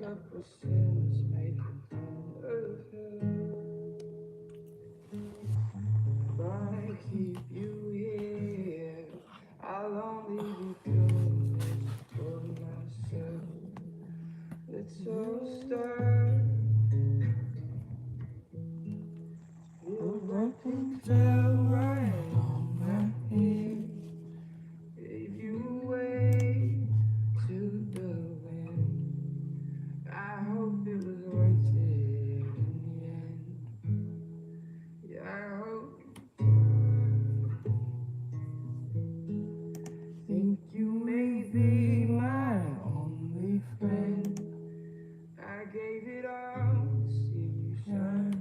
couple sins making fun of her. If I keep you here, I'll only be doing this for myself. Let's all start. Feels like you fell right on my head. Gave you away to the wind. I hope it was worth it in the end. Yeah, I hope you think you may be my only friend. I gave it all to see you shine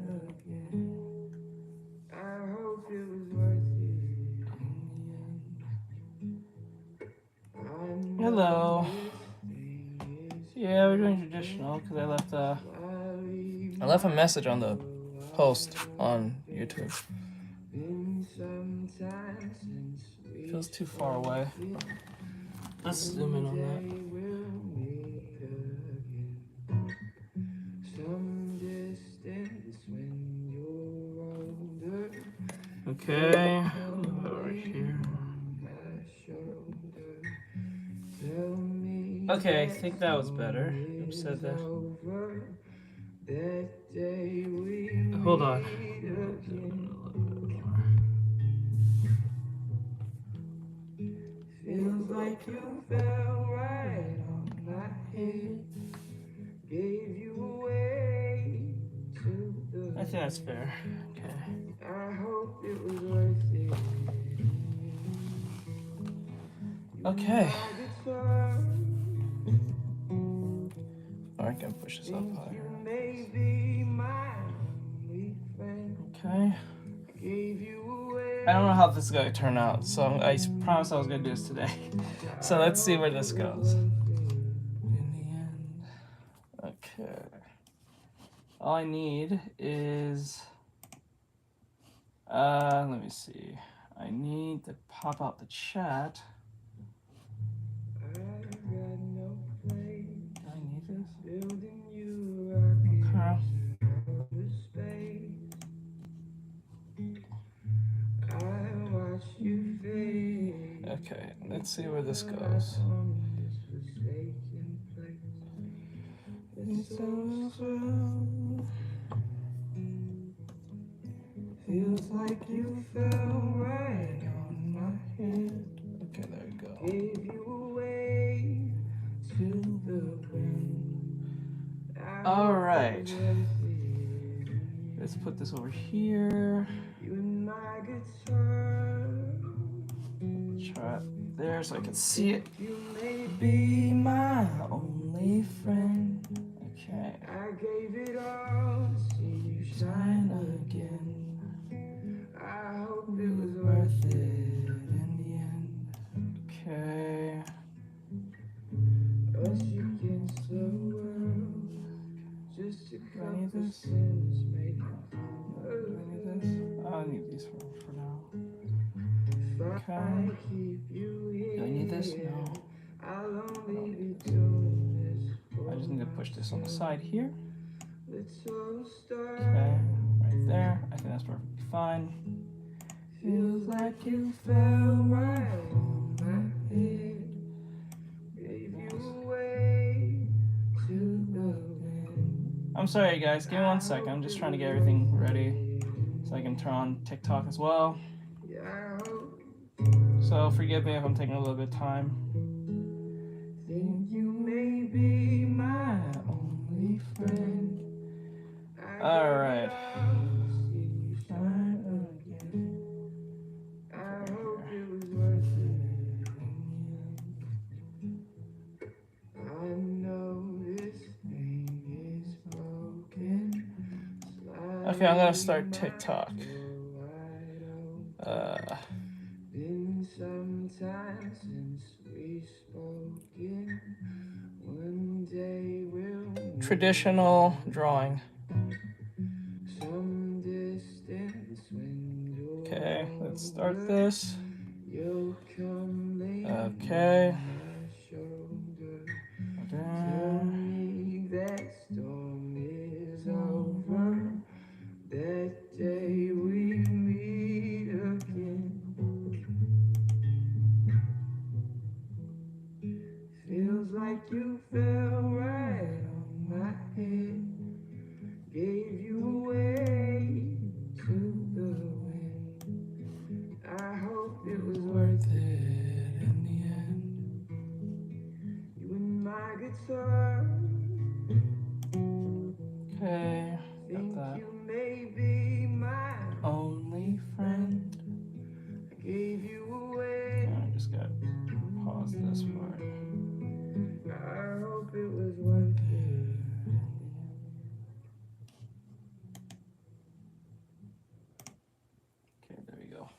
again. I hope it was worth it in the end. Hello. Yeah, we're doing traditional because I left a message on the post on YouTube. Feels too far away. Let's zoom in on that. Okay, over here. Okay, I think that was better. Who said that? Hold on. Feels like you fell right on my head. Gave you away to the. I think that's fair. Okay. I hope it was worth it. Okay. I can push this up higher. Okay. I don't know how this is going to turn out, so I promised I was going to do this today. So let's see where this goes. In the end. Okay. All I need is... let me see. I need to pop out the chat. Do I need this? Okay. Okay, let's see where this goes. Feels like you fell right on my head. Okay, there you go. Gave you away to the wind. All right. Let's put this over here. You and my guitar. Try it there so I can see it. You may be my only friend. Okay. I gave it all to see you shine again. I hope it was worth it in the end. Okay. Us against the world. Just a couple sins making fun of. Do I need this? I need these for now. Okay. Do I need this? No. I don't need this. I just need to push this on the side here. Okay, right there. I think that's perfectly fine. Feels like you fell right on my head. Gave you away to the wind. I'm sorry, guys. Give me 1 second. I'm just trying to get everything ready so I can turn on TikTok as well. So forgive me if I'm taking a little bit of time. Think you may be my only friend. All right. Okay, I'm gonna start TikTok. Been some time since we spoken. One day we'll traditional drawing. Some distance when okay, let's start this. Okay. that storm is over, that day we meet again. Feels like you fell right on my head, gave you away to the wind. I hope it was worth it in the end. You and my guitar. Okay, Think got that. you may be my Only friend. I gave you away. Yeah, I just got pause this part. I hope it was worth it. Okay, there we go.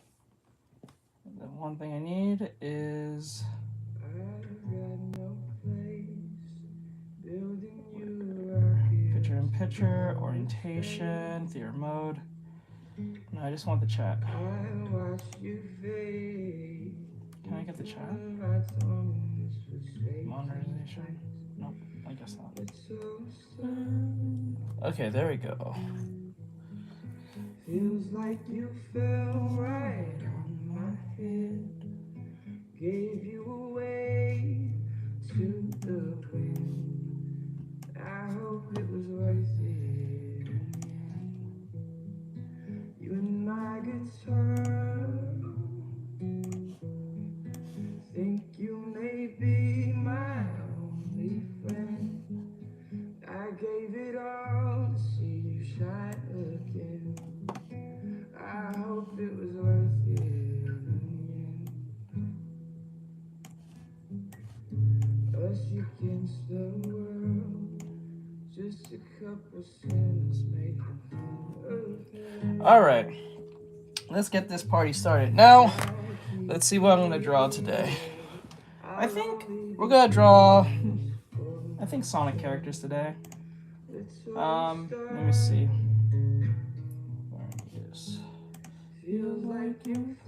And then one thing I need is I've got no place building you a rocket. picture-in-picture, orientation, theater mode. No, I just want the chat. I watch you fade. Can I get the chat? Monetization? Nope, I guess not. Okay, there we go. Feels like you fell right on my head, gave you away to the wind. I hope it was worth it in the end. You and my guitar. Think you may be my only friend. I gave it all to see you shine again. I hope it was worth it in the end. Us against the world, just a couple sinners making fun of. All right, let's get this party started. Now, let's see what I'm gonna draw today. I think we're gonna draw, I think Sonic characters today. Let me see. Where is? I think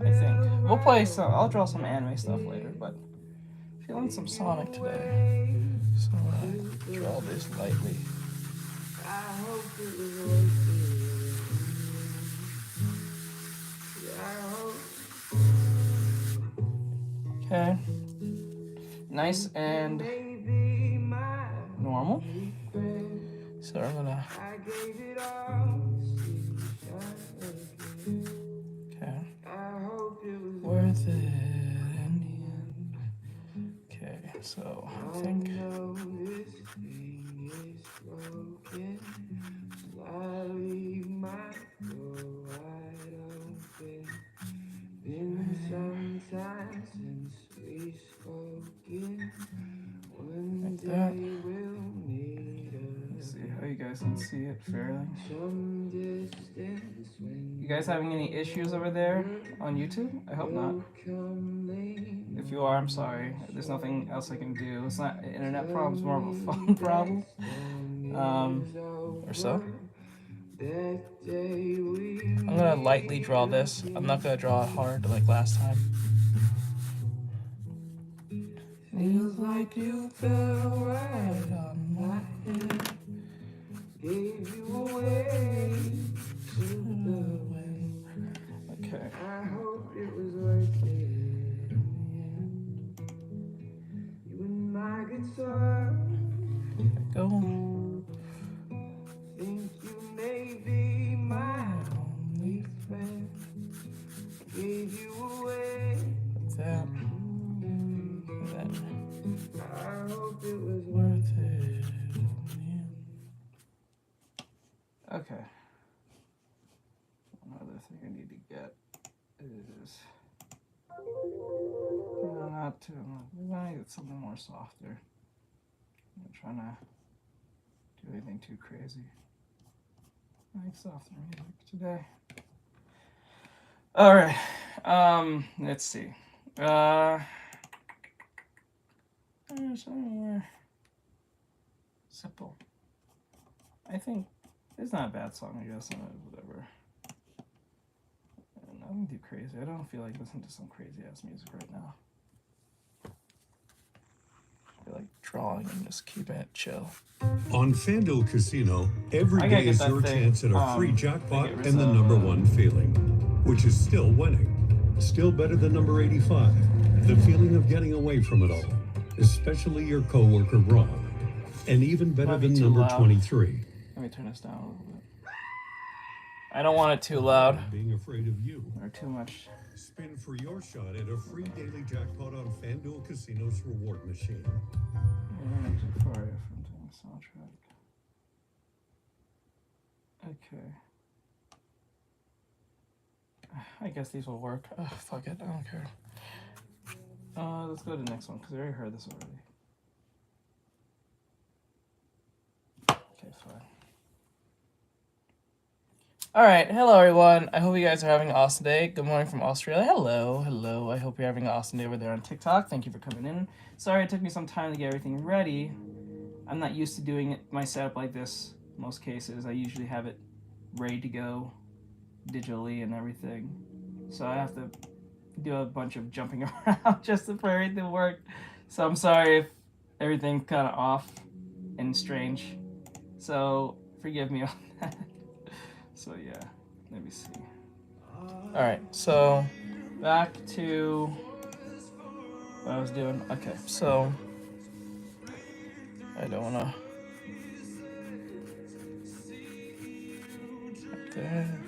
we'll play some. I'll draw some anime stuff later, but feeling some Sonic today. So draw this lightly. Okay. Nice and normal. So I'm gonna. Okay. Worth it in the end. Okay, so I think. Sometimes since we spoken, one Like that. day we'll meet Let's see how you guys can see it fairly. some distance when You guys having any issues over there on YouTube? I hope not. If you are, I'm sorry. There's nothing else I can do. It's not an internet problem, it's more of a phone problem. Or so. I'm gonna lightly draw this. I'm not gonna draw it hard like last time. Feels like you fell right on my head, gave you away to the wind. Okay. I hope it was worth it in the end. You and my guitar. Go. Think you may be my only friend. Gave you away. Like that. And then I hope it was worth it. Okay. Another thing I need to get is no, not too much. Maybe I get something more softer. I'm not trying to do anything too crazy. I like softer music today. All right. Let's see. Somewhere simple. I think it's not a bad song. I guess whatever. Nothing too crazy. I don't feel like listening to some crazy ass music right now. I feel like drawing and just keeping it chill. On FanDuel Casino, every day is your chance at a free jackpot and the #1 feeling, which is still winning. Still better than number 85. The feeling of getting away from it all, especially your coworker Rob. And even better than number 23. Let me turn this down a little bit. I don't want it too loud. Being afraid of you. Or too much. Spin for your shot at a free daily jackpot on FanDuel Casino's reward machine. Soundtrack. Okay. I guess these will work. Oh, fuck it. I don't care. Let's go to the next one because I already heard this already. Okay, fine. Alright, hello everyone. I hope you guys are having an awesome day. Good morning from Australia. Hello. I hope you're having an awesome day over there on TikTok. Thank you for coming in. Sorry it took me some time to get everything ready. I'm not used to doing my setup like this in most cases. I usually have it ready to go digitally and everything. So I have to do a bunch of jumping around just for everything to work. So I'm sorry if everything's kind of off and strange. So forgive me on that. So yeah, let me see. Alright, so back to what I was doing. Okay, so I don't wanna. Right there.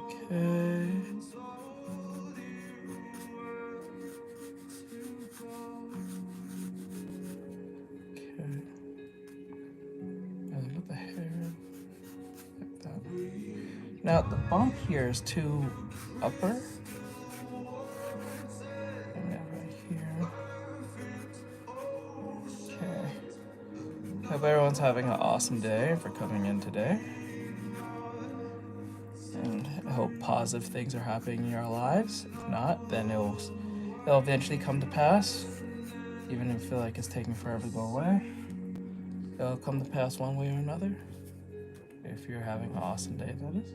Okay. And with the hair, like that. Now the bump here is too upper. Hope everyone's having an awesome day for coming in today. And I hope positive things are happening in your lives. If not, then it'll eventually come to pass. Even if you feel like it's taking forever to go away, it'll come to pass one way or another. If you're having an awesome day, that is.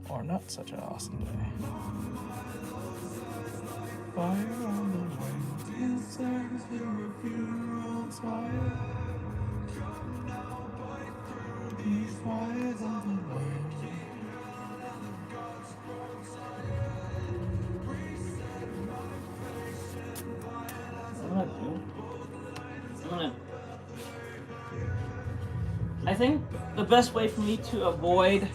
Or not such an awesome day. Fire on the wind, it serves your funeral fire. Come now, bite through these fires on the wind. I think the best way for me to avoid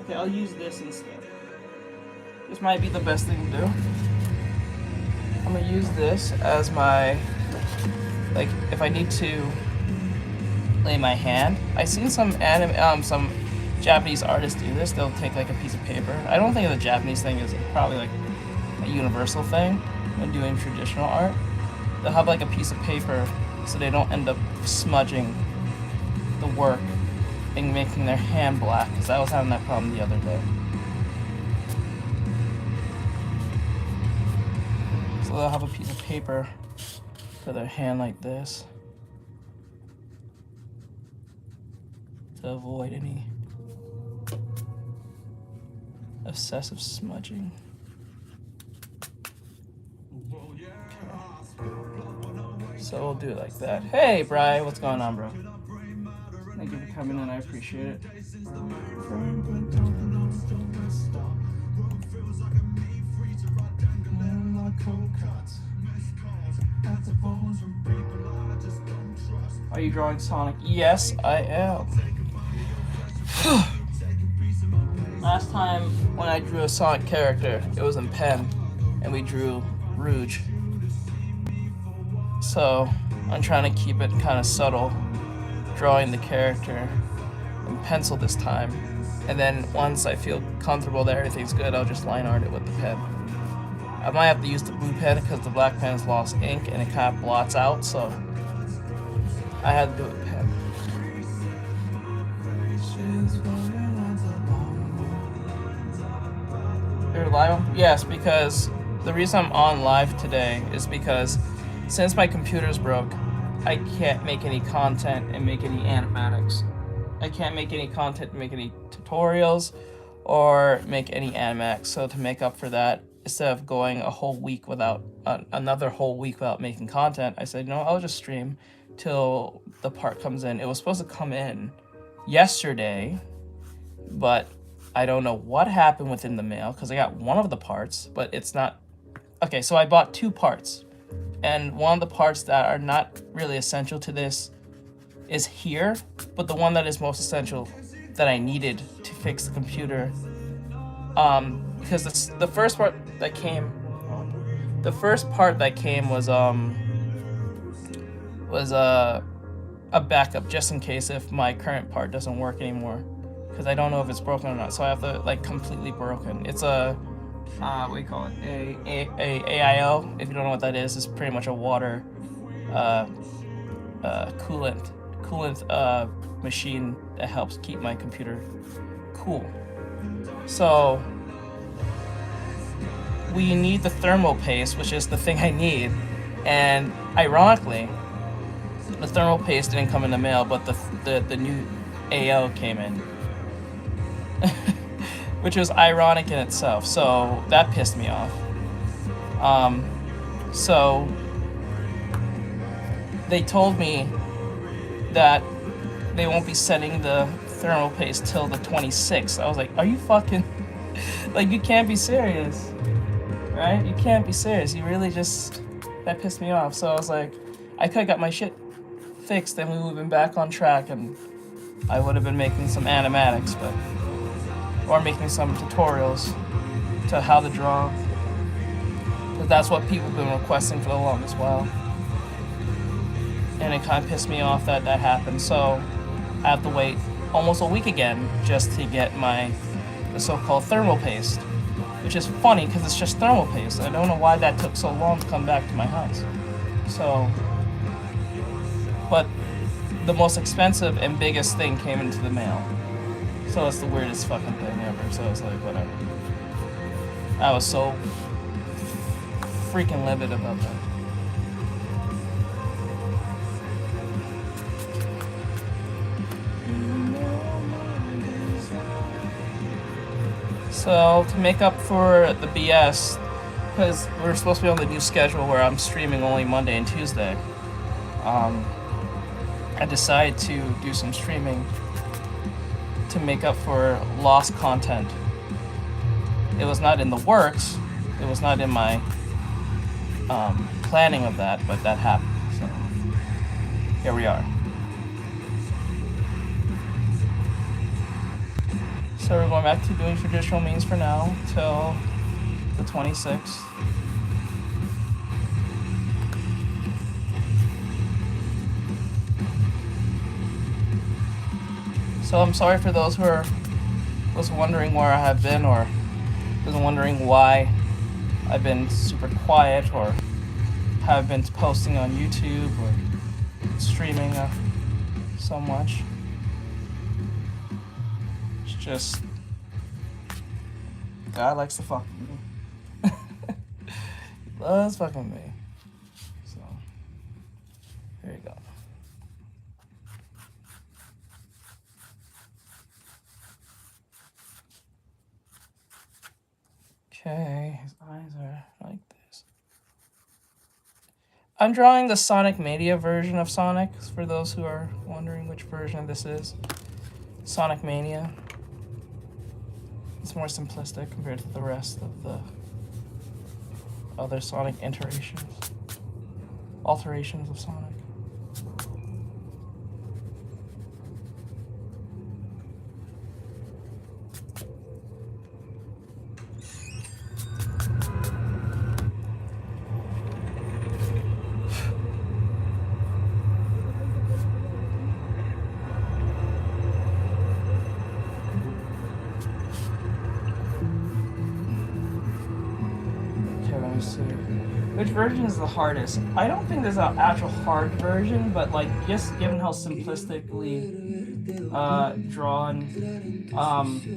Okay, I'll use this instead. This might be the best thing to do. I'm gonna use this as my, like, if I need to lay my hand. I've seen some some Japanese artists do this. They'll take like a piece of paper. I don't think the Japanese thing is probably like a universal thing when doing traditional art. They'll have like a piece of paper so they don't end up smudging the work and making their hand black, because I was having that problem the other day. So they'll have a piece of paper for their hand like this to avoid any excessive smudging. Okay. So we'll do it like that. Hey, Bri, what's going on, bro? Thank you for coming in, I appreciate it. Are you drawing Sonic? Yes, I am. Last time when I drew a Sonic character, it was in pen, and we drew Rouge. So I'm trying to keep it kind of subtle, drawing the character in pencil this time. And then once I feel comfortable that everything's good, I'll just line art it with the pen. I might have to use the blue pen because the black pen has lost ink and it kind of blots out, so I had to do it with pen. You're live? Yes, because the reason I'm on live today is because since my computer's broke, I can't make any content and make any animatics. I can't make any content, make any tutorials, or make any animatics. So to make up for that, instead of going a whole week without another whole week without making content, I said, no, I'll just stream till the part comes in. It was supposed to come in yesterday, but I don't know what happened within the mail because I got one of the parts, but it's not. Okay, so I bought 2 parts, and one of the parts that are not really essential to this is here, but the one that is most essential that I needed to fix the computer, because the first part that came was a backup just in case if my current part doesn't work anymore, because I don't know if it's broken or not, so I have to like completely broken. It's a what do you call it? A AIO. If you don't know what that is, it's pretty much a water coolant machine that helps keep my computer cool. So we need the thermal paste, which is the thing I need, and ironically, the thermal paste didn't come in the mail, but the new AO came in. Which was ironic in itself, so that pissed me off. So they told me that they won't be sending the thermal paste till the 26th. I was like, are you fucking... like, you can't be serious, right? You can't be serious. You really just... That pissed me off. So I was like, I could have got my shit fixed and we would have been back on track and I would have been making some animatics, but... or making some tutorials to how to draw. But that's what people have been requesting for the longest while. And it kind of pissed me off that that happened, so I have to wait almost a week again just to get the so-called thermal paste. Which is funny because it's just thermal paste. I don't know why that took so long to come back to my house. So, but the most expensive and biggest thing came into the mail. So it's the weirdest fucking thing ever. So it's like, whatever. I was so freaking livid about that. So to make up for the BS, because we're supposed to be on the new schedule where I'm streaming only Monday and Tuesday, I decided to do some streaming to make up for lost content. It was not in the works, it was not in my planning of that, but that happened, so here we are. So we're going back to doing traditional means for now, till the 26th. So I'm sorry for those who was wondering where I have been, or was wondering why I've been super quiet, or have been posting on YouTube, or streaming so much. It's just, God likes to fuck with me. He loves fucking me. So, there you go. Okay, his eyes are like this. I'm drawing the Sonic Mania version of Sonic, for those who are wondering which version this is. Sonic Mania. It's more simplistic compared to the rest of the other Sonic alterations of Sonic. Which version is the hardest? I don't think there's an actual hard version, but like just given how simplistically drawn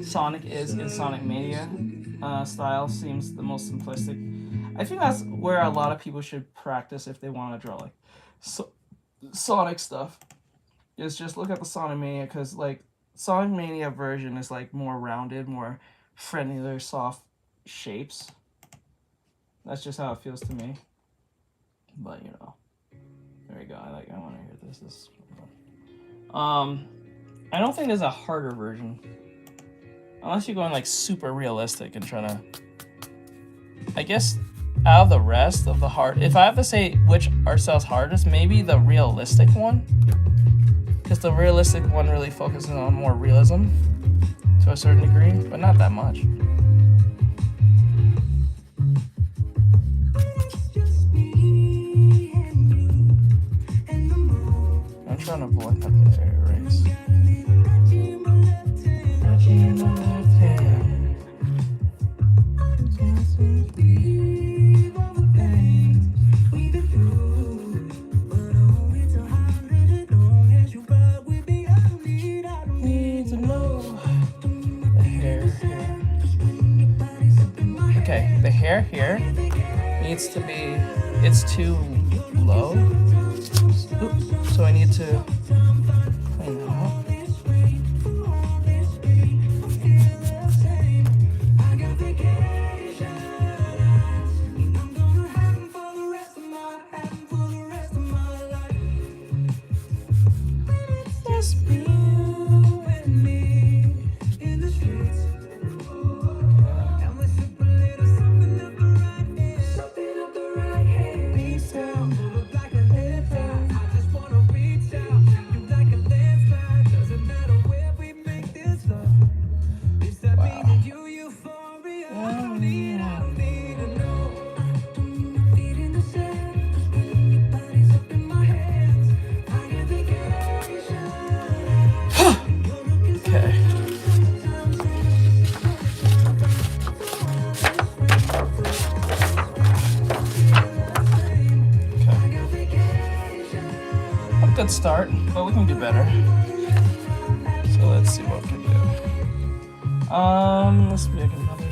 Sonic is in Sonic Mania, style seems the most simplistic. I think that's where a lot of people should practice if they want to draw like Sonic stuff. Is just look at the Sonic Mania, because like Sonic Mania version is like more rounded, more friendlier, soft shapes. That's just how it feels to me. But you know, there we go. I want to hear this. This is fun. I don't think there's a harder version, unless you're going like super realistic and trying to. I guess out of the rest of the hard, if I have to say which art style's hardest, maybe the realistic one, because the realistic one really focuses on more realism to a certain degree, but not that much. I'm trying to avoid that erase. Okay, the hair here needs to be, it's too low. Oops, so I need to clean that up. Good start, but we can do better. So let's see what we can do. Let's make another.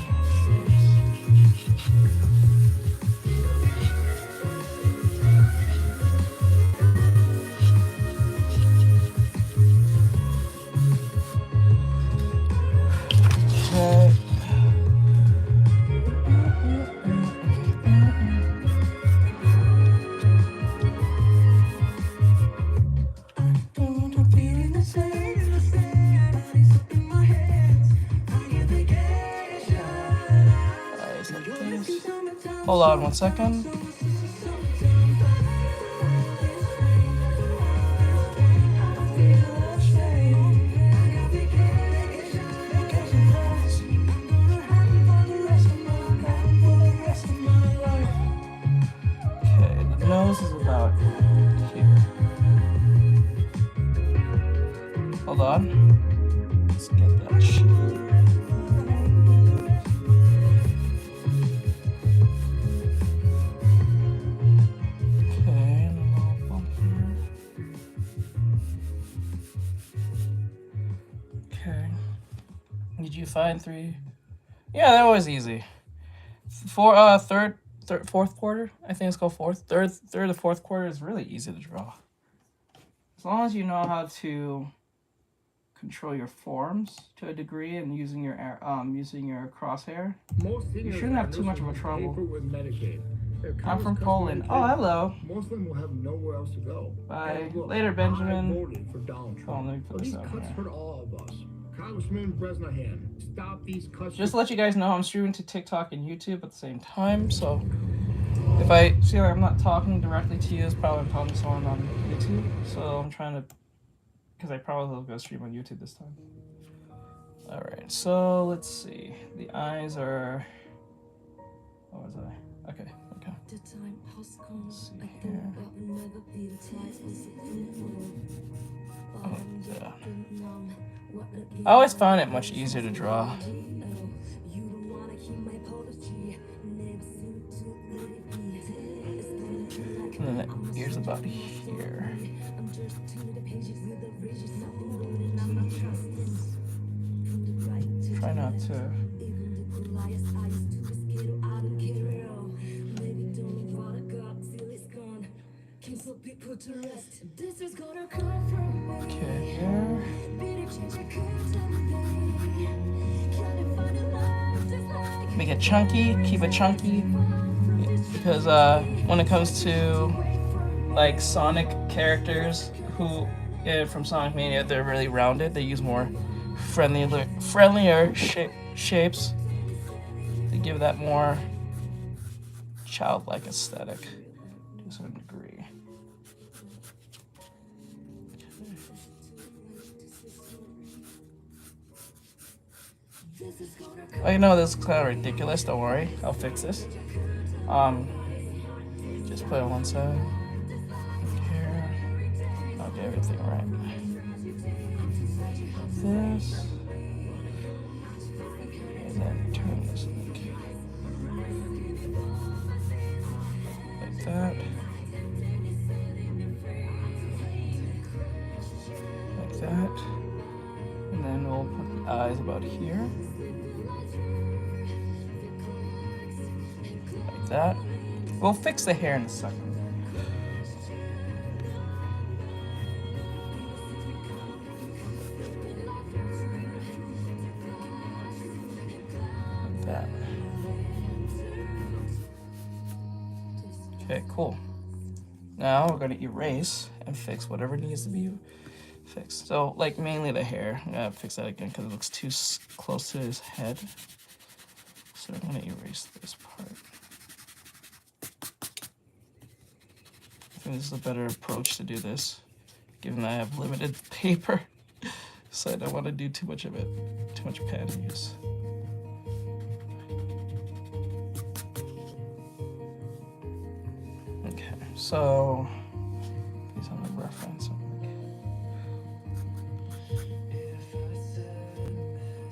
Okay. Hold on 1 second. Okay, the nose is about here. Hold on. Let's get that sheet. Did you find 3? Yeah, that was easy. Fourth quarter. I think it's called fourth. Third to fourth quarter is really easy to draw. As long as you know how to control your forms to a degree and using your crosshair, you shouldn't have too much of a trouble. I'm from Poland. Oh, hello. Most of them will have nowhere else to go. Bye. Later, Benjamin. I voted for Donald Trump. Let me put These this out cuts here. hurt all of us. Congressman Bresnahan, stop these cuts. Just to let you guys know, I'm streaming to TikTok and YouTube at the same time, so if I see like I'm not talking directly to you, it's probably I'm talking to someone on YouTube. So I'm trying to, because I probably will go stream on YouTube this time. All right, so let's see. The eyes are. What was I? Okay. Let's see here. Oh, yeah. I always found it much easier to draw. And then the ears about here. Try not to. Okay, here. Make it chunky, keep it chunky. Because when it comes to like Sonic characters who from Sonic Mania, they're really rounded. They use more friendlier shapes to give that more childlike aesthetic to a certain degree. Oh, you know, this is kind of ridiculous. Don't worry, I'll fix this. Just put it on one side. Here. I'll get everything right. This. And then turn this like that. Like that. And then we'll put the eyes about here. Like that. We'll fix the hair in a second. Like that. Okay, cool. Now we're going to erase and fix whatever needs to be fixed. So, like, mainly the hair. I'm going to fix that again because it looks too close to his head. So I'm going to erase this part. I think this is a better approach to do this, given that I have limited paper. So I don't want to do too much of it, too much pen use. Okay, so these are my reference.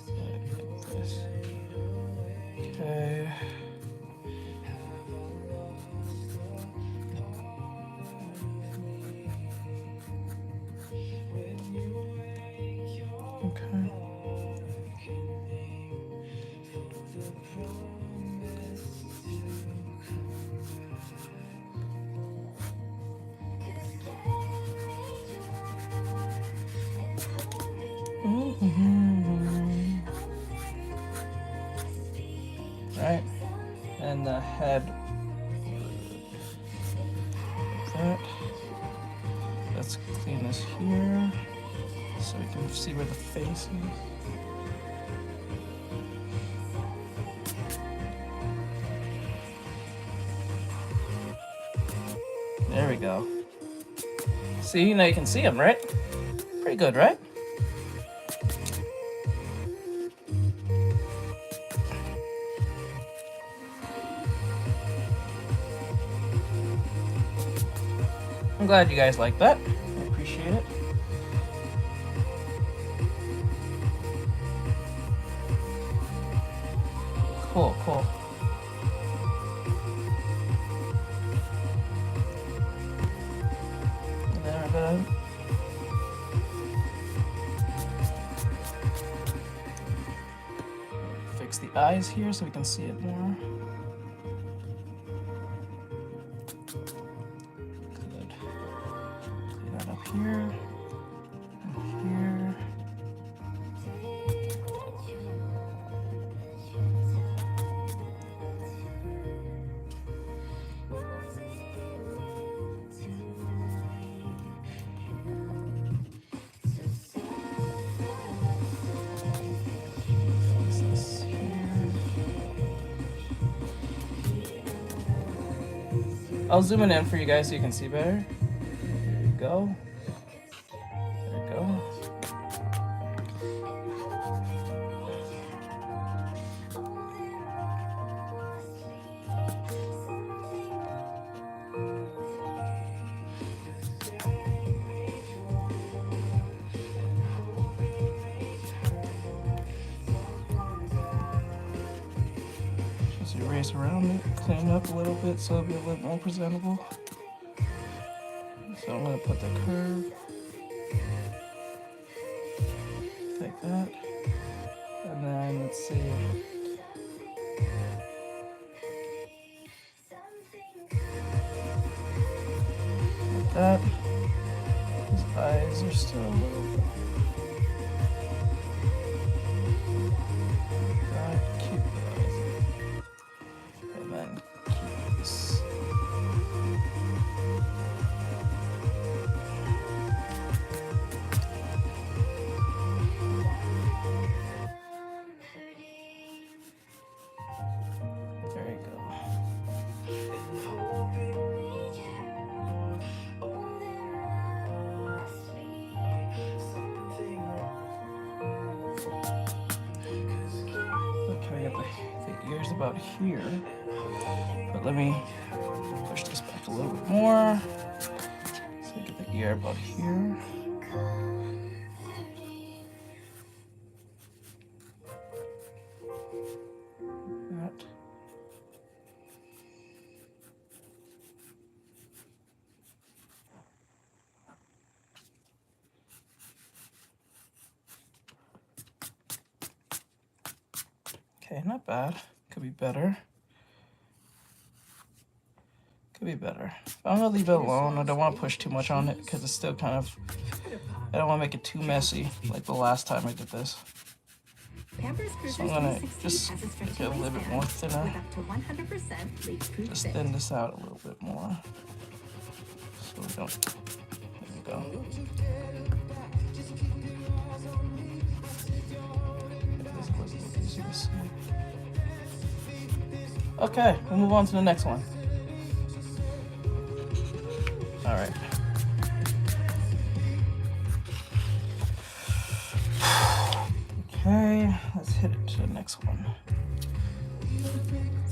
Like this. Okay. Okay. Right, and the head. Like that. Let's clean this here so we can see where the face is. There we go. See, now you can see him, right? Pretty good, right? I'm glad you guys like that. I appreciate it. Cool, cool. And then we're gonna fix the eyes here so we can see it more. Good. Clean that up here. And here. I'll zoom it in for you guys so you can see better. There you go. There you go. Just erase around it, clean it up a little bit so it'll be a little more presentable. So I'm gonna put the curve like that. And then let's see. Like that. His eyes are still a little bit. Keep the eyes. And then keep this. There you go. Okay, I got the ears about here, but let me push this back a little bit more. So I get the ear about here. That. Okay, not bad. Could be better. Could be better. I'm gonna leave it alone. I don't want to push too much on it because it's still kind of. I don't want to make it too messy like the last time I did this. So I'm gonna just make it a little bit more thinner. Just thin this out a little bit more. So we don't. There we go. Okay, we'll move on to the next one. All right. Okay, let's hit it to the next one.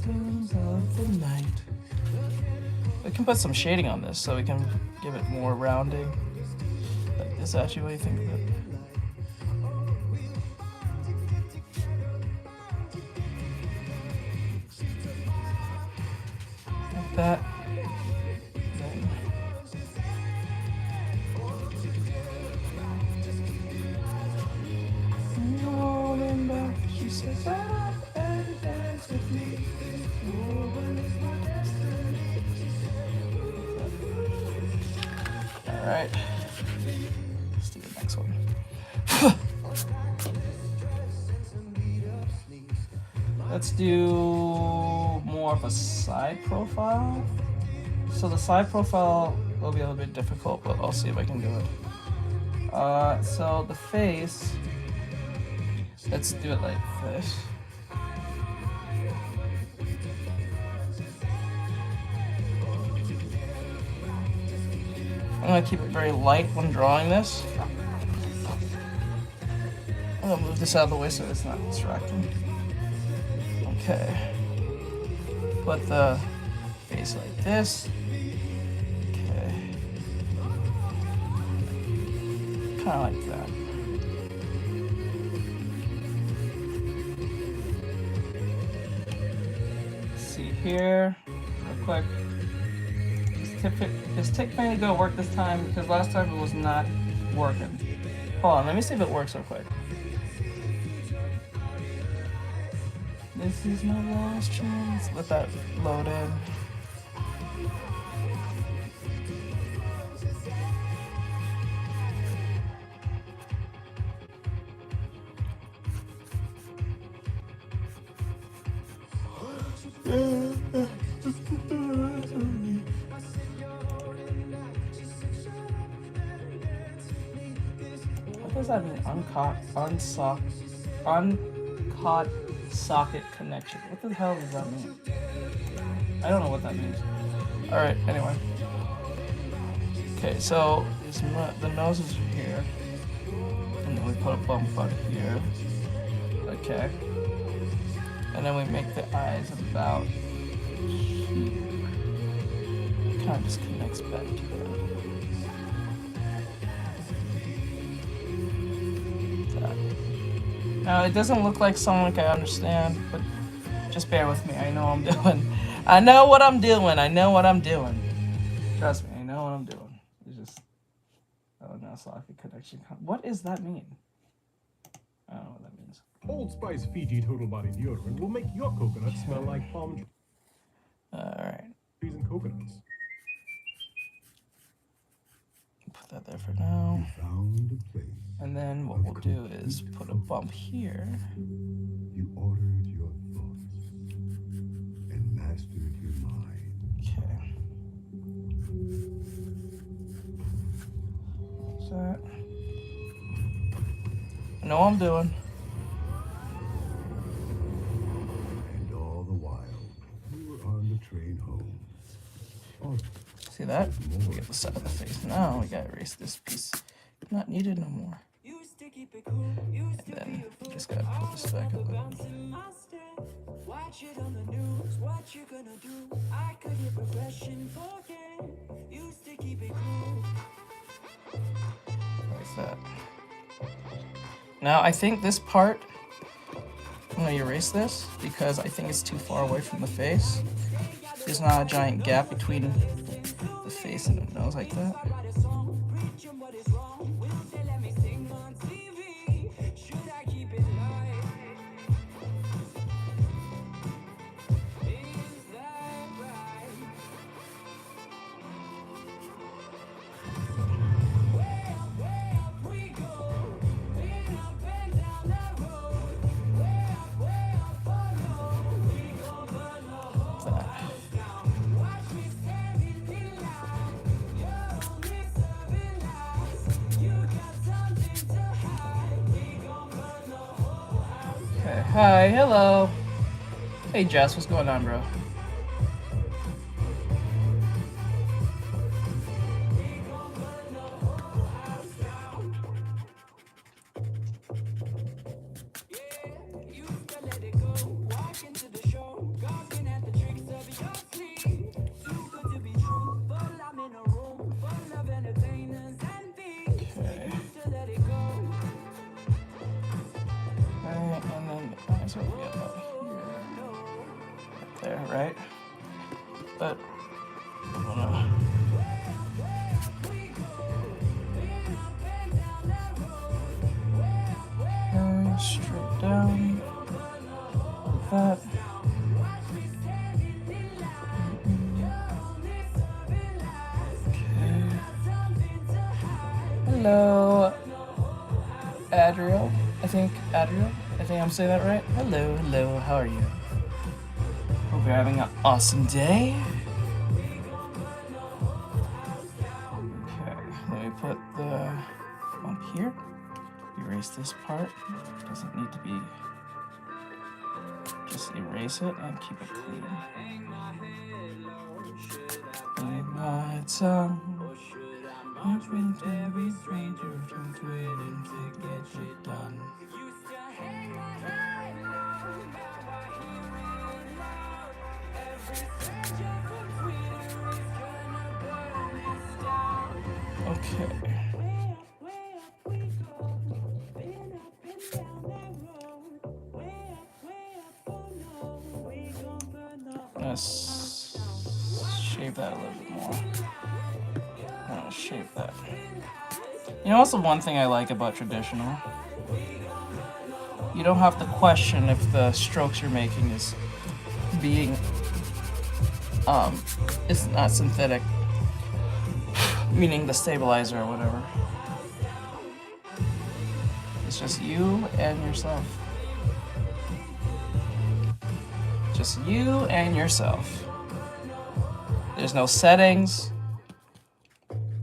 Of the night. We can put some shading on this so we can give it more rounding. Like this, actually, what do you think of it? Like that. Alright, let's do the next one. Let's do more of a side profile. So the side profile will be a little bit difficult, but I'll see if I can do it. So the face, let's do it like this. I'm gonna keep it very light when drawing this. I'm gonna move this out of the way so it's not distracting. Okay. Put the face like this. Okay. Kind of like that. Let's see here, real quick. Is tick mainly gonna work this time? Because last time it was not working. Hold on, let me see if it works real quick. This is my last chance. Let that load in. What does that mean? Uncaught socket connection. What the hell does that mean? I don't know what that means. Alright, anyway. Okay, so the nose is here. And then we put a bump out here. Okay. And then we make the eyes about here. Kind of just connects back to that. Now, it doesn't look like Sonic, I understand, but just bear with me. I know what I'm doing. I know what I'm doing. I know what I'm doing. Trust me, I know what I'm doing. It's just... Oh, no, socket connection. What does that mean? I don't know what that means. Old Spice Fiji Total Body Deodorant will make your coconut smell like palm Alright. trees and coconuts. And then what we'll do is put a bump here. You ordered your thoughts and mastered your mind. Okay. What's that? I know what I'm doing. And all the while, you were on the train home. Oh, See that? We get the side of the face. Now we gotta erase this piece. Not needed no more. And then you just gotta pull this back up. Watch it on the news, what you gonna do? I could hit refresh and forget. Used to keep it cool. Like that. Now I think this part, I'm gonna erase this because I think it's too far away from the face. There's not a giant gap between the face and the nose like that. Okay, hi, hello. Hey Jess, what's going on, bro? There, right? But straight down like that. Okay. Hello, Adriel. I think I'm saying that right. Hello, hello. How are you? Hope you're having an awesome day. Okay, let me put the bump here. Erase this part. Doesn't need to be. Just erase it and keep it clean. Bite my tongue. I've been to every stranger, don't wait and get it done. Okay. Let's shape that a little bit more. I'm gonna shape that. You know, also one thing I like about traditional. You don't have to question if the strokes you're making is being it's not synthetic, meaning the stabilizer or whatever. It's just you and yourself. Just you and yourself. There's no settings.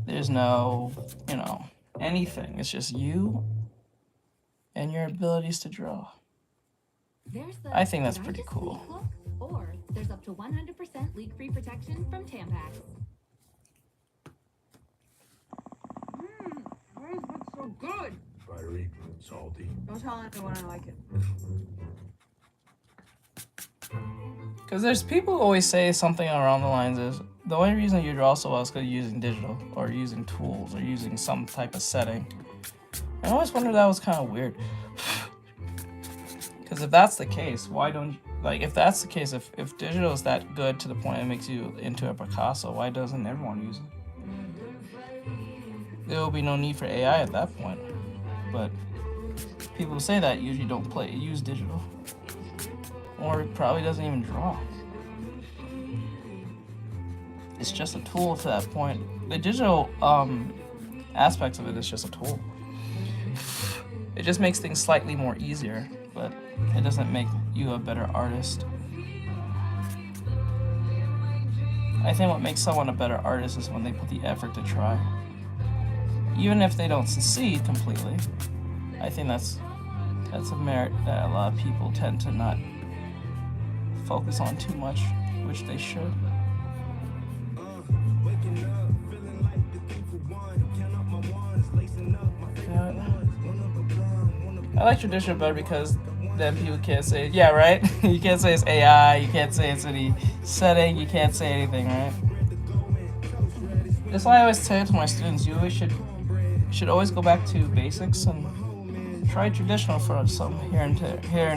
There's no, anything. It's just you and your abilities to draw. I think that's pretty cool. Or there's up to 100% leak-free protection from Tampax. Why is it so good? Fiery, salty. Don't tell anyone I like it. Because there's people who always say something around the lines is, the only reason you draw so well is because you're using digital, or using tools, or using some type of setting. I always wondered that was kind of weird. Because if that's the case, why don't, if that's the case, if digital is that good to the point it makes you into a Picasso, why doesn't everyone use it? There will be no need for AI at that point. But people who say that usually don't use digital. Or it probably doesn't even draw. It's just a tool to that point. The digital aspects of it is just a tool. It just makes things slightly more easier, but it doesn't make you a better artist. I think what makes someone a better artist is when they put the effort to try. Even if they don't succeed completely, I think that's a merit that a lot of people tend to not focus on too much, which they should. I like traditional better because then people can't say, yeah, right? You can't say it's AI, you can't say it's any setting, you can't say anything, right? That's why I always say to my students, you always should always go back to basics and try traditional for some here and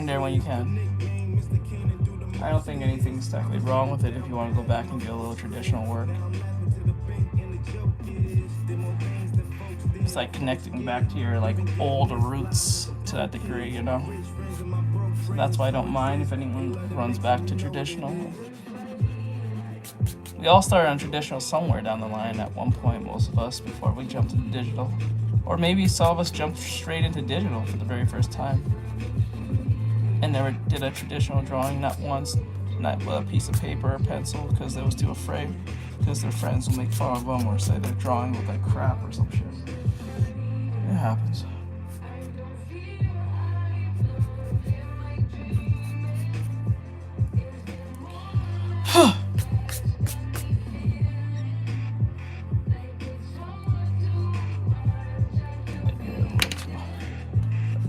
there when you can. I don't think anything's technically wrong with it if you want to go back and do a little traditional work. It's like connecting back to your like old roots to that degree, you know? So that's why I don't mind if anyone runs back to traditional. We all started on traditional somewhere down the line at one point, most of us, before we jumped into digital. Or maybe some of us jumped straight into digital for the very first time and never did a traditional drawing, not once, not with a piece of paper or pencil, because they was too afraid, because their friends will make fun of them or say their drawing looked like crap or some shit. It happens. I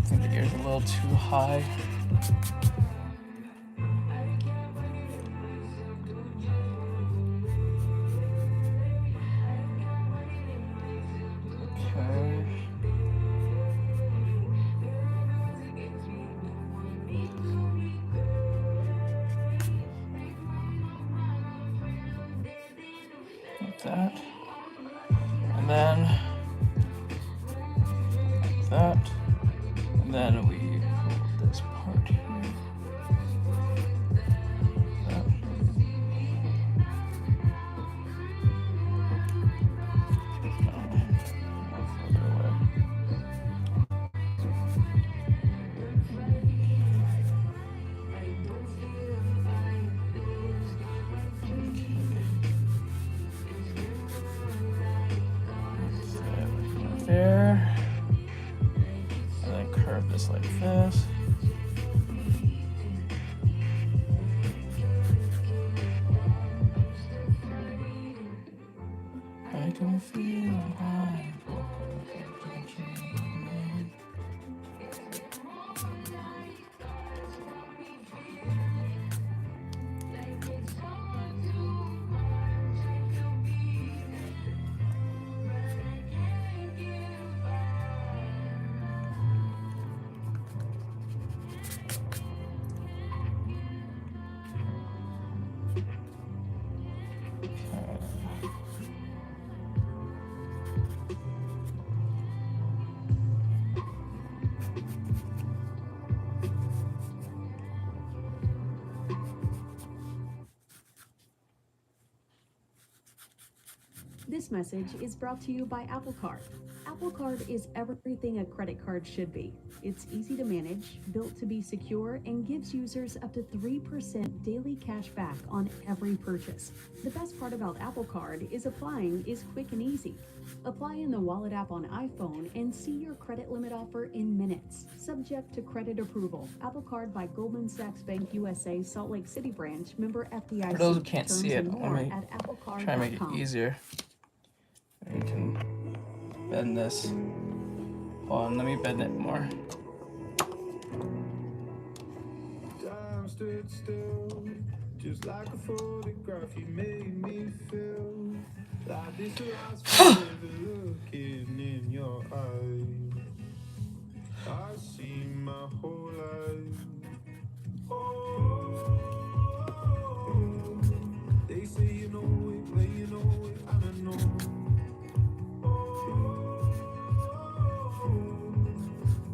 think the ear's a little too high. That, and then that, and then we pull this part here. That. Further away. There, and then curve this like this. I can feel high. This message is brought to you by Apple Card. Apple Card is everything a credit card should be. It's easy to manage, built to be secure, and gives users up to 3% daily cash back on every purchase. The best part about Apple Card is applying is quick and easy. Apply in the Wallet app on iPhone and see your credit limit offer in minutes, subject to credit approval. Apple Card by Goldman Sachs Bank USA, Salt Lake City branch, member FDIC. For those who can't Terms see it, and let more me at applecard.com. try to make it easier. You can bend this. Hold on, let me bend it more. Time stood still, just like a photograph. You made me feel like this was forever looking in your eyes. I see my whole life. Oh, they say you know it, but you know it, I don't know.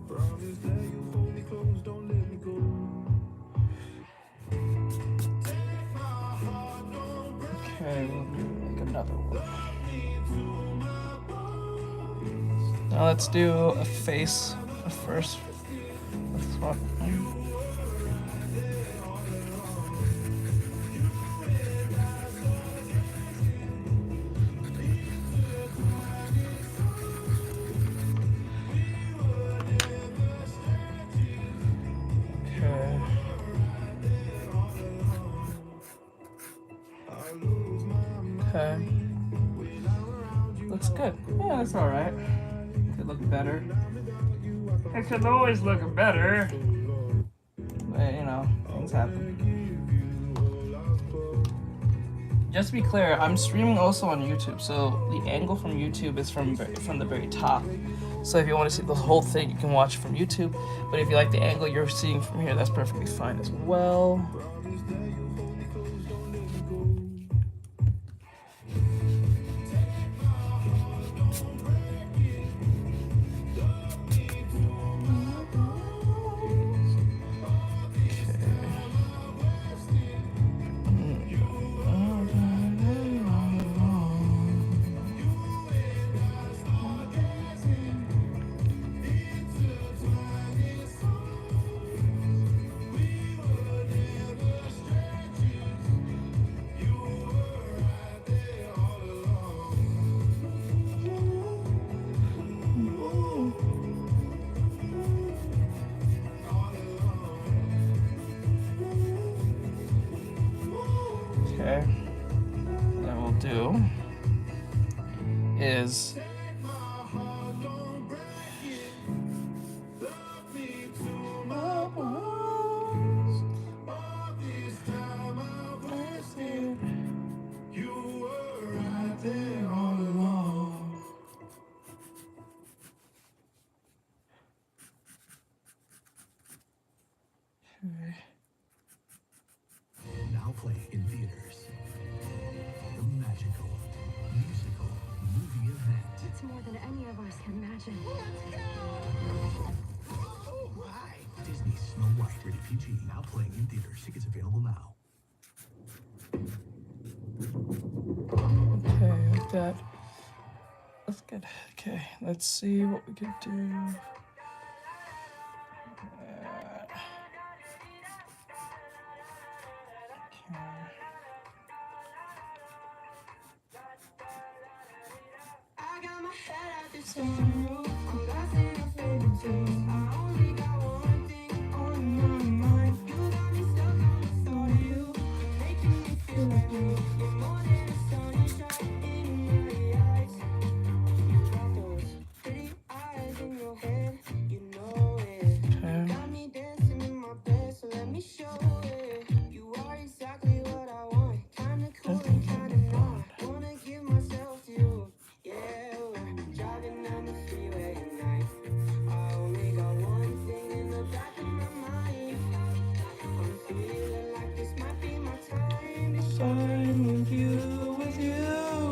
Promise that you'll hold me close, don't let me go. Okay, we'll make another one. Now let's do a face the first. That's what. Okay. Looks good. Yeah, that's alright. Could look better. It could always look better. But, you know, things happen. Just to be clear, I'm streaming also on YouTube, so the angle from YouTube is from the very top. So if you want to see the whole thing, you can watch it from YouTube. But if you like the angle you're seeing from here, that's perfectly fine as well. Okay, what I will do is now playing in theaters. The magical, musical movie event. It's more than any of us can imagine. Hi. Disney's Snow White, rated PG, now playing in theaters. Tickets available now. okay like that. That's good. Okay, let's see what we can do. I got my head out the sunroof. I'm blasting your favorite tunes. I only got one thing on my mind. You got me stuck on the thought of you, making me feel like you. You're more than a sunshine in my eyes. You got those pretty eyes in your head, you know it. Got me dancing in my bed, so let me show it. You are exactly what I want, kinda cool and kinda not. Wanna give myself to you. Yeah, we're driving down the freeway at night. I only got one thing in the back of my mind. I'm feeling like this might be my time to shine with you, with you,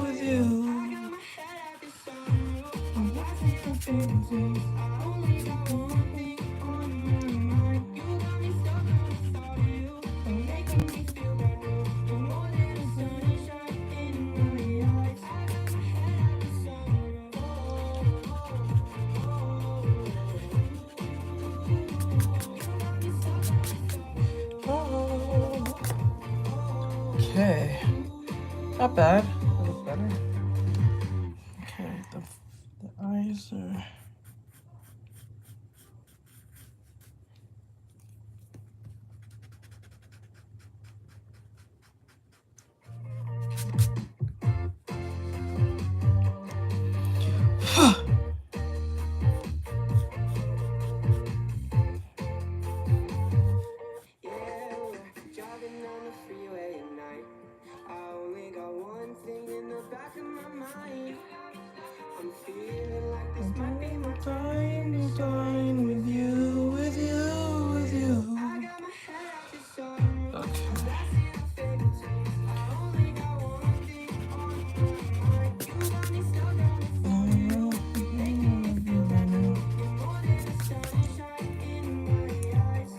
with you. I got my head out the sunroof. I'm blasting some favorite tunes. I only got one thing on my mind. You got me stuck on the thought of you. You're making me feel brand new. You're more than a sunshine in my eyes. I got my head out the sunroof. Okay, not bad. A little better. Okay, the eyes are. Yeah, we're driving down the freeway at night. I only got one thing in the back of my mind. I'm feeling like this might be my time to shine with you, with you, with you. I got my head out the sunroof. I'm blasting our favorite tunes. I only got one thing on my mind. You got me stuck on the phone. You're making me feel brand new. You're more than the sunshine in my eyes.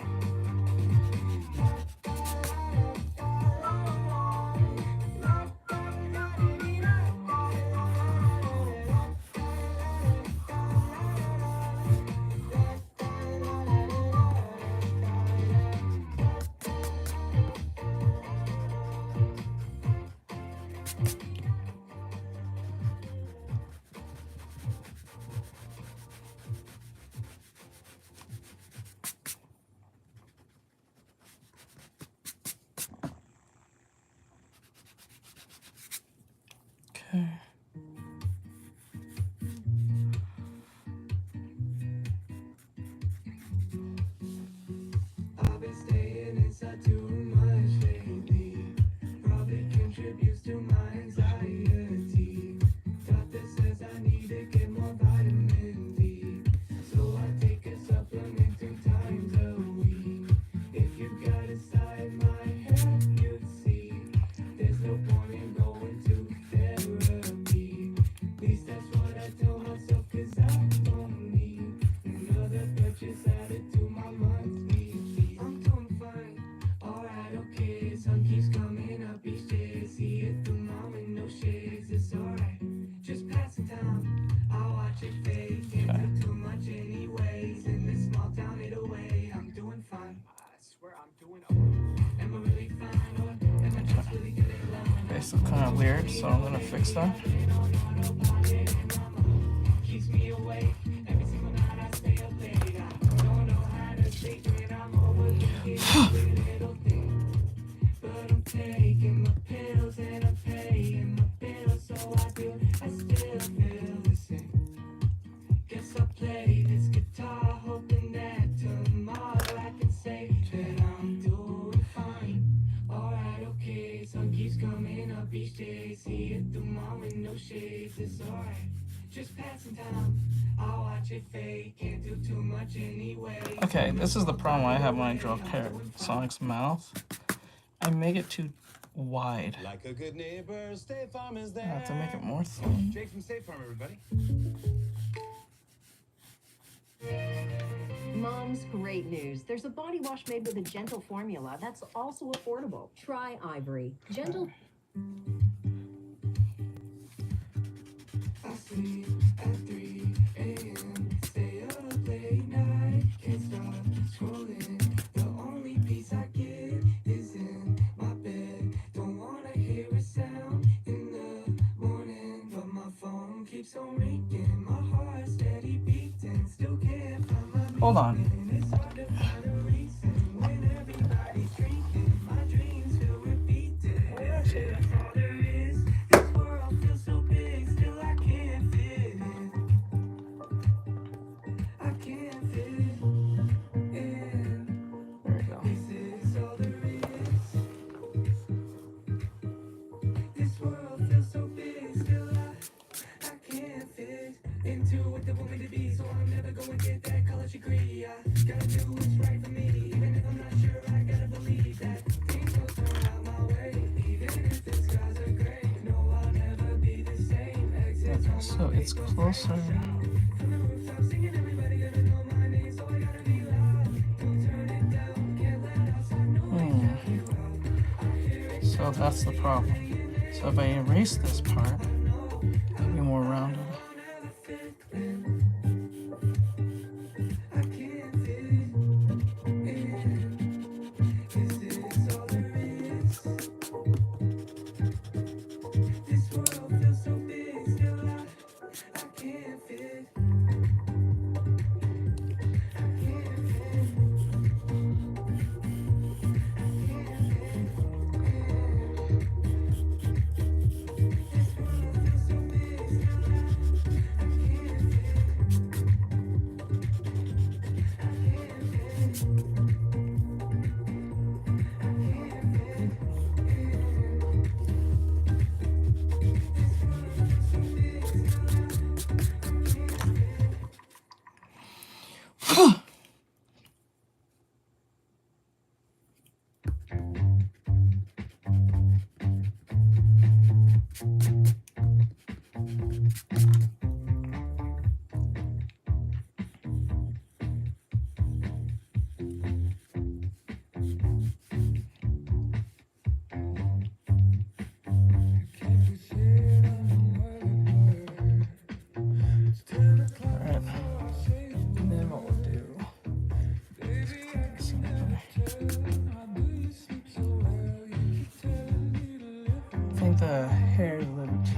Okay. I've been staying inside too much lately. Probably contributes to my anxiety. Doctor says I need to get more vitamin D. So I take a supplement 2 times a week. If you got inside my head, you'd see. There's no point in going to therapy. At least that's what I tell myself, 'cause I don't need another purchase added to my monthly fee. I'm doing fine, alright, okay. Sun keeps coming up each day. See it through mom and no shades. It's alright, just passing time. I'll watch it fade. Can't do too much anyways. In this small town, either way, I'm doing fine. I swear I'm doing okay. Am I really fine, or am I just really good at love? Okay, so kind of weird, so I'm gonna fix that. Keeps me awake. Every single night I stay up late. I don't know how to think when I'm overlooking every little thing. But I'm taking my pills and I'm paying my bills, so I do. I still feel the same. Guess I'll play this guitar, hoping that tomorrow I can say that I'm doing fine. Alright, okay, sun keeps coming up each day. See it through mom with no shades. It's alright, just passing time. I'll watch it fade. Can't do too much anyway. Okay, this is the problem I have when I draw Sonic's mouth. I make it too wide. Like a good neighbor, State Farm is there. I have to make it more thin. Jake from State Farm, everybody. Mom's great news. There's a body wash made with a gentle formula that's also affordable. Try Ivory. Gentle. I sleep at 3 a.m. Stay up late night. Can't stop scrolling. The only peace I get is in my bed. Don't wanna hear a sound in the morning, but my phone keeps on ringing. My heart steady beating. Still can't find my Hold on. meaning. It's hard to find a reason when everybody's drinking. My dreams feel repeated. That's all there is. This world feels so big. Still I can't fit in. I can't fit in. There we go. This is all there is. This world feels so big. Still I can't fit into what they want me to be. So I'm never gonna get that college degree. I gotta do what's right for me. Even if I'm not sure, I gotta believe that things will turn out my way. Even if the skies are gray, no, I'll never be the same. Exits on So it's closer. from the rooftop, singing everybody gonna know my name. So I gotta be loud. Don't turn it down. Can't let outside noise out you out. I hear it. So that's the problem. So if I erase this part, it'll be more rounded. I can't fit in. This is all there is. This world feels so big, still I can't fit. I can't fit. I can't fit. This world feels so big, still I can't fit. Alright. And then what we'll do. I think the hair is a little too.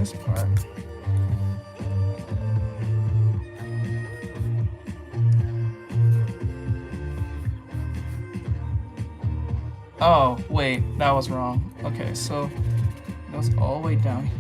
this part. Oh, wait, that was wrong. Okay, so it goes all the way down here.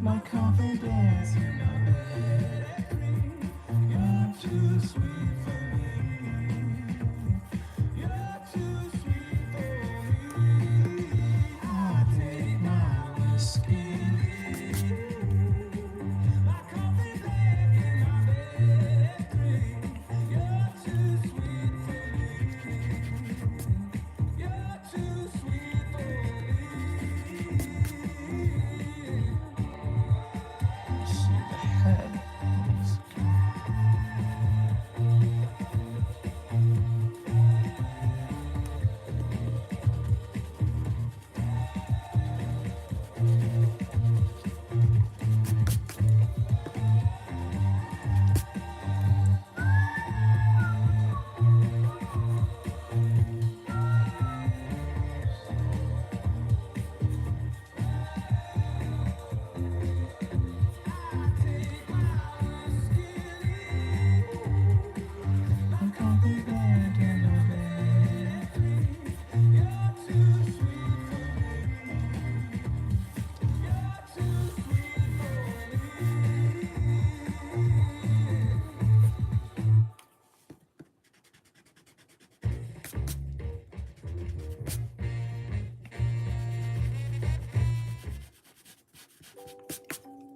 My confidence. You're too sweet for me. You're too sweet for me. I take my whiskey. My coffee black and my bed green. You're too sweet for me. You're too sweet for me. See the head.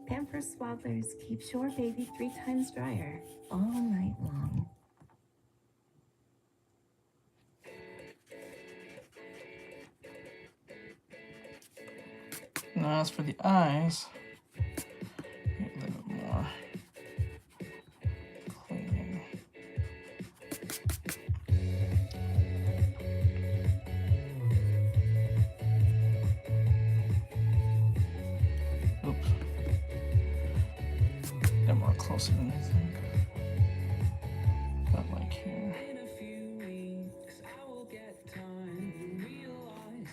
Pamper Swaddlers keeps your baby 3 times drier all night long. Now as for the eyes, a little bit more cleaning. Oops. They're more closer than I think. But like here.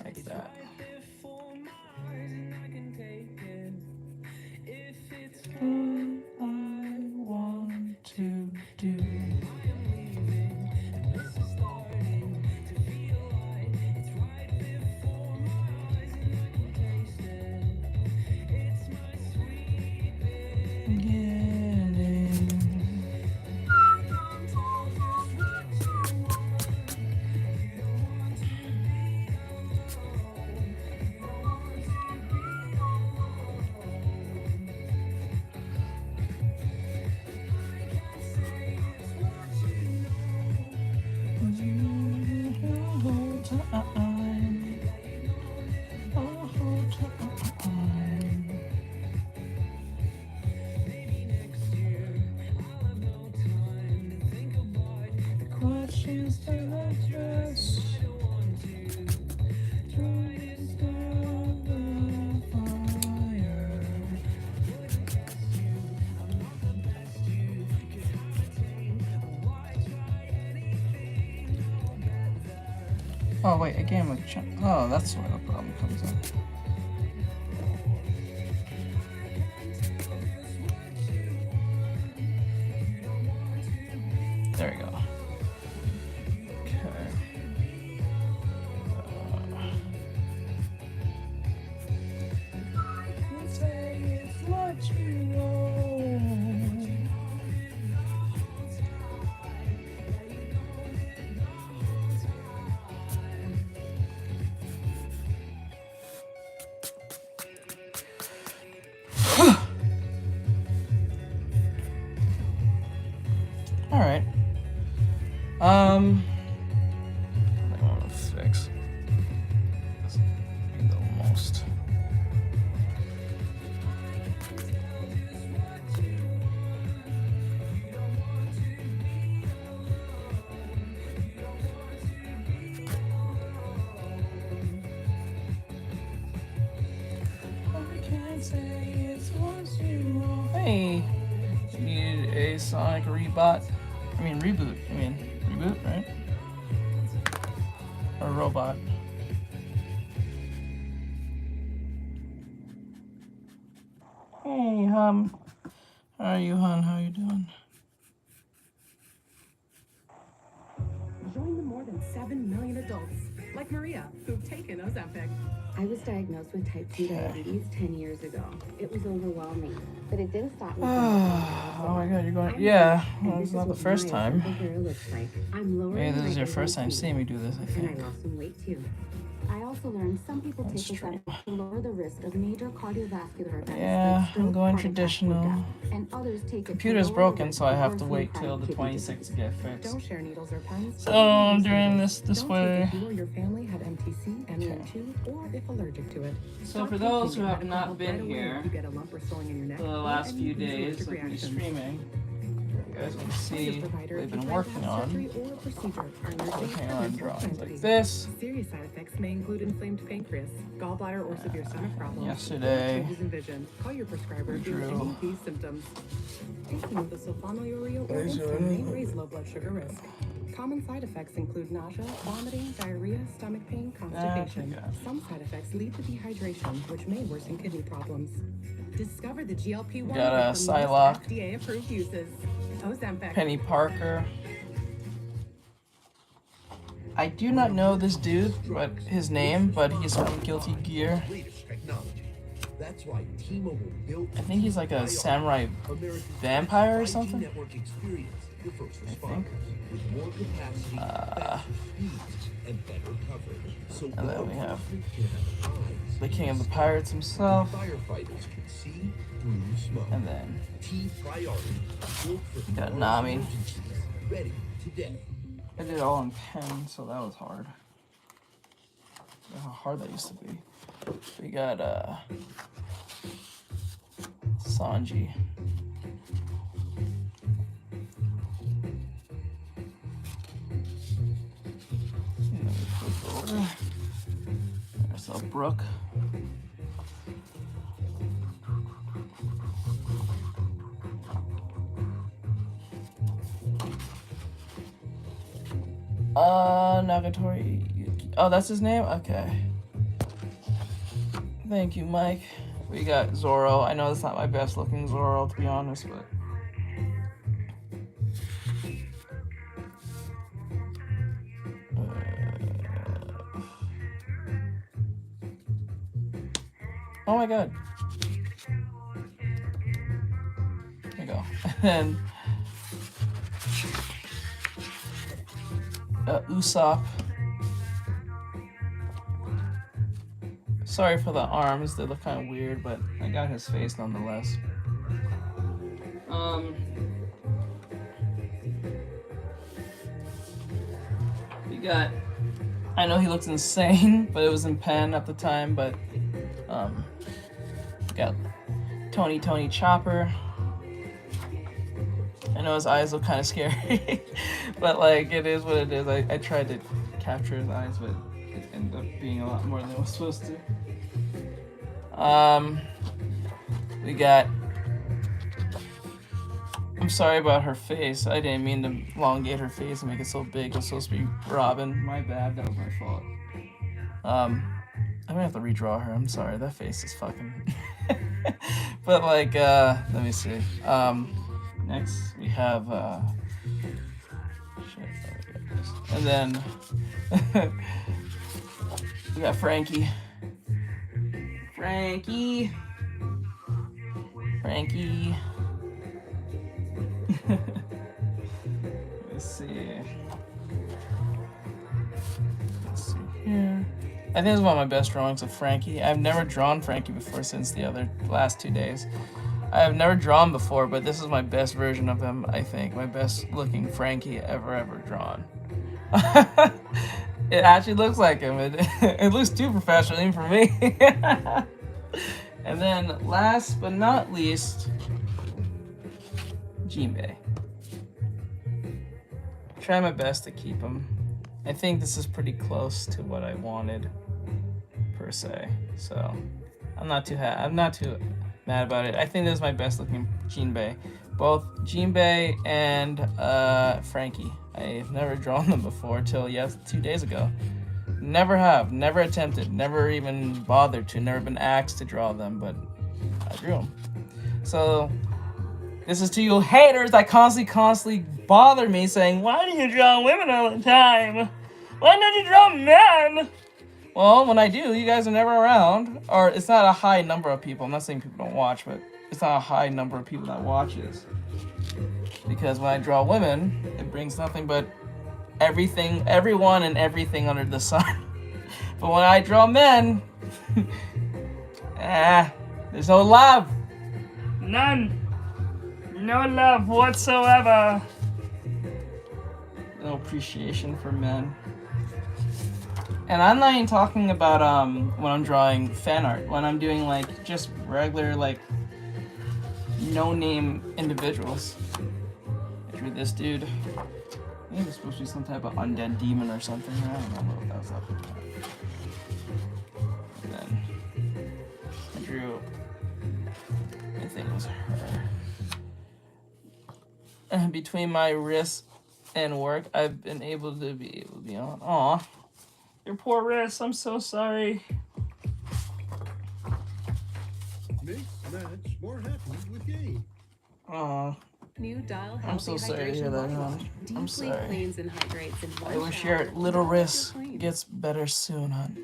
Like that. All I want to do. Oh wait, a game of oh, that's where the problem comes in. There we go. Okay. Alright. What do I want to fix? This be the most. Hey, you need a Sonic reboot. I mean reboot. I mean reboot, right? Or robot. Hey, How are you, hon? How you doing? Join the more than 7 million adults, like Maria, who've taken Ozempic. I was diagnosed with type 2 diabetes 10 years ago. It was overwhelming, but it didn't stop me from Oh my god, you're going. Yeah, well, it's not the first time. Maybe this is your first time seeing me do this, I think. And I lost some weight too. I also learned some people take this to lower the risk of major cardiovascular events. Yeah, I'm going traditional. And others take Computer's broken, so I have to wait till the 26th to get fixed. Don't share needles or pens. So I'm doing this way. If you or your family had MTC, MEN2, or if allergic to it. So for those who have not been here you get a lump or swelling in your neck, for the last few days of me streaming, you guys want to see what they've been working on. Working on drawings like this. Serious side effects may include inflamed pancreas, gallbladder, or severe stomach problems. Yesterday, Changes in vision. Call your prescriber if you have any of these symptoms. Taking of the sulfonylurea or insulin may raise low blood sugar risk. Common side effects include nausea, vomiting, diarrhea, stomach pain, constipation. Some side effects lead to dehydration, which may worsen kidney problems. Discover the GLP-1 got a Psylocke, FDA-approved uses. Ozempic. Penny Parker. I do not know this dude, but his name, but he's from Guilty Gear. That's why T-Mobile built I think he's like a samurai vampire or something. network experience for first responders with more capacity, faster speeds, and better coverage. So And then we have eyes the King of the Pirates himself. firefighters can see through smoke. And then T-Priority built for got large Nami. emergencies. Ready today. I did it all in pen, so that was hard. Look how hard that used to be. We got Sanji. And then we flip over. There's a Brook. Nagatori Yuki. Oh, that's his name? Okay. Thank you, Mike. We got Zoro. I know that's not my best looking Zoro, to be honest, but... Oh my god. There you go. And... Usopp. Sorry for the arms, they look kind of weird, but I got his face nonetheless. We got... I know he looks insane, but it was in pen at the time, but... we got Tony Chopper. I know his eyes look kind of scary, but like, it is what it is. I tried to capture his eyes, but it ended up being a lot more than it was supposed to. We got... I'm sorry about her face. I didn't mean to elongate her face and make it so big. It was supposed to be Robin. My bad. That was my fault. I'm gonna have to redraw her. I'm sorry. That face is fucking... But like, let me see. Next, we have, shit, and then, we got Frankie. Let's see here. I think this is one of my best drawings of Frankie. I've never drawn Frankie before since the last 2 days. I have never drawn before, but this is my best version of him, I think. My best looking Frankie ever drawn. It actually looks like him. It looks too professional even for me. And then last but not least, Jinbei. Try my best to keep him. I think this is pretty close to what I wanted, per se. So I'm not too mad about it. I think this is my best looking Jinbei. Both Jinbei and Frankie. I've never drawn them before till 2 days ago. Never attempted, never even bothered to, never been asked to draw them, but I drew them. So this is to you haters that constantly bother me saying, why do you draw women all the time? Why don't you draw men? Well, when I do, you guys are never around, or it's not a high number of people. I'm not saying people don't watch, but it's not a high number of people that watches. Because when I draw women, it brings nothing but everyone and everything under the sun. But when I draw men, there's no love. None. No love whatsoever. No appreciation for men. And I'm not even talking about when I'm drawing fan art. When I'm doing like just regular like no-name individuals. I drew this dude. I think it was supposed to be some type of undead demon or something. I don't remember what that was up to. And then I drew, I think it was her. And between my wrist and work, I've been able to be on. Aw, your poor wrist. I'm so sorry. Mix, match, more happy with Yay. Aw. New Dial I'm so Healthy sorry to hear Hydration that, Body hon. Wash. I'm Deeply sorry. cleans and hydrates in one I wish shower. your little wrist Clean. gets better soon, hon.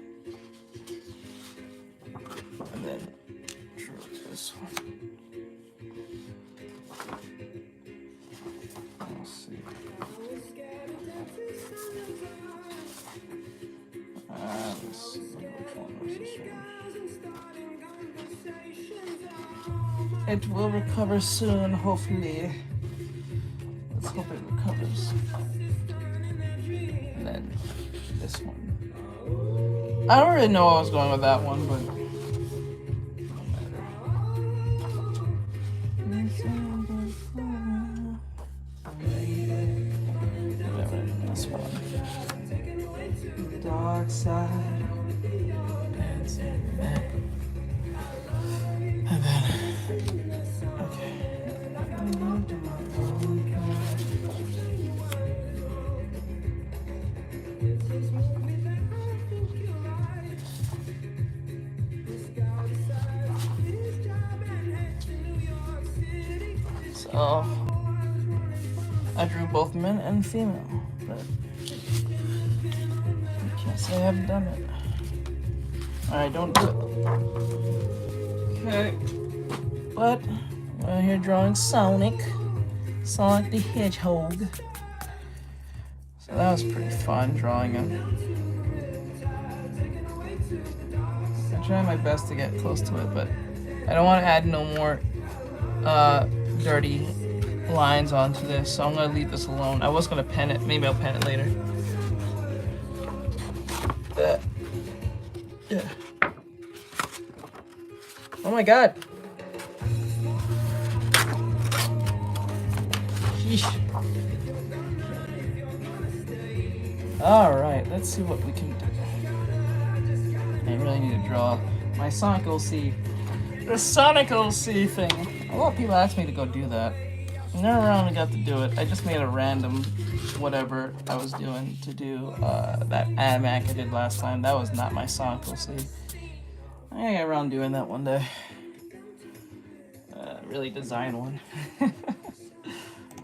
And then draw this one. Let's see. Let's see which one was this one. It will recover soon, hopefully. Let's hope it recovers. And then this one. I don't really know where I was going with that one, but this one. Dark side. And then, okay. So, I drew both men and female, but I can't say I haven't done it. Alright, don't do it. Okay. But, we're here drawing Sonic the Hedgehog. So that was pretty fun drawing him. I try my best to get close to it, but I don't want to add no more dirty lines onto this, so I'm gonna leave this alone. I was gonna pen it, maybe I'll pen it later. Yeah. Oh my god. Sheesh. Alright, let's see what we can do. I really need to draw my Sonic OC. The Sonic OC thing. A lot of people asked me to go do that. I never really got to do it. I just made a random whatever I was doing to do that animac I did last time. That was not my Sonic OC. I gotta get around doing that one day. Really design one.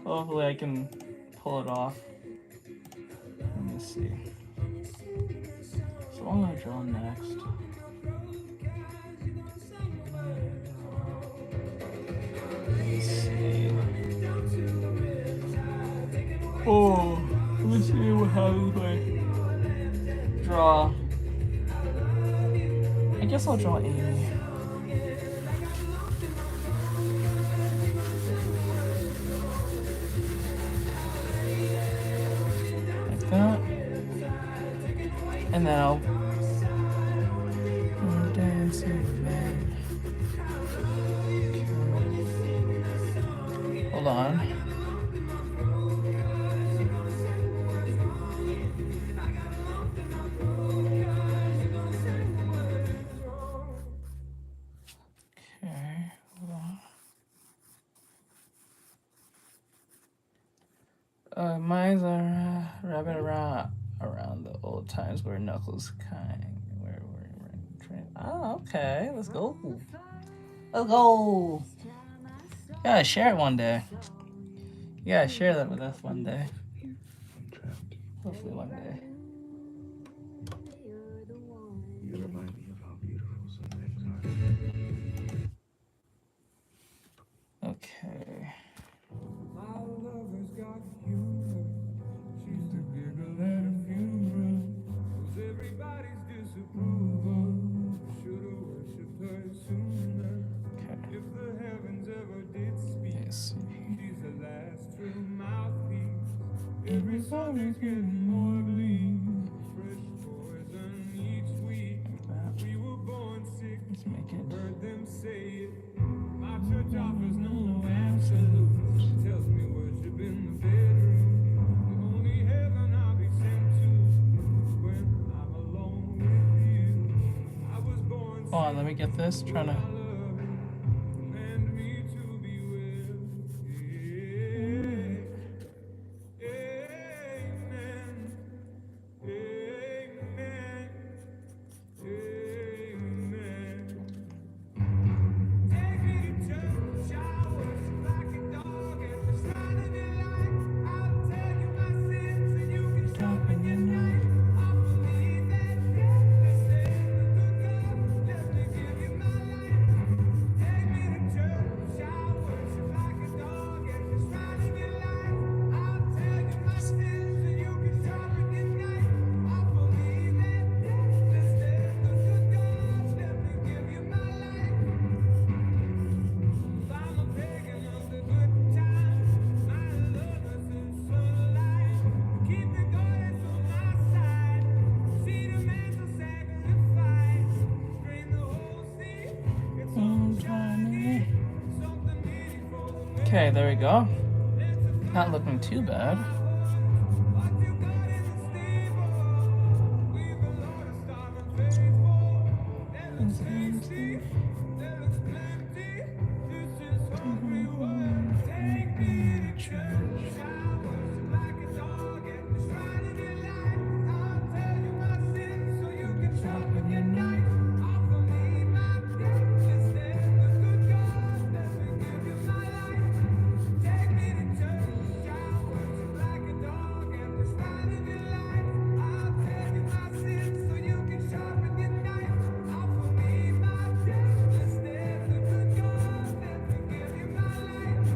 Hopefully I can pull it off. Let me see. So what am I gonna draw next? Let's see. Oh, let's see what happens if I draw. I guess I'll draw Amy. And then I'll dance in bed. Hold on. Okay, hold on. Mine's a rabbit around the old times where Knuckles where train. Oh, okay. Let's go. Let's go. You gotta share it one day. You gotta share that with us one day. Hopefully one day. You remind me of how beautiful some things are. Okay. My lover's got humor. She's the giggle at a funeral. Knows everybody's disapproval. Should've worshipped her sooner. If the heavens ever did speak, she's the last true mouthpiece. Every song is getting more bleak. Fresh poison each week. We were born sick. Heard them say it. My church offers no absolutes. Tells me worship in the bedroom. The only heaven I'll be sent to when I'm alone with you. I was born sick. Hold on, let me get this. Trying to. Command me to be with you. Amen. Amen. Amen. Take me to church, I worship like a dog at the shrine of your light. I'll tell you my sins and you can sharpen your knife. I believe that death is there, the good God, let me give you my life. Take me to church, I worship like a dog at the shrine of your light. I'll tell you my sins and you can sharpen your knife. I believe that death is there, the good God, let me give you my life. I'm a pagan of the good times. My lover's in sunlight. Keep the goddess on my side. See the mantle sacrifice. Drain the whole sea. It's all shiny. Something meaningful. Okay, there we go. Not looking too bad. What you got in the stable? We've a lot of starving faithful. That looks tasty. That looks plenty. This is hungry world. Take me to church. I worship like a dog at the shrine of your light. I'll tell you my sins so you can sharpen your knife. Offer me my death instead. The good God, let me give you my life. Take me to church. I worship like a dog at the shrine of your light. I'll tell you my sins so you can sharpen your knife. Offer me my death instead. The good God, let me give you my life.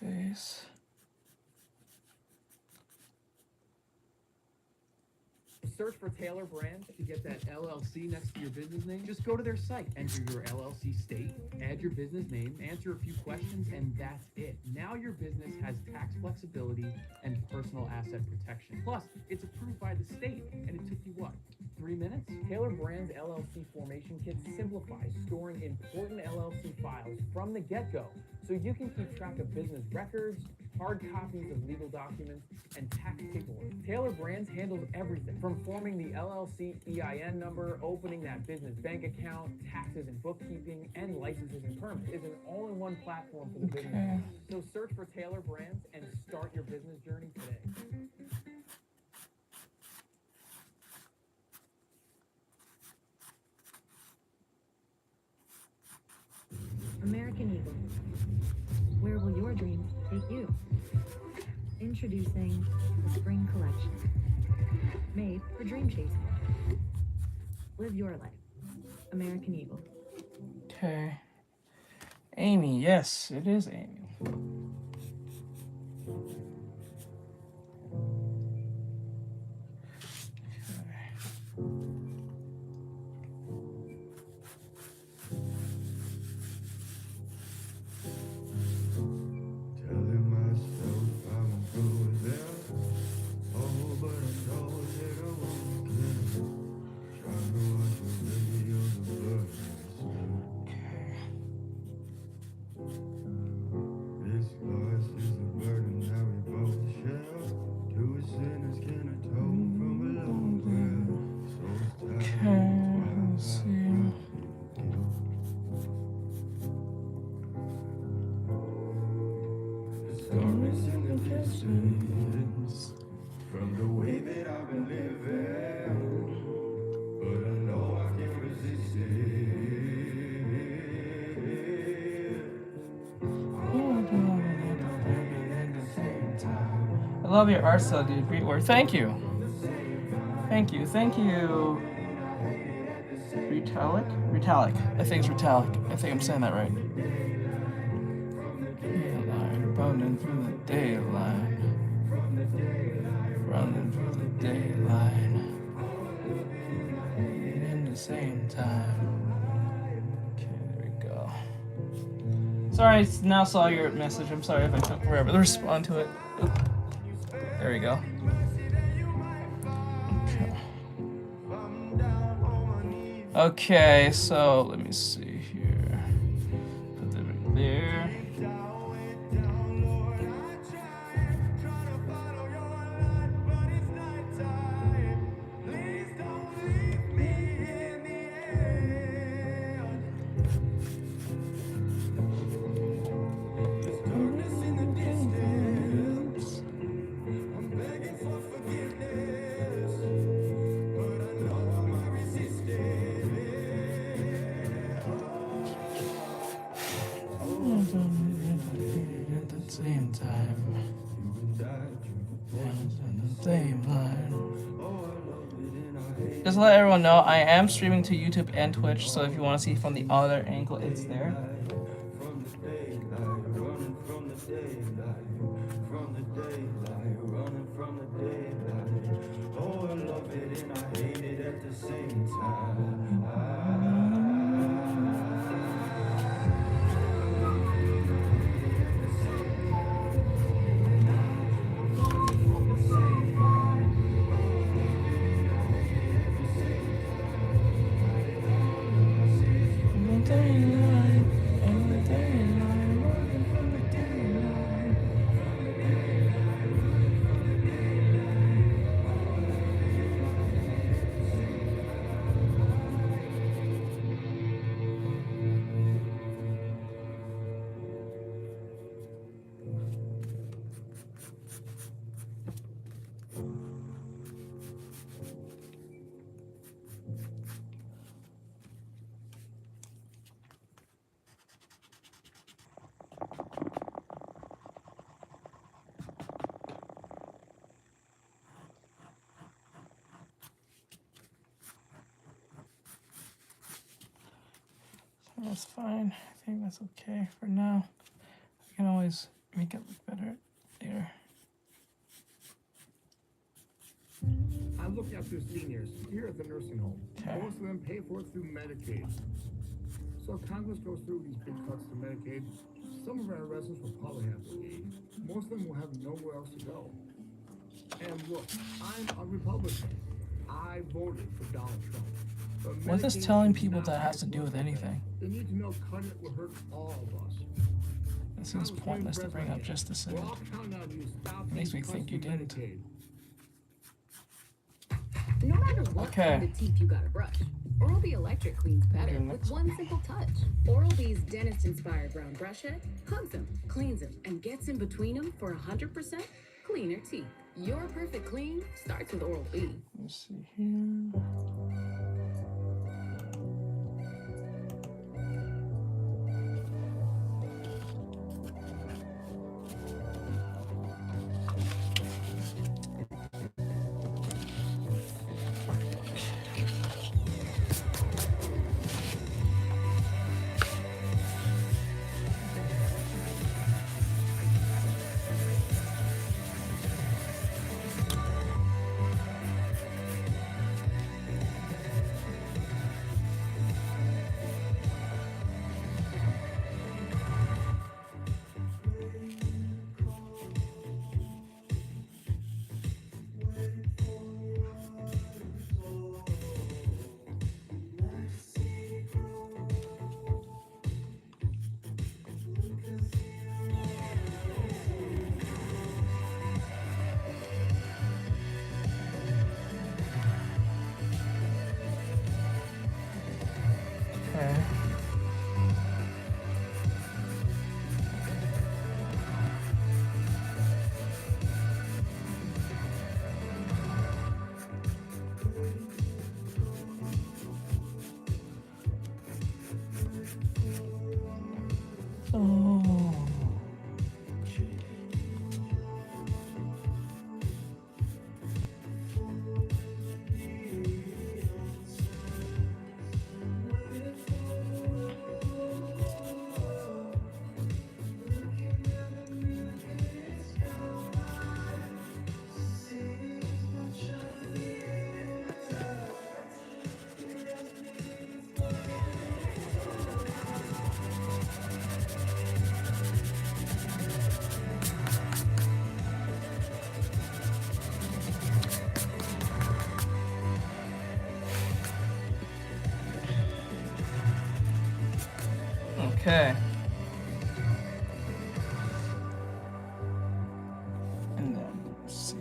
face. Search for Taylor Brands to get that LLC next to your business name. Just go to their site, enter your LLC state, add your business name, answer a few questions, and that's it. Now your business has tax flexibility and personal asset protection. Plus, it's approved by the state, and it took you what? 3 minutes? Taylor Brands LLC formation kit simplifies storing important LLC files from the get-go, so you can keep track of business records, hard copies of legal documents, and tax paperwork. Taylor Brands handles everything from forming the LLC EIN number, opening that business bank account, taxes and bookkeeping, and licenses and permits. It's an all-in-one platform for the business. So search for Taylor Brands and start your business journey today. American Eagle. Where will your dreams take you? Introducing the Spring Collection. Made for dream chasing. Live your life. American Eagle. Okay. Amy, yes, it is Amy. From the way that I've been living, but I know I can't resist I love your art style, dude. Great work. Thank you. Thank you. Thank you. Retalic. I think it's Retalic. I think I'm saying that right. Running through the daylight. Running through the daylight. In the same time. Okay, there we go. Sorry, I now saw your message. I'm sorry if I took forever to respond to it. Oop. There we go. Okay, so let me see here. Put that right there. Just to let everyone know, I am streaming to YouTube and Twitch, so if you want to see from the other angle, it's there. That's fine. I think that's okay for now. I can always Make it look better there. I look after seniors here at the nursing home. Okay. Most of them pay for it through Medicaid. So if Congress goes through these big cuts to Medicaid, some of our residents will probably have to leave. Most of them will have nowhere else to go. And look, I'm a Republican. I voted for Donald Trump. But What is Medicaid telling is people not that has to my do with program. anything? They need to know cutting it will hurt all of us. It seems pointless to bring up just a second. We're all counting on you. Stop It makes these me cuts think you to didn't. Medicaid. No matter what Okay. kind of teeth you gotta brush, Oral-B Electric cleans better with one simple touch. Oral-B's dentist-inspired round brush head hugs them, cleans them, and gets in between them for 100% cleaner teeth. Your perfect clean starts with Oral-B. Let's see here. Okay. Oh. Okay. And then let's see.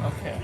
Okay.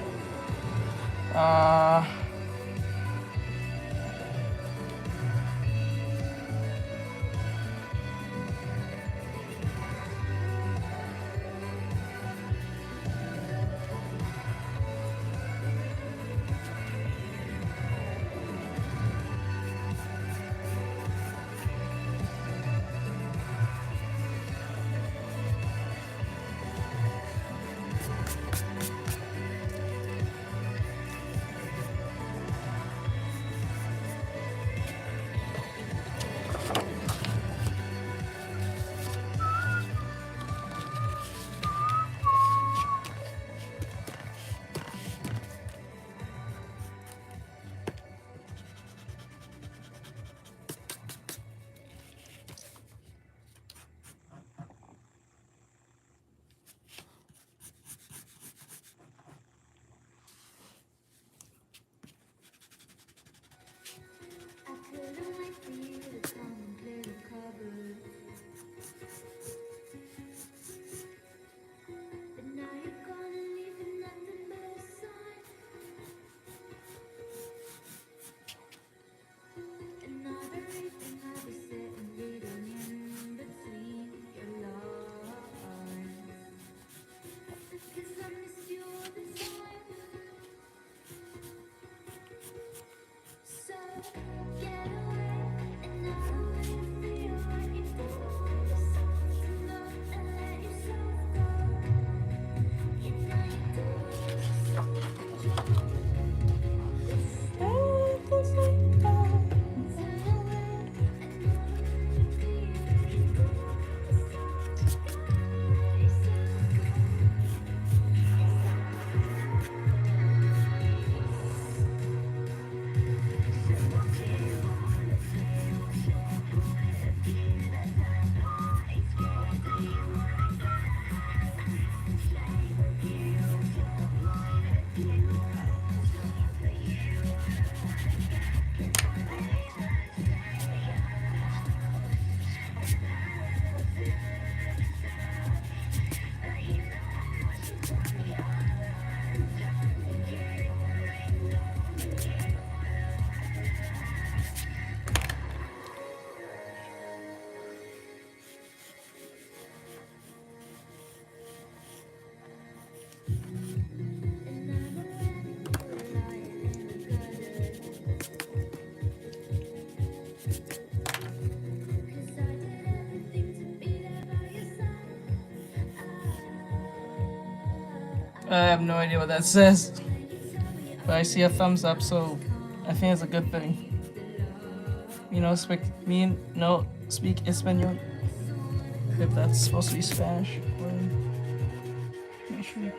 I have no idea what that says. But I see a thumbs up, so I think it's a good thing. Speak Espanol. If that's supposed to be Spanish. Make sure.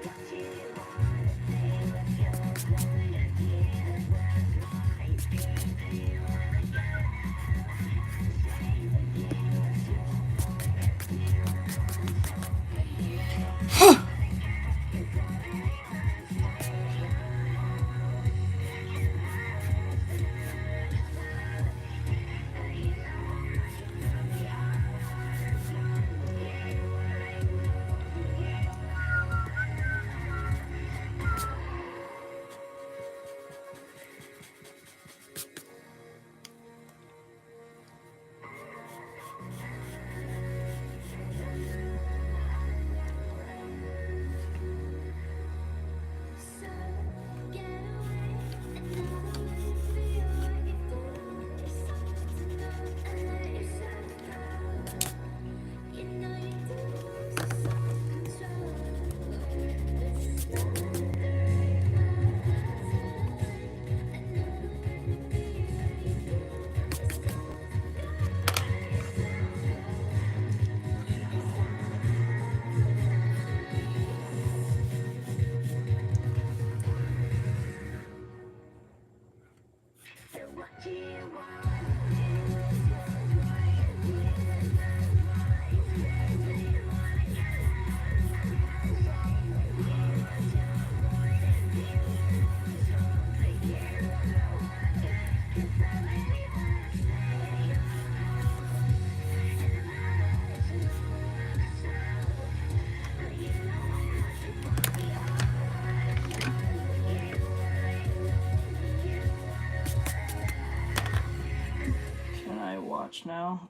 Now,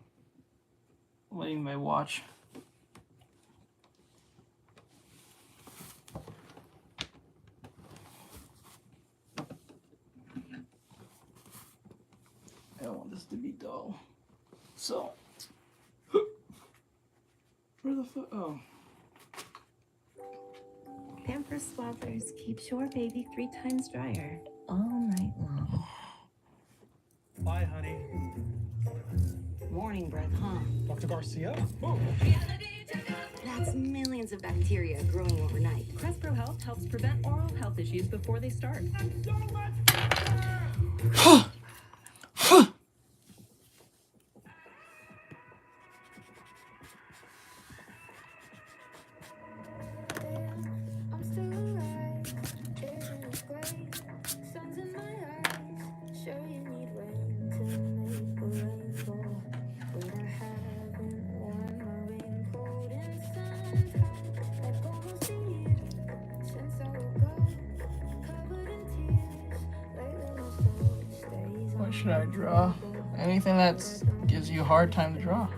letting my watch. I don't want this to be dull. So, where the fuck? Oh. Pampers Swaddlers keeps your baby 3 times drier all night long. Bye, honey. Morning breath, huh? Dr. Garcia? Oh. That's millions of bacteria growing overnight. Crespro Health helps prevent oral health issues before they start. What should I draw? Anything that gives you a hard time to draw.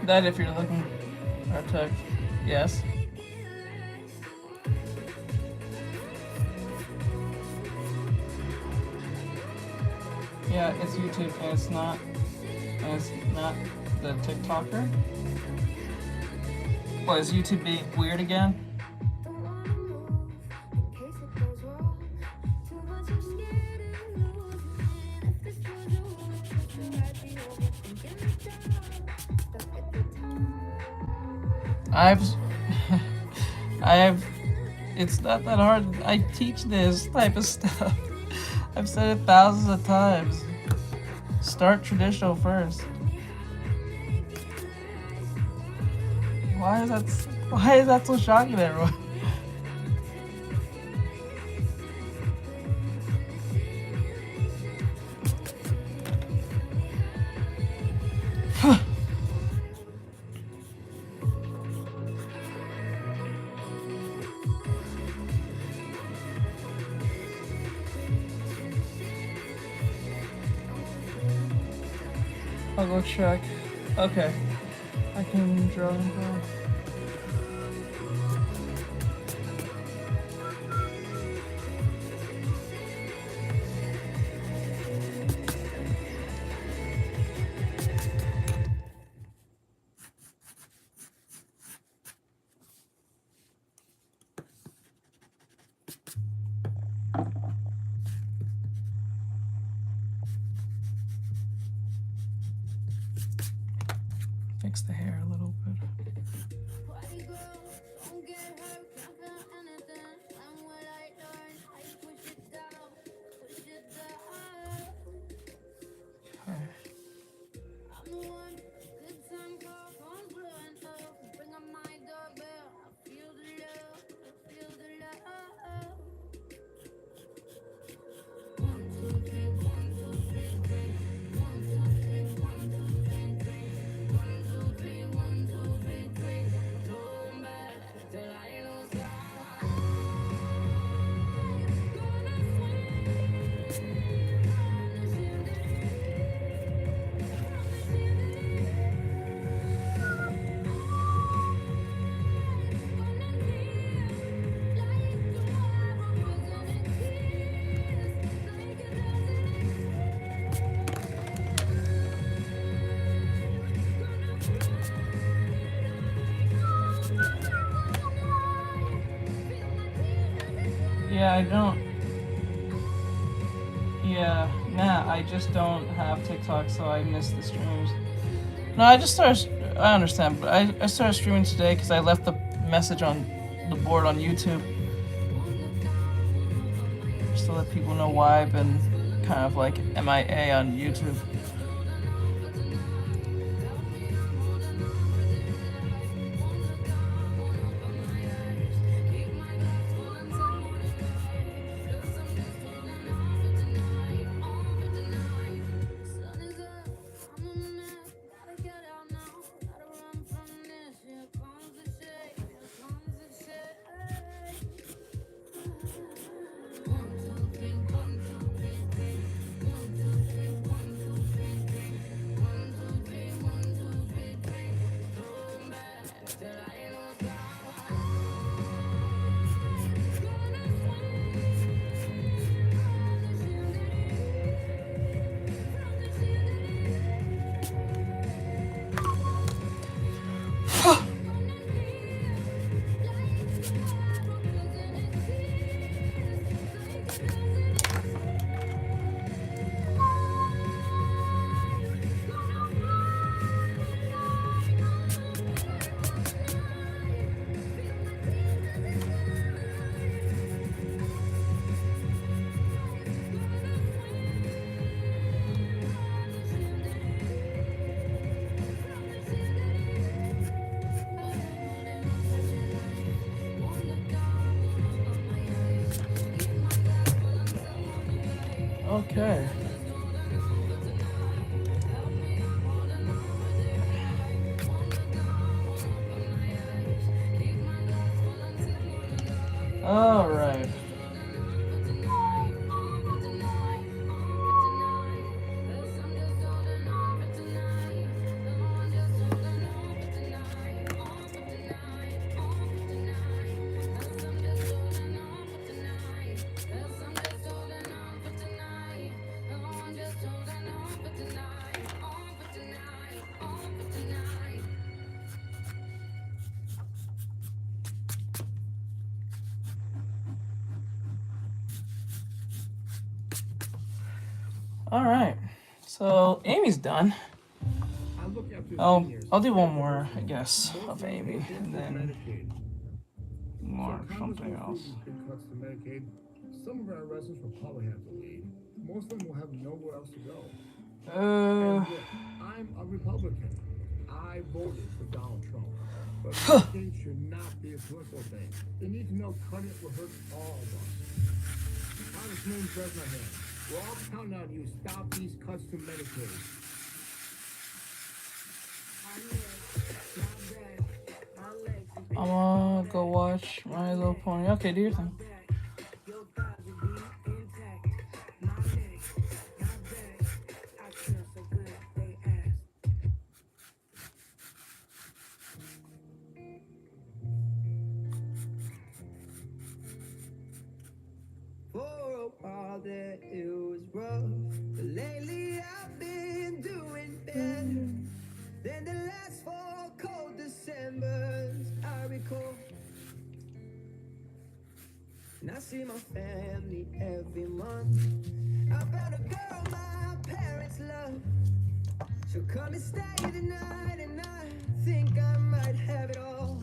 That if you're looking Artextric, yes. Yeah, it's YouTube and it's not the TikToker. What, is YouTube being weird again? It's not that hard. I teach this type of stuff. I've said it thousands of times. Start traditional first. Why is that so shocking, everyone? I'll go check. Okay. I can draw and draw. Fix the hair a little bit. Yeah, I don't. Yeah, nah, I just don't have TikTok, so I miss the streams. No, I just started. I understand, but I started streaming today because I left the message on the board on YouTube. Just to let people know why I've been kind of like MIA on YouTube. Okay. All right. All right. So Amy's done. I'll do one more, I guess, of Amy, and then more something else. Some of our residents will probably have to leave. Most of them will have nowhere else to go. I'm a Republican. I voted for Donald Trump. But Medicaid should not be a political thing. They need to know cutting it will hurt all of us. Congressman President, we're all counting on you. Stop these cuts to Medicaid. I'm gonna go watch My Little Pony. Okay, do your thing. So come and stay the night, and I think I might have it all.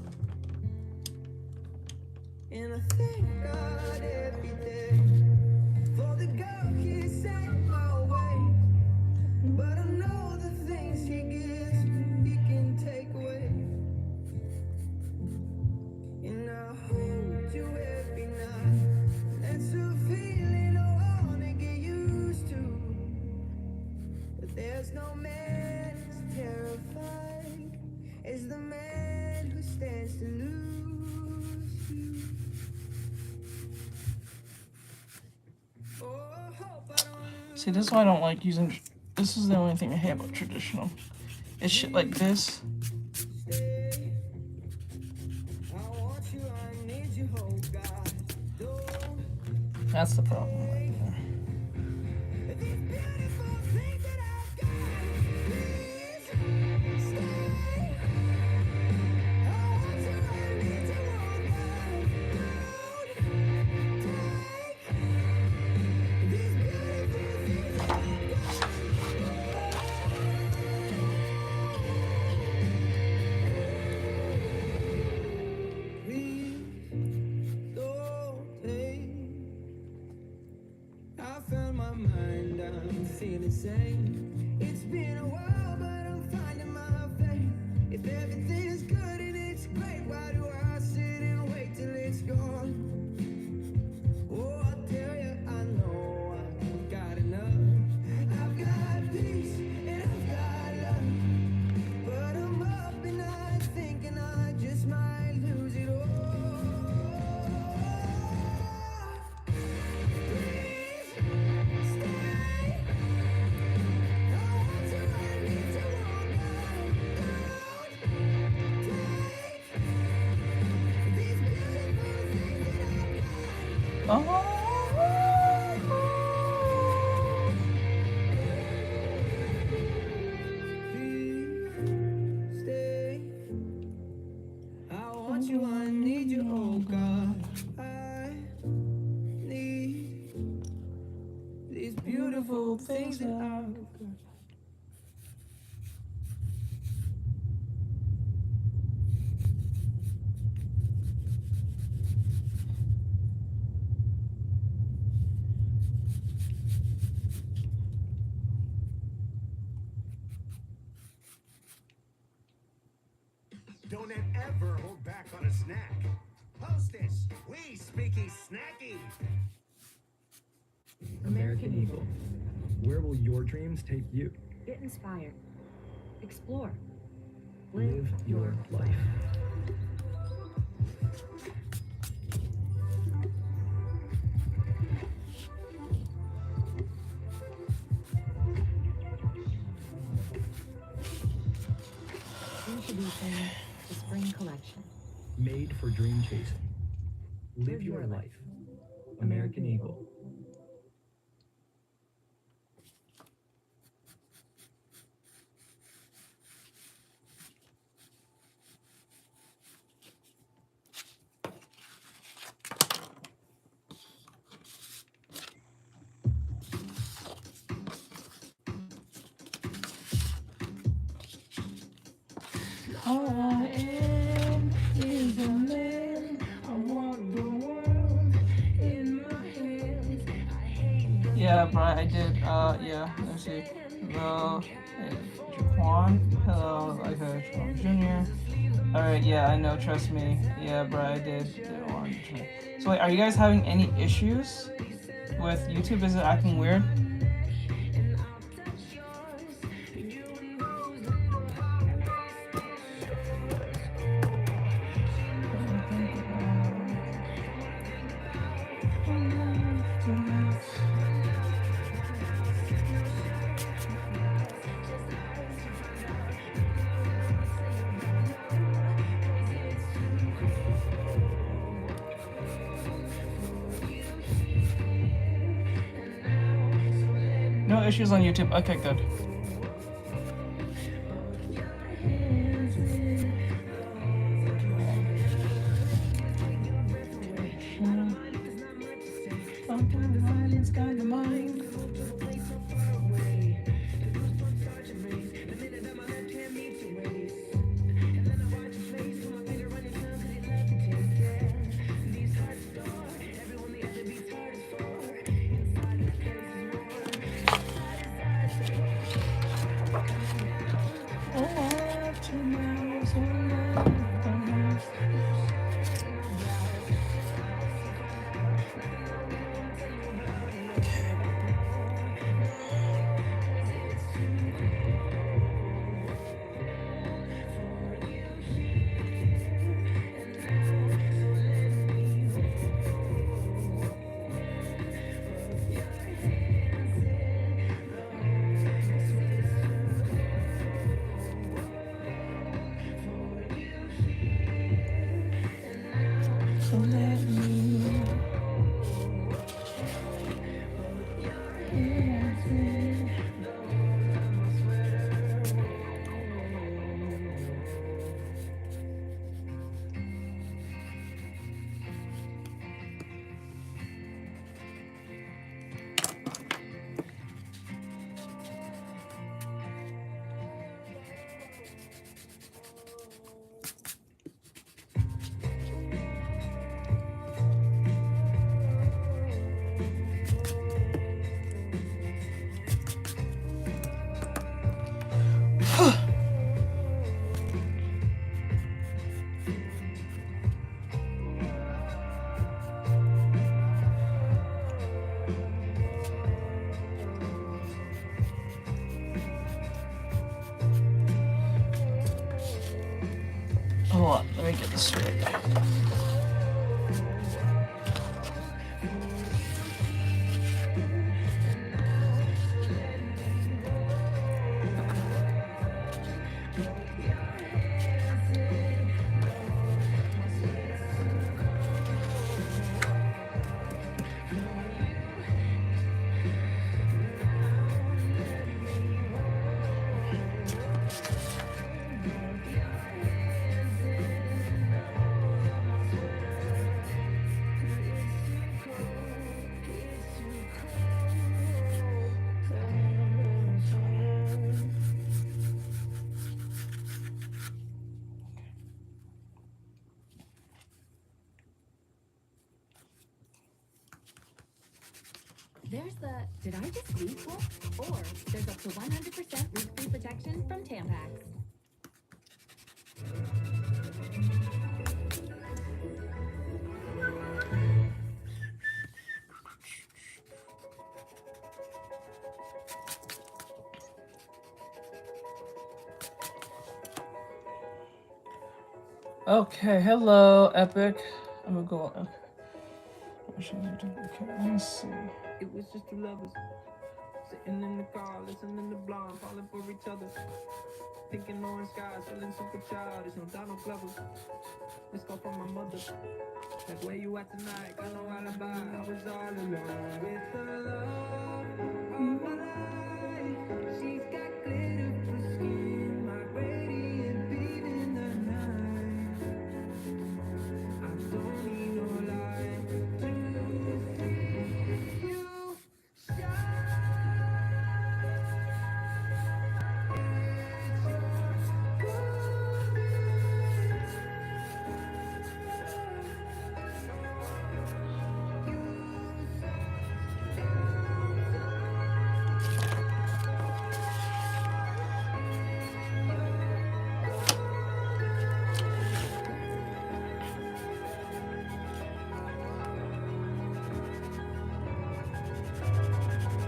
And I thank God every day for the girl He sent my way. But I know the things He gives, He can take away. And I hold you every night. That's a feeling I wanna get used to. But there's no man as terrified as the man who stands to lose you. Oh, I hope I don't See, this is why I don't like using. This is the only thing I hate about traditional. It's shit like this. stay. I want you, I need you, oh God. Don't That's the problem right there. these beautiful things that I've got. Please stay. I want you, I need you, oh God. Don't take these beautiful things that I've got. Please don't take. I found my mind, I'm feeling sane. It's been a while, but I'm finding my faith. If everything is good and it's great, why do I sit and wait till it's gone? Oh, I tell you, I know I've got enough. I've got peace and I've got love. But I'm up and I thinking I just might lose it all. Please stay. I want you, I need you, oh God. Don't take these beautiful things that I've got. Oh. Please stay. I want you, I need you, oh God. I need these beautiful things that I've got. Don't ever hold back on a snack. Hostess, we speaky snacky. American Eagle. Where will your dreams take you? Get inspired. Explore. Live your life. Introducing the spring collection. Made for dream chasing. Live your life. American Eagle. All I am is a man. I want the world in my hands. I hate the Yeah, Brian, I did. Yeah, let's see. Hello, Jaquan. Hello, okay, Jaquan Jr. Alright, yeah, I know, trust me. Yeah, Brian, I did. So, wait, are you guys having any issues with YouTube? Is it acting weird? No issues on YouTube. Okay, good. Hold on, let me get this straight. There's the did I just leave book? Or there's up to 100% leak-free protection from Tampax. Okay, hello, Epic. I'm gonna go on. Okay, let me see. It was just two lovers sitting in the car, listening to blonde, falling for each other. Thinking orange skies, feeling super childish, no Donald Glover. This call from my mother. Like, where you at tonight? Got no alibi. I was all alone with the love of my life. She's got glitter for skin, my radiant beam in the night. I don't need no light to see you shine.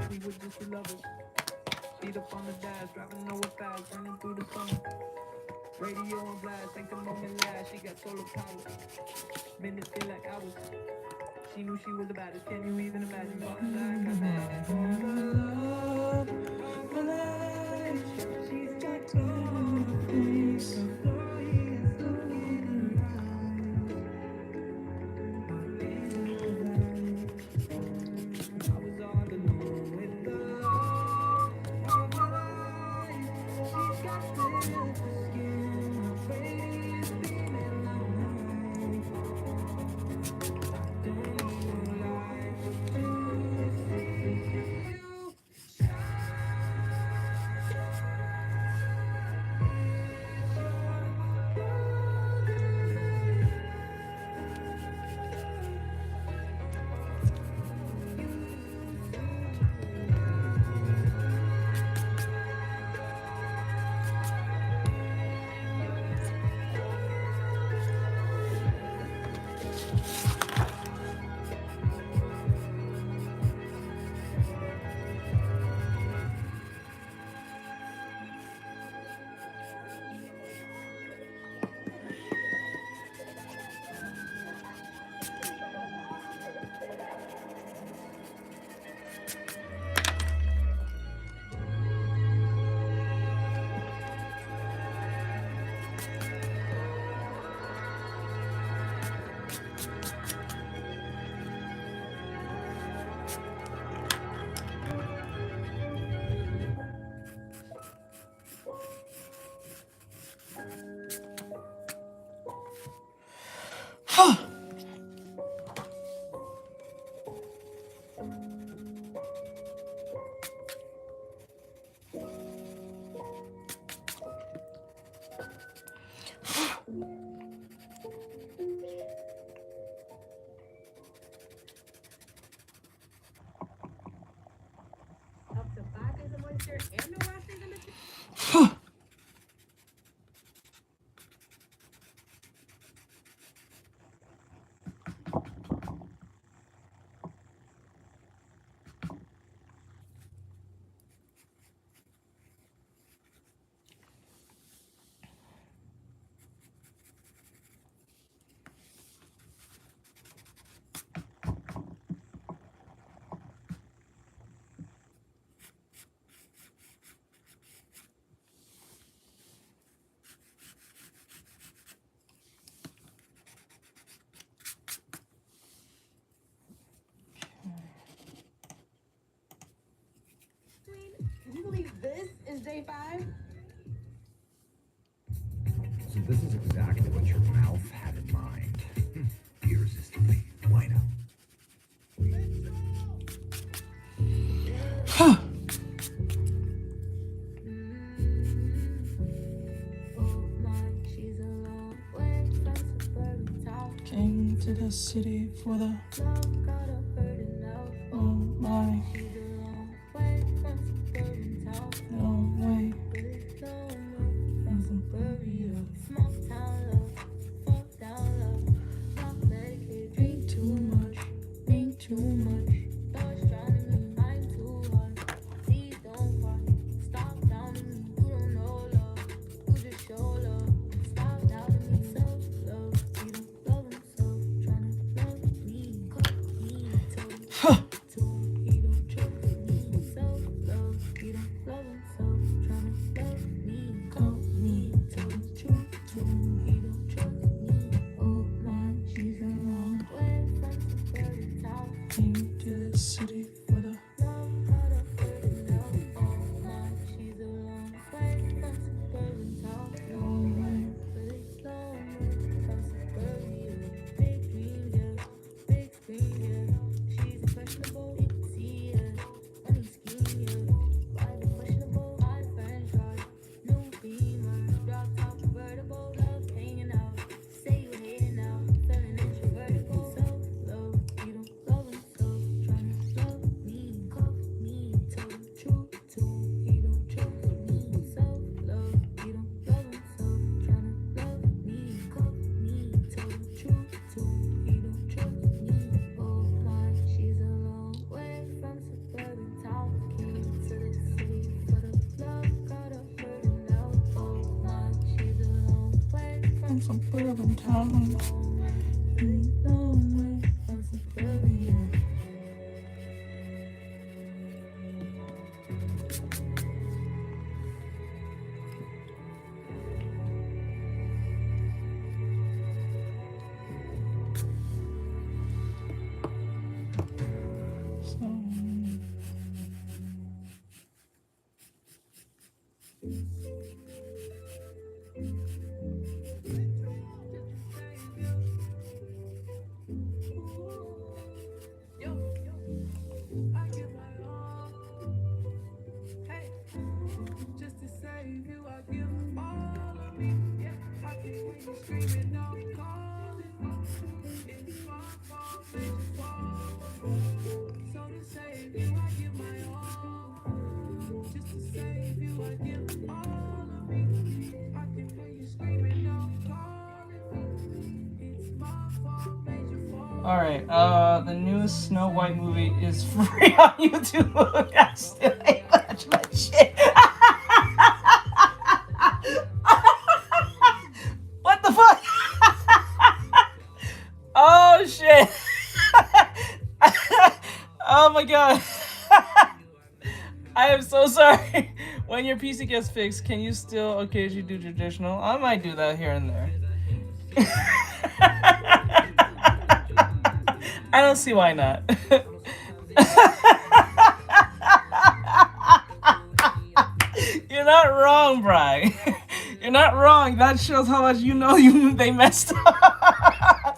We were just two lovers. Speed up on the dash, driving nowhere fast, running through the summer. Radio on blast, make the moment last. She got solar power. Minutes feel like hours. She knew she was the baddest. Can you even imagine? Walking like a man. For the love of my life, she's got gold face. Her glorious look in her eyes. I was all alone with the love of my life. She's got glitter for skin, her radiant beam in the night. Don't need no light to see you shine. Up to 5 days of moisture and no washing in the Can you believe this is day 5? So this is exactly what your mouth had in mind. Irresistibly. Why not? Came to the city for the oh my no way. Ain't too much, ain't too much. Came to the city for the from suburban town. Alright, the newest Snow White movie is free on YouTube. I still ain't watch my shit. What the fuck? Oh shit. Oh my god. I am so sorry. When your PC gets fixed, can you still occasionally do traditional? I might do that here and there. I don't see why not. You're not wrong, Bri. You're not wrong. That shows how much you know they messed up.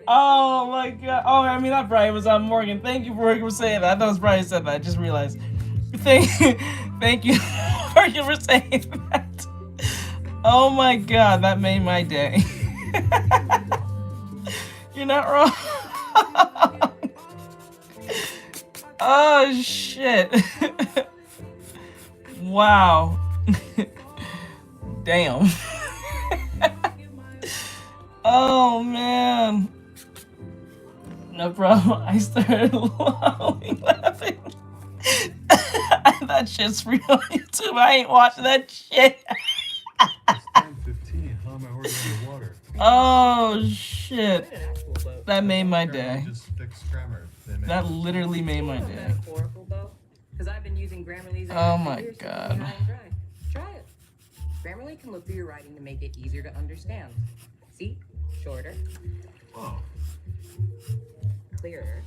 Oh my god. Oh, I mean, not Bri. It was Morgan. Thank you for saying that. I thought it was Bri who said that. I just realized. Thank you, Morgan, for saying that. Oh my god, that made my day. You're not wrong. Oh shit. Wow. Damn. Oh man. No problem. I started laughing. That shit's real on YouTube. I ain't watching that shit. It's 10:15. How am I already underwater? Oh shit. That made my day. Just fixed grammar. That literally made my day. Metaphorical though, because I've been using Grammarly's Oh AI for my years to god. learn how to drive. Try it. Grammarly can look through your writing to make it easier to understand. See? Shorter. Oh. Clearer.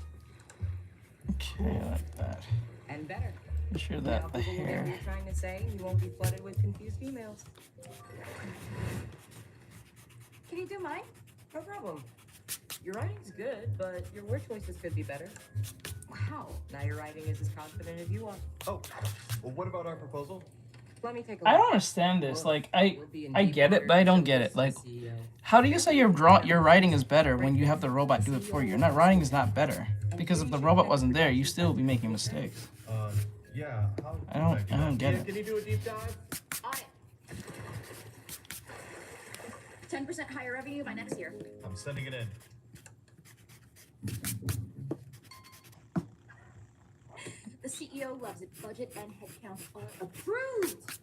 Okay, I like that. And better. Be sure Now that the people will get what hair. you're trying to say, and you won't be flooded with confused emails. Can you do mine? No problem. Your writing's good, but your word choices could be better. Wow. Now your writing is as confident as you are. Oh, well, what about our proposal? Let me take a I look. don't understand this. Like I get it, but I don't get it. Like, how do you say your writing is better when you have the robot do it for you? Your writing is not better because if the robot wasn't there, you still would be making mistakes. Yeah. I don't get it. Can you do a deep dive? On it. 10% higher revenue by next year. I'm sending it in. The CEO loves it. Budget and headcount are approved.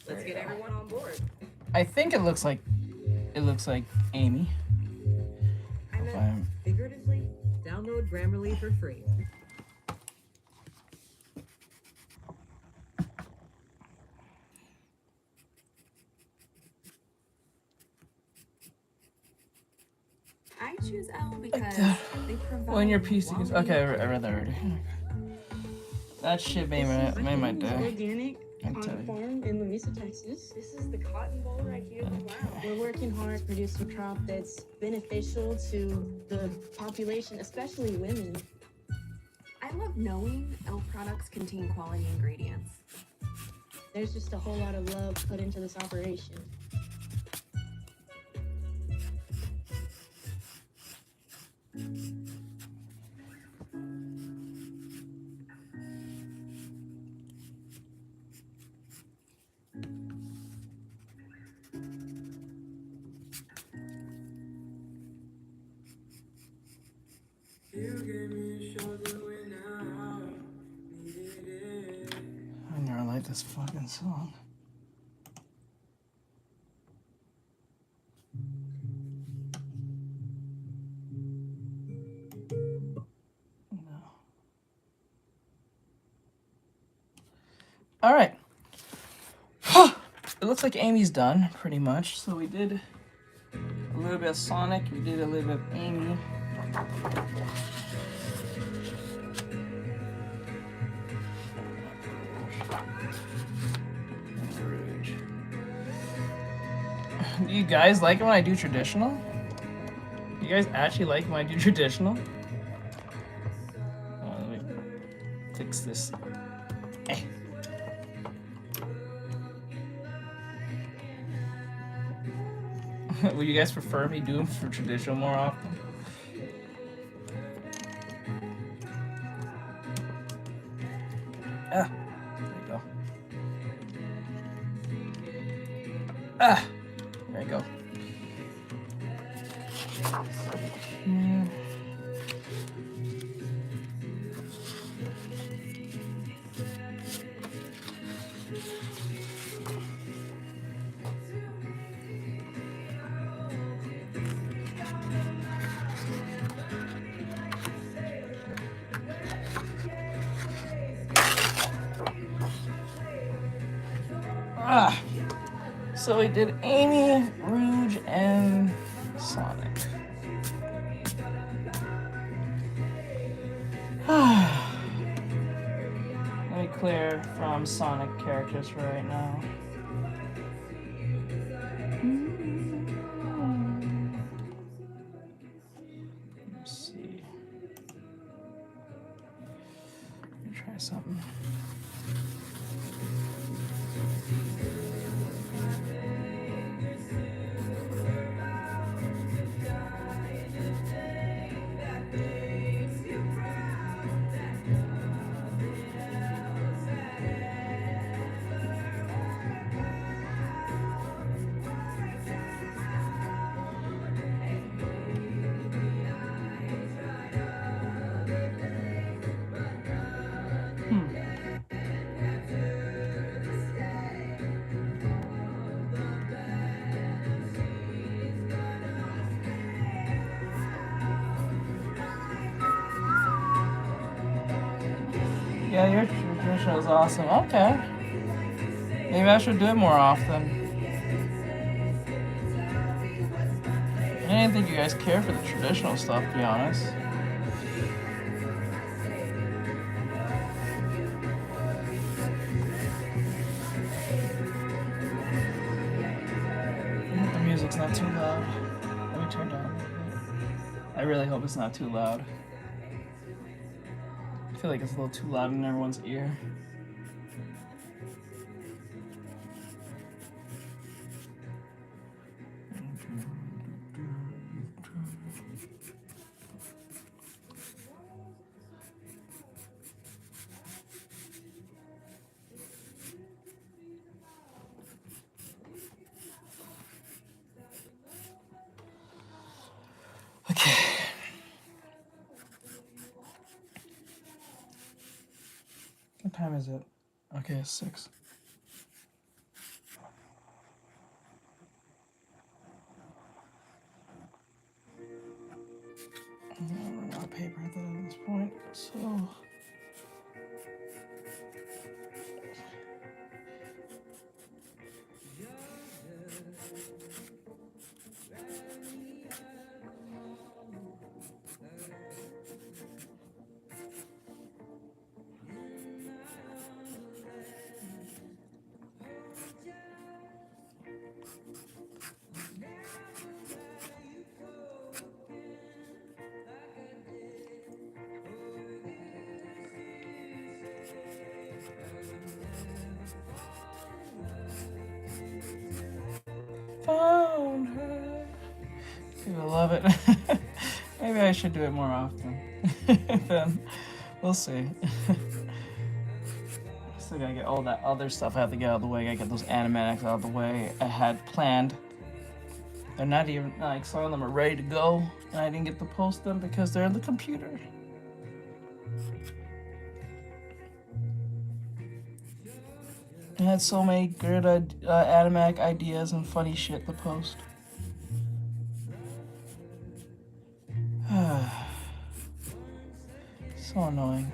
Let's get everyone on board. I think it looks like Amy. I meant figuratively. Download Grammarly for free. I choose L because they provide. When your PC is okay, I read that already. That shit made my day. Organic I on tell a you. farm in Louisa, Texas. This is the cotton boll right here. Wow. We're working hard to produce a crop that's beneficial to the population, especially women. I love knowing L products contain quality ingredients. There's just a whole lot of love put into this operation. You gave me a shoulder when I needed it. I never liked this fucking song. No. All right. It looks like Amy's done pretty much. So we did a little bit of Sonic. We did a little bit of Amy. Do you guys like it when I do traditional? Do you guys actually like when I do traditional? Oh, let me fix this. Eh. Would you guys prefer me do them for traditional more often? Ah, there you go. Ah, there you go. Ah, so we did Amy, Rouge, and Sonic. Let me clear from Sonic characters for right now. Let's see. Let me try something. Yeah, your traditional is awesome. Okay. Maybe I should do it more often. I didn't think you guys care for the traditional stuff, to be honest. I hope the music's not too loud. Let me turn down a little bit. I really hope it's not too loud. I feel like it's a little too loud in everyone's ear. Okay. What time is it? Okay, it's 6. I'm out of paper at this point, so. Found her. People love it. Maybe I should do it more often. Then we'll see. Still gotta get all that other stuff I have to get out of the way. I gotta get those animatics out of the way I had planned. They're not even, like, some of them are ready to go, and I didn't get to post them because they're in the computer. I had so many good animatic ideas and funny shit to post. So annoying.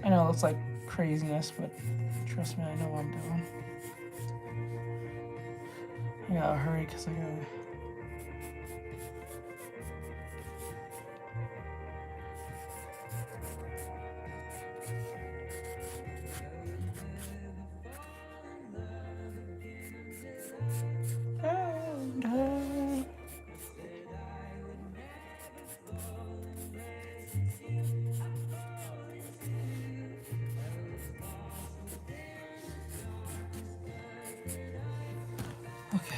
I know it looks like craziness, but trust me, I know what I'm doing. I gotta hurry because I gotta... Okay.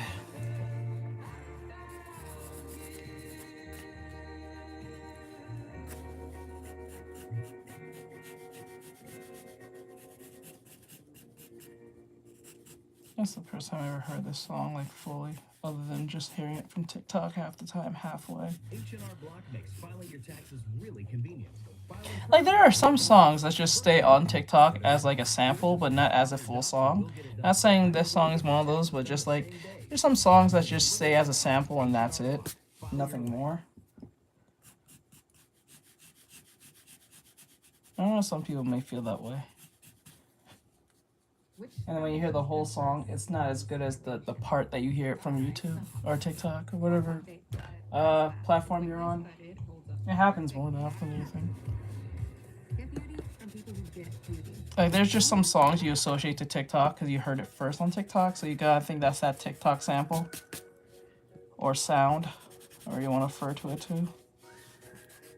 That's the first time I ever heard this song, like, fully, other than just hearing it from TikTok half the time, halfway. H&R Block makes filing your taxes really convenient. Like, there are some songs that just stay on TikTok as, like, a sample, but not as a full song. Not saying this song is one of those, but just, like, there's some songs that just stay as a sample and that's it. Nothing more. I don't know, some people may feel that way. And then when you hear the whole song, it's not as good as the part that you hear it from YouTube or TikTok or whatever platform you're on. It happens more than often than you think. Like, there's just some songs you associate to TikTok because you heard it first on TikTok, so you gotta think that's that TikTok sample or sound, or you want to refer to it too. And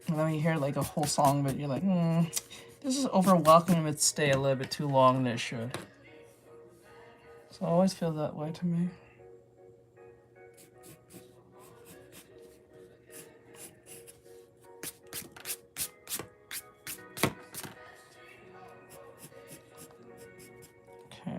then when you hear like a whole song, but you're like, this is overwhelming. It stay a little bit too long than it should. So it always feels that way to me. Okay.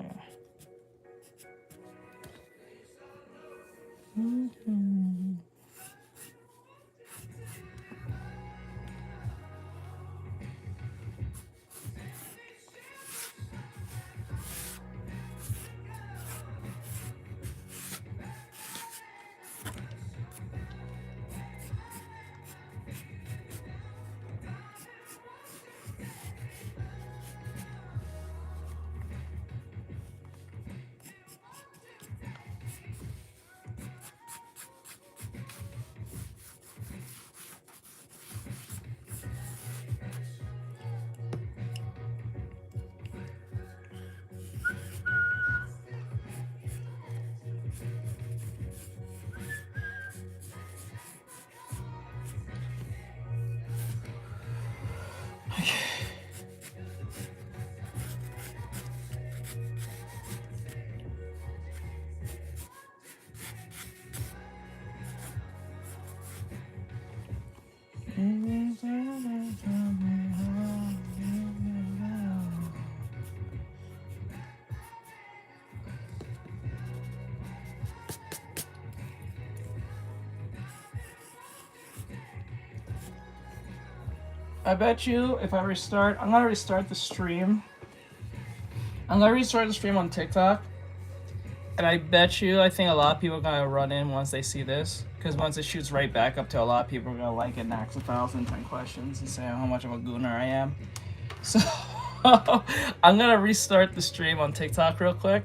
I bet you if I restart, I'm gonna restart the stream. I'm gonna restart the stream on TikTok. And I bet you, I think a lot of people are gonna run in once they see this. Because once it shoots right back up to a lot of people are gonna like it and ask 1,010 questions and say how much of a gooner I am. So I'm gonna restart the stream on TikTok real quick.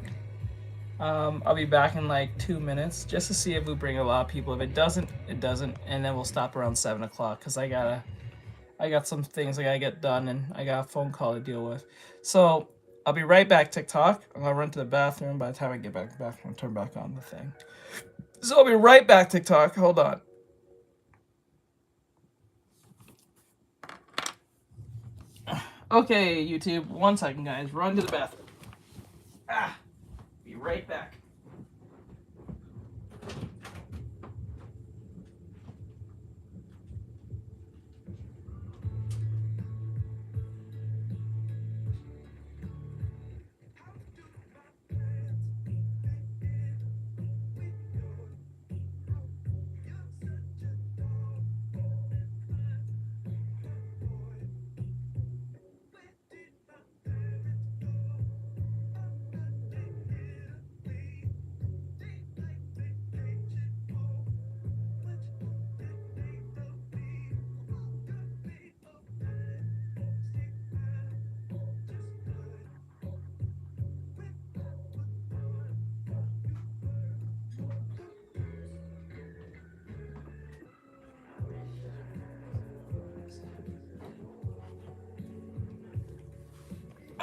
I'll be back in like 2 minutes just to see if we bring a lot of people. If it doesn't, it doesn't. And then we'll stop around 7 o'clock because I got some things I gotta get done and I got a phone call to deal with. So I'll be right back, TikTok. I'm gonna run to the bathroom. By the time I get back, I'm turn back on the thing. So I'll be right back, TikTok. Hold on. Okay, YouTube. 1 second, guys. Run to the bathroom. Be right back.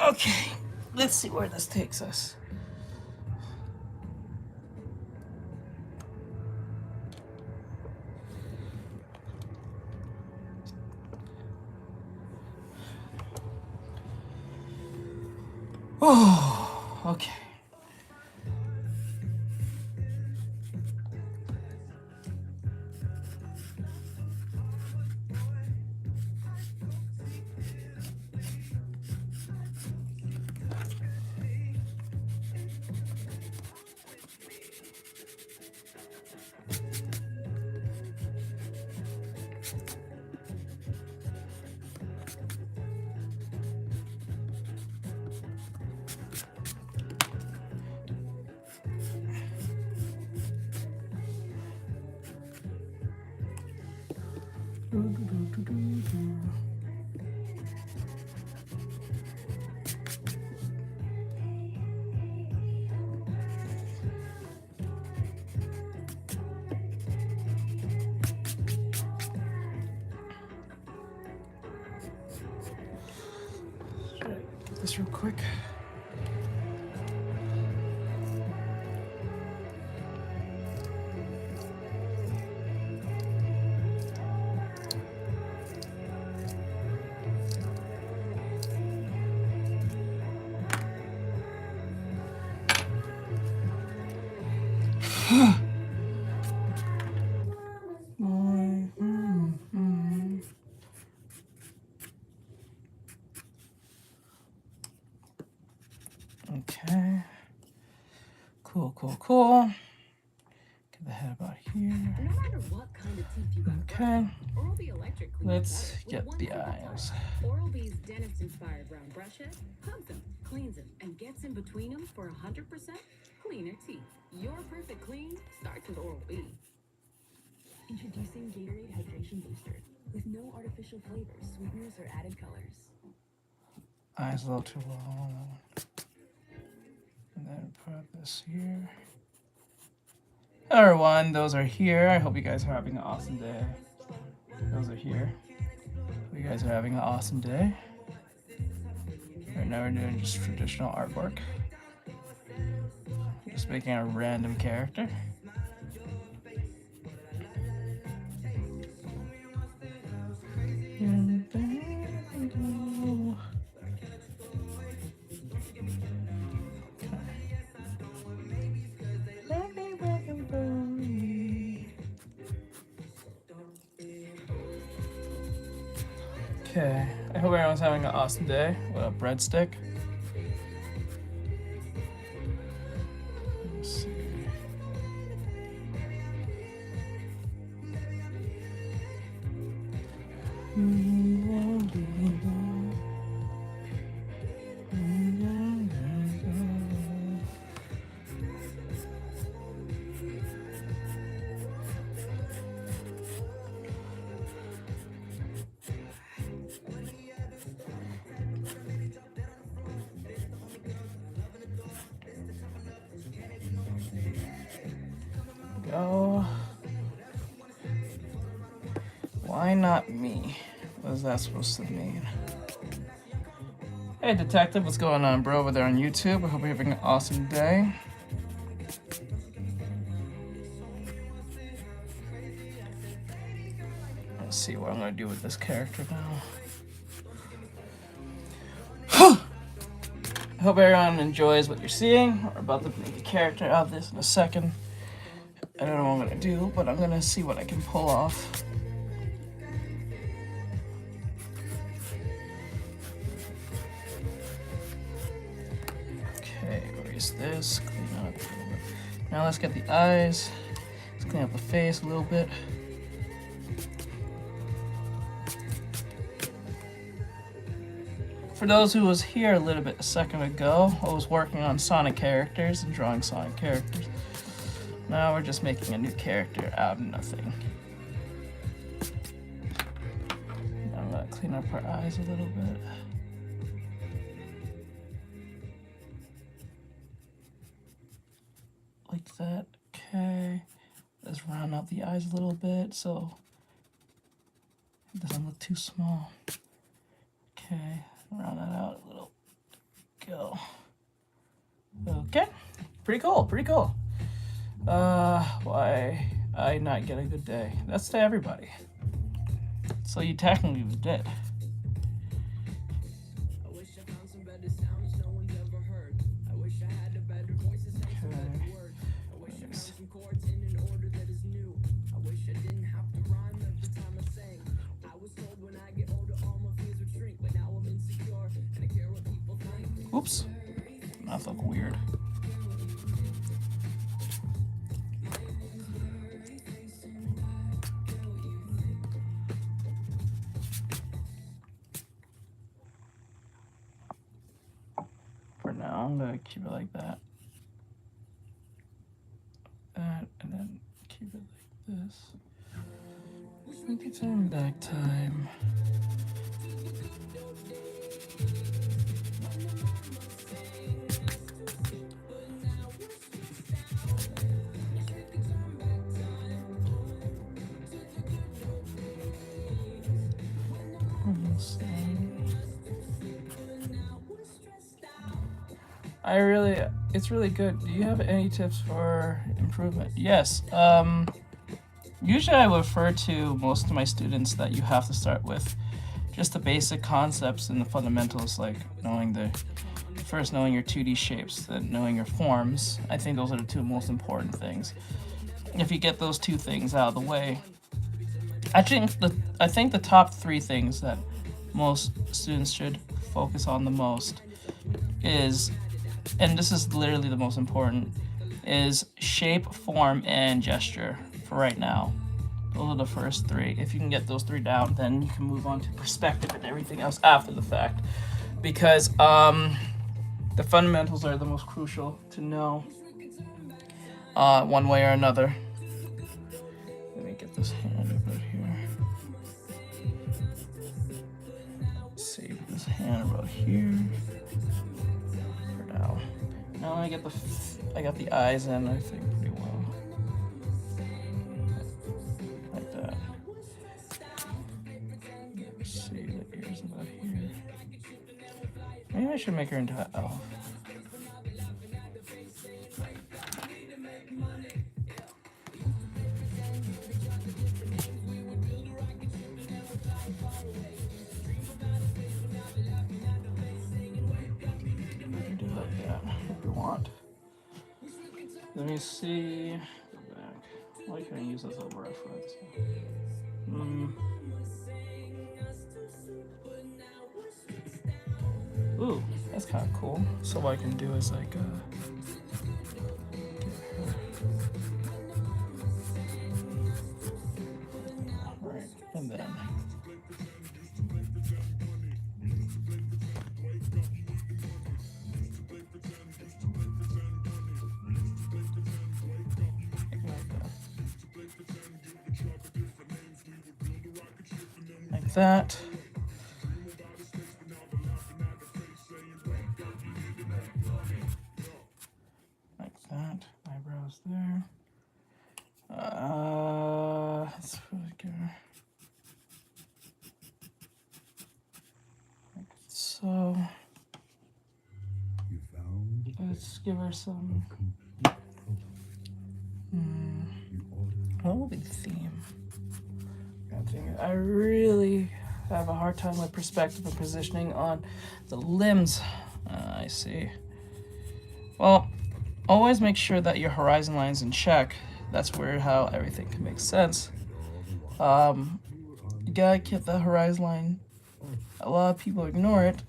Okay, let's see where this takes us. Oh, okay. This real quick. Okay. Cool, cool, cool. Get the head about here. No matter what kind of teeth you got, Okay. Oral-B Electric cleans Let's better with get one the simple eyes. touch. Oral-B's dentist-inspired brown brush head hugs them, cleans them, and gets in between them for 100% cleaner teeth. Your perfect clean starts with Oral-B. Introducing Gatorade Hydration Booster with no artificial flavors, sweeteners, or added colors. Eyes a little too long. And then put this here. Hello everyone, those are here. I hope you guys are having an awesome day. Those are here. Hope you guys are having an awesome day. Right now we're doing just traditional artwork. Just making a random character. Okay, I hope everyone's having an awesome day. What up, breadstick? Let's see. Go. Why not me? What is that supposed to mean? Hey detective, what's going on, bro? Over there on YouTube. I hope you're having an awesome day. Let's see what I'm gonna do with this character now. I hope everyone enjoys what you're seeing. We're about to make a character out of this in a second. I don't know what I'm gonna do, but I'm gonna see what I can pull off. Okay, erase this, clean up a little bit. Now let's get the eyes. Let's clean up the face a little bit. For those who was here a little bit a second ago, I was working on Sonic characters and drawing Sonic characters. Now we're just making a new character out of nothing. I'm gonna clean up her eyes a little bit. Like that, okay. Let's round out the eyes a little bit so it doesn't look too small. Okay, round that out a little. Go. Okay, pretty cool, pretty cool. Why I not get a good day? That's to everybody. So you technically did. I wish I found some better sounds no one's ever heard. I wish I had a better voice to say some better words. I wish I found some chords in an order that is new. I wish I didn't have to rhyme every time I sang. I was told when I get older all my fears would shrink, but now I'm insecure and I care what people think. Oops. That looked weird. For now, I'm gonna keep it like that. That, and then keep it like this. Make it turn back time. It's really good. Do you have any tips for improvement? Yes. Usually I refer to most of my students that you have to start with just the basic concepts and the fundamentals, like knowing the first knowing your 2D shapes, then knowing your forms. I think those are the two most important things. If you get those two things out of the way, I think the top three things that most students should focus on the most is, and this is literally the most important, is shape, form, and gesture for right now. Those are the first three. If you can get those three down, then you can move on to perspective and everything else after the fact. Because the fundamentals are the most crucial to know one way or another. Let me get this hand about here. Save this hand about here for now. Now I got the eyes in, I think, pretty well. Like that. Let's see, the ears about here. Maybe I should make her into an elf. Do like that if you want. Let me see. Go back. Why can I use this as a reference? Ooh, that's kind of cool. So what I can do is like right, and then like that. Like that. Eyebrows there. Let's give her like so. Let's give her some. What will be the theme? I really have a hard time with perspective and positioning on the limbs. I see. Well, always make sure that your horizon line's in check. That's where how everything can make sense. You gotta keep the horizon line. A lot of people ignore it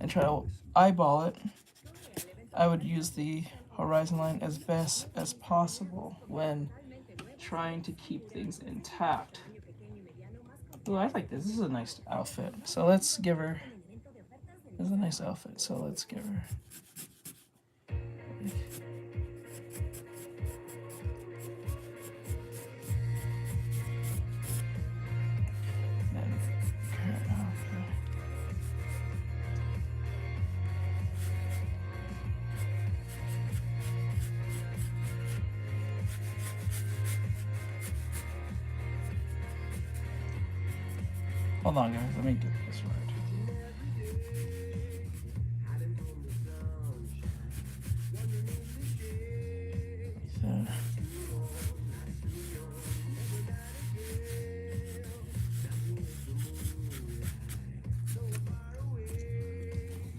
and try to eyeball it. I would use the horizon line as best as possible when trying to keep things intact. Oh, I like this. This is a nice outfit. So let's give her. This is a nice outfit. So let's give her. Hold on, guys. Let me get this right.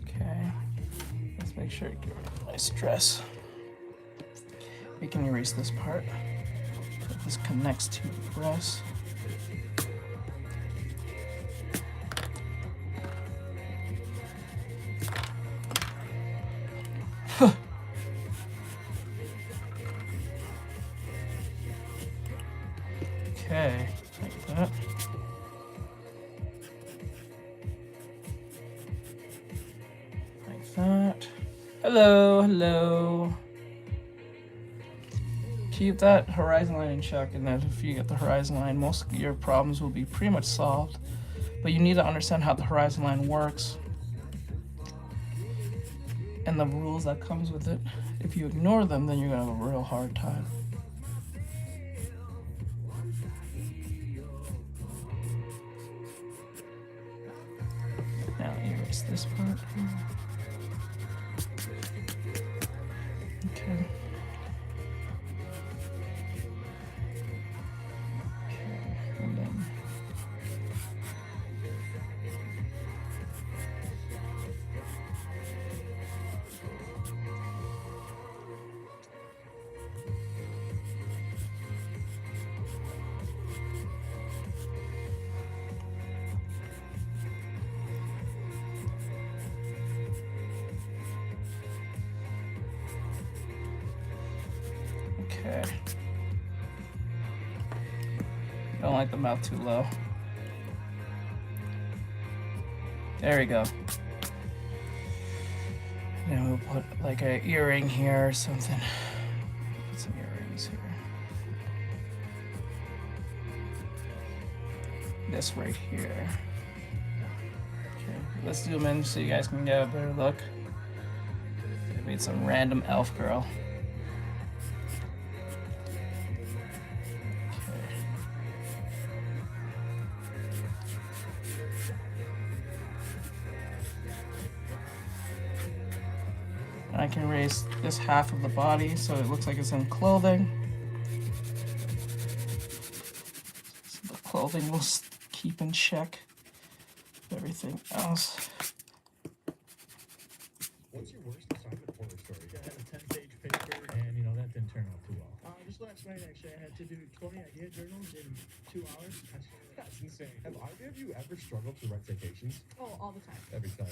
Okay. Let's make sure to get rid of my stress. We can erase this part. This connects to the breast. Okay, like that. Like that. Hello, hello. Keep that horizon line in check, and then if you get the horizon line, most of your problems will be pretty much solved. But you need to understand how the horizon line works and the rules that comes with it. If you ignore them, then you're gonna have a real hard time. Now erase this part. Okay. And then Okay. Don't like the mouth too low. There we go. Now we'll put like an earring here or something. Put some earrings here. This right here. Okay, let's zoom in so you guys can get a better look. Maybe it's some random elf girl. I can raise this half of the body so it looks like it's in clothing. So the clothing will keep in check everything else. What's your worst assignment for the story? I had a 10-page paper, and that didn't turn out too well. Just last night, actually, I had to do 20 idea journals in 2 hours. That's insane. Have either of you ever struggled to write citations? Oh, all the time. Every time.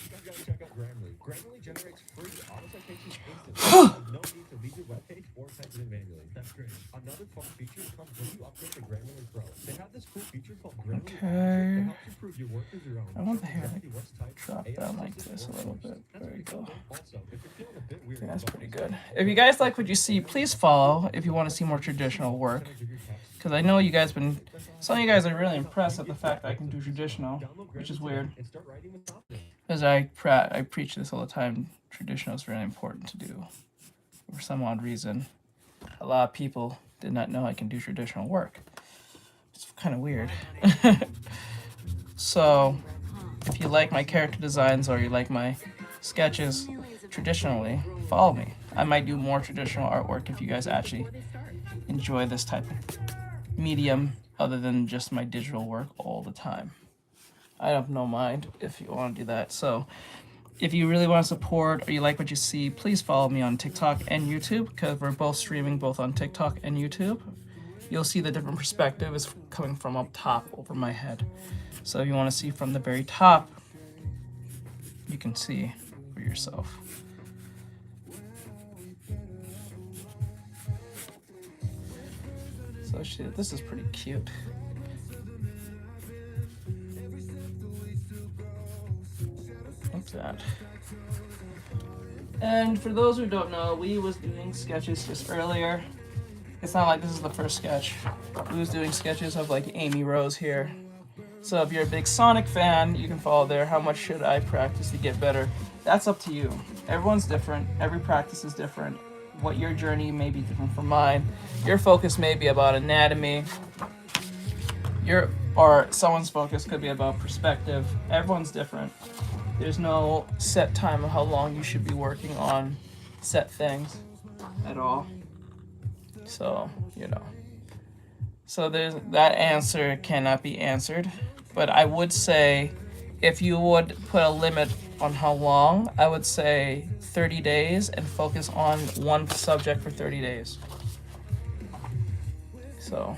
You guys gotta check out Grammarly. Grammarly generates free auto citations instantly. No need to leave your webpage or type it in manually. That's great. Another fun feature comes when you upgrade to Grammarly Pro. They have this cool feature called Grammarly Okay. that helps you prove your work as your own. I want the hair drop down like this a little bit. There we go. Also, if you're feeling a bit weird, That's pretty good. If you guys like what you see, please follow if you want to see more traditional work. Because I know you guys some of you guys are really impressed at the fact that I can do traditional, which is weird. Because I preach this all the time. Traditional is really important to do. For some odd reason, a lot of people did not know I can do traditional work. It's kind of weird. So, if you like my character designs or you like my sketches traditionally, follow me. I might do more traditional artwork if you guys actually enjoy this type of medium other than just my digital work all the time. I have no mind if you want to do that. So if you really want to support or you like what you see, please follow me on TikTok and YouTube because we're both streaming both on TikTok and YouTube. You'll see the different perspective is coming from up top over my head. So if you want to see from the very top, you can see for yourself. So this is pretty cute. What's that? And for those who don't know, we was doing sketches just earlier. It's not like this is the first sketch. We was doing sketches of like Amy Rose here. So if you're a big Sonic fan, you can follow there. How much should I practice to get better? That's up to you. Everyone's different. Every practice is different. What your journey may be different from mine. Your focus may be about anatomy. Or someone's focus could be about perspective. Everyone's different. There's no set time of how long you should be working on set things at all. So, So there's that answer cannot be answered. But I would say if you would put a limit on how long, I would say 30 days and focus on one subject for 30 days. So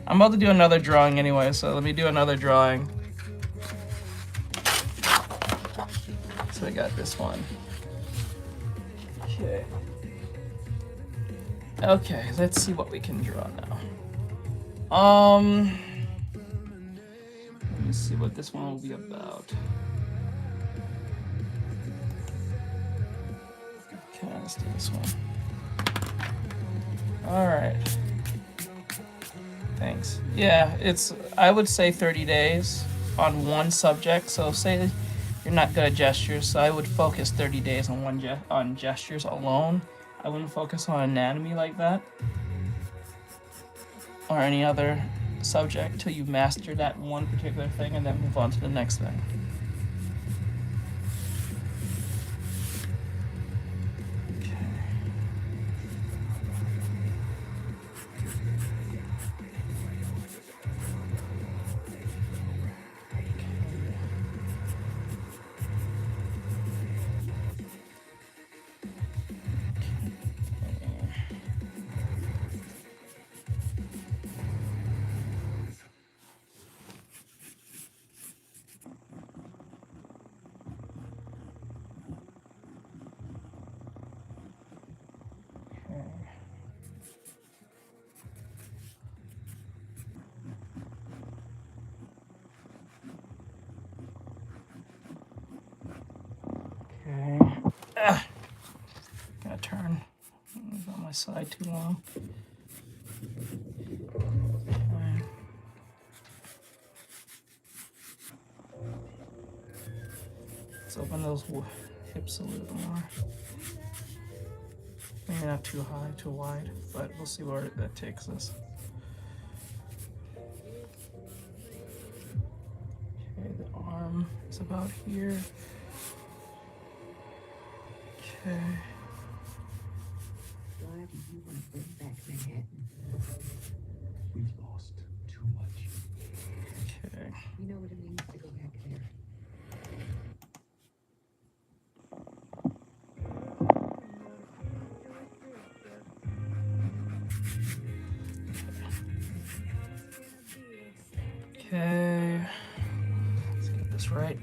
I'm about to do another drawing anyway, so let me do another drawing. So I got this one. Okay, let's see what we can draw now. Let me see what this one will be about. Okay, let's do this one. All right. Thanks. Yeah, I would say 30 days on one subject. So say you're not good at gestures, so I would focus 30 days on on gestures alone. I wouldn't focus on anatomy like that or any other subject till you master that one particular thing and then move on to the next thing. side too long. Let's open those hips a little bit more. Maybe not too high, too wide, but we'll see where that takes us. Okay, the arm is about here. Okay. Why do you want to bring back Manhattan? We've lost too much. Okay. You know what it means to go back there. Okay. Let's get this right.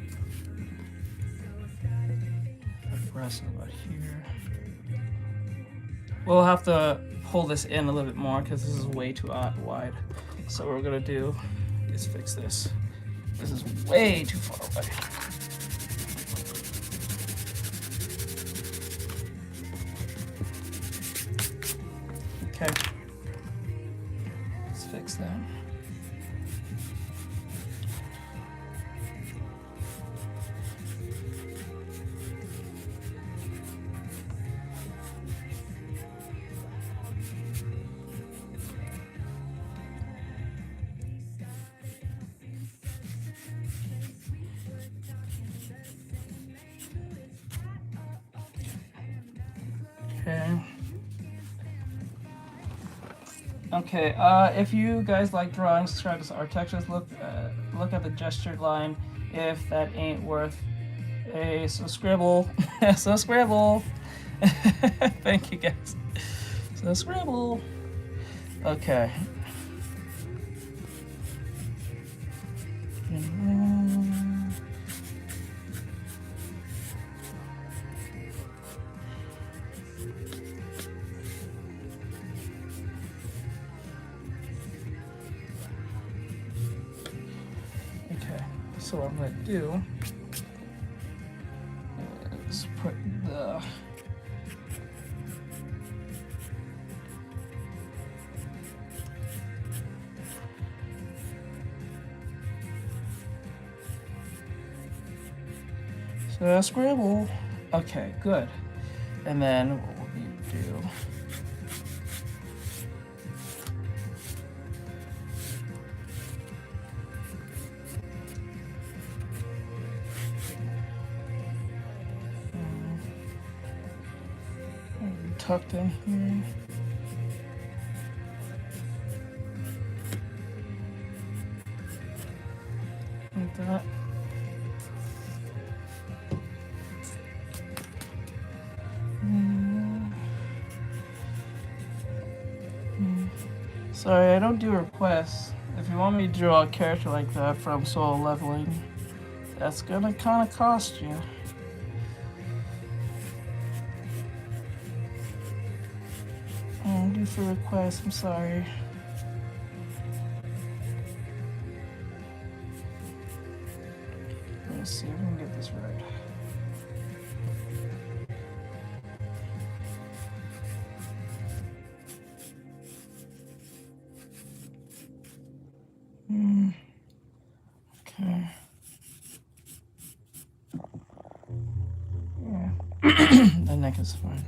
Press about here. We'll have to pull this in a little bit more because this is way too wide. So what we're gonna do is fix this. This is way too far away. Okay. Let's fix that. Okay, if you guys like drawing, subscribe to Artextric. Look at the gestured line. If that ain't worth a scribble, so scribble. Thank you guys. So scribble. Okay. So what I'm going to do is put the scribble. Okay, good. And then what we'll need to do tucked in here. Like that. Sorry, I don't do requests. If you want me to draw a character like that from solo leveling, that's gonna kind of cost you. For requests, I'm sorry. Let's see if we can get this right. Okay. Yeah. The neck is fine.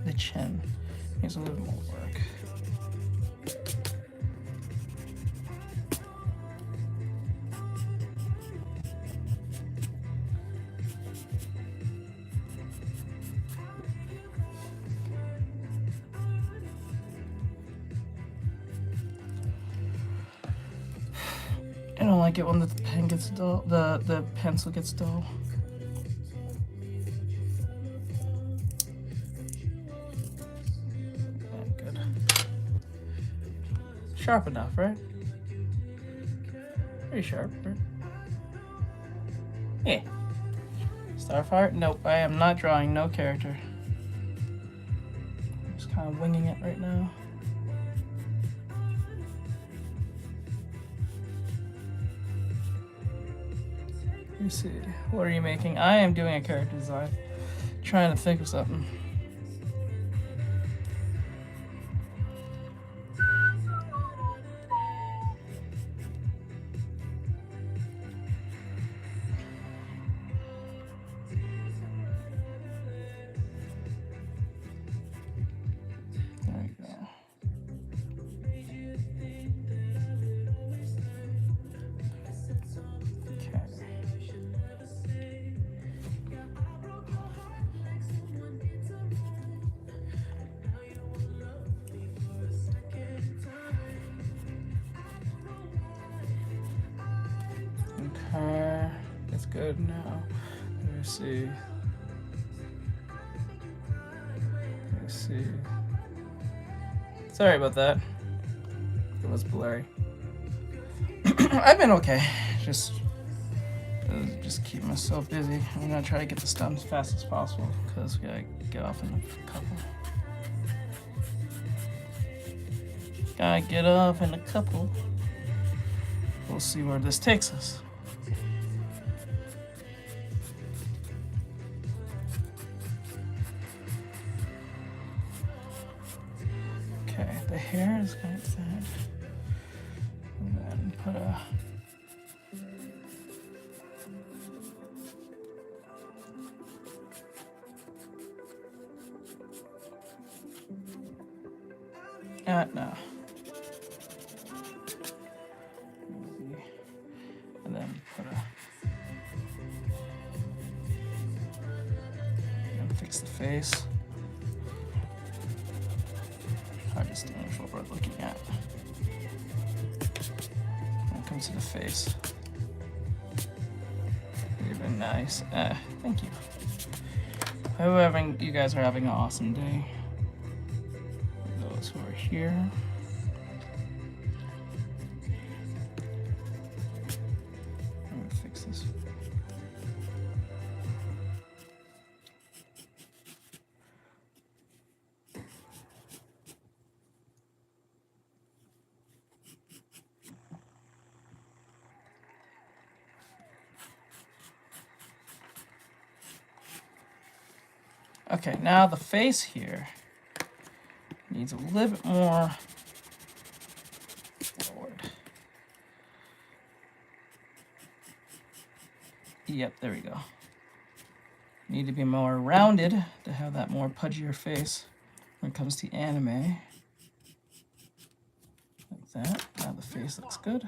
The chin needs a little more work. I don't like it when the pen gets dull, the pencil gets dull. Good. Sharp enough, right? Pretty sharp, right? Yeah. Starfire? Nope, I am not drawing no character. I'm just kind of winging it right now. Let me see. What are you making? I am doing a character design. Trying to think of something. There you go. Okay, it's good now. Let me see. Let me see. Sorry about that. It was blurry. I've been okay. Just keep myself busy. I'm gonna try to get this done as fast as possible because we gotta get off in a couple. Gotta get off in a couple. We'll see where this takes us. Okay, the hair is going to that. And then put a no. And then put a and fix the face. Hard to distinguish what we're looking at. When it comes to the face. Even nice. Thank you. I hope you guys are having an awesome day. For those who are here. I'm gonna fix this. Okay, now the face here needs a little bit more forward. Yep, there we go. Need to be more rounded to have that more pudgier face when it comes to anime. Like that. Now the face looks good.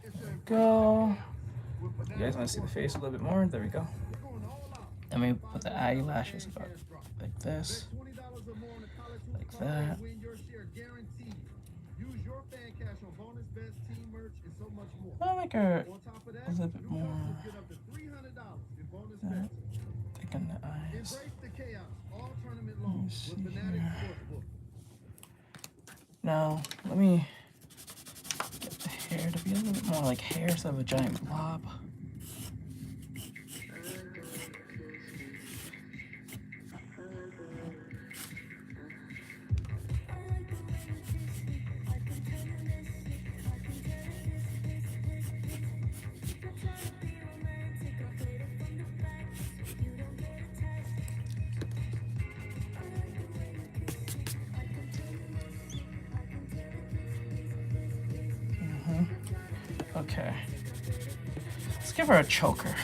There we go. You guys want to see the face a little bit more? There we go. Then we put the eyelashes about like this, like that. I'll make her a little bit more that. Thicken the eyes. Let me see here. Now, let me get the hair to be a little bit more like hair instead of a giant blob. Okay. Let's give her a choker. Okay.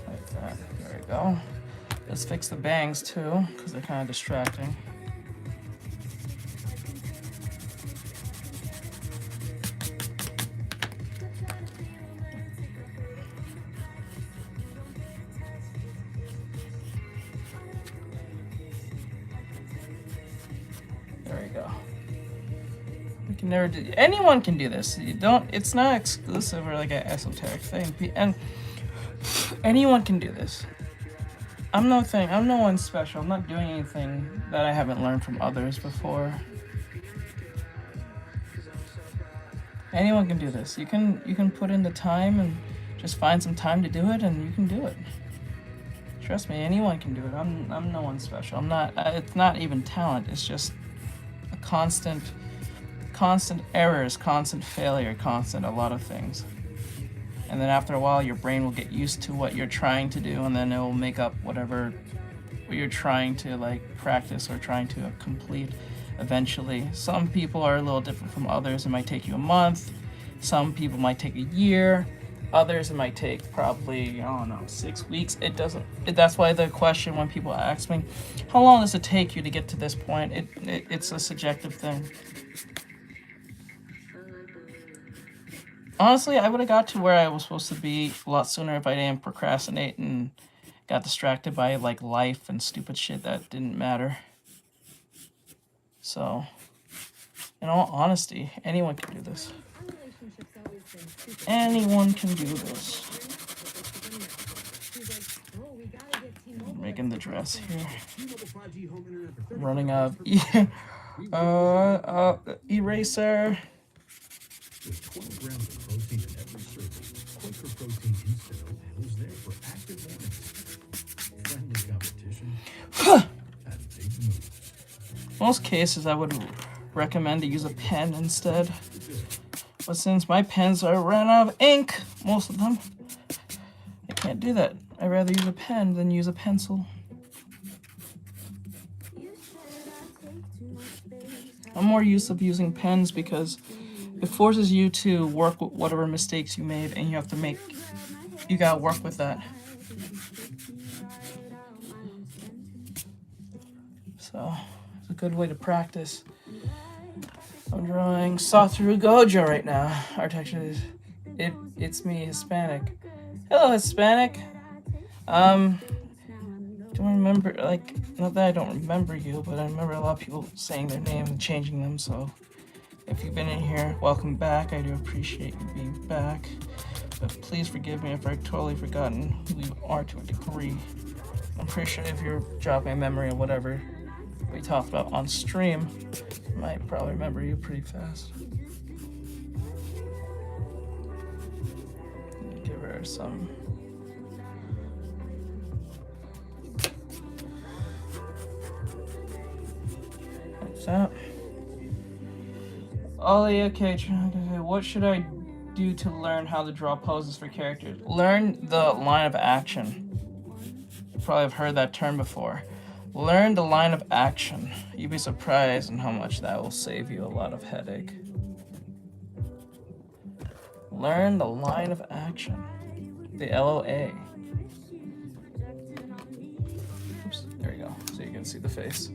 Like that. There we go. Let's fix the bangs too, because they're kind of distracting. go. We can never do. Anyone can do this. You don't. It's not exclusive or like an esoteric thing. And anyone can do this. I'm no one special. I'm not doing anything that I haven't learned from others before. Anyone can do this. You can put in the time and just find some time to do it, and you can do it. Trust me, anyone can do it. I'm no one special. I'm not. It's not even talent. It's just a constant errors, constant failure, constant a lot of things. And then after a while, your brain will get used to what you're trying to do, and then it will make up whatever you're trying to like practice or trying to complete eventually. Some people are a little different from others. It might take you a month. Some people might take a year. Others, it might take probably, I don't know, 6 weeks. It doesn't. That's why the question when people ask me, how long does it take you to get to this point? It's a subjective thing. Honestly, I would have got to where I was supposed to be a lot sooner if I didn't procrastinate and got distracted by like life and stupid shit that didn't matter. So, in all honesty, anyone can do this. Anyone can do this. I'm making the dress here. I'm running out of eraser. With 12 grams of protein in every serving, Quaker Protein Instant who's there for active mornings, friendly competition, and big moves. Most cases, I would recommend to use a pen instead. But since my pens are ran out of ink, most of them, I can't do that. I'd rather use a pen than use a pencil. I'm more used to using pens because it forces you to work with whatever mistakes you made, and you gotta work with that. So, it's a good way to practice. I'm drawing Satoru Gojo right now. Artextric is it's me, Hispanic. Hello, Hispanic. Don't remember, like, not that I don't remember you, but I remember a lot of people saying their name and changing them, so if you've been in here, welcome back. I do appreciate you being back. But please forgive me if I've totally forgotten who you are to a degree. I'm pretty sure if you're jogging my memory or whatever we talked about on stream, I might probably remember you pretty fast. Give her some. Like that. Ollie, okay, what should I do to learn how to draw poses for characters? Learn the line of action. You probably have heard that term before. Learn the line of action. You'd be surprised in how much that will save you a lot of headache. Learn the line of action. The LOA. Oops, there you go, so you can see the face.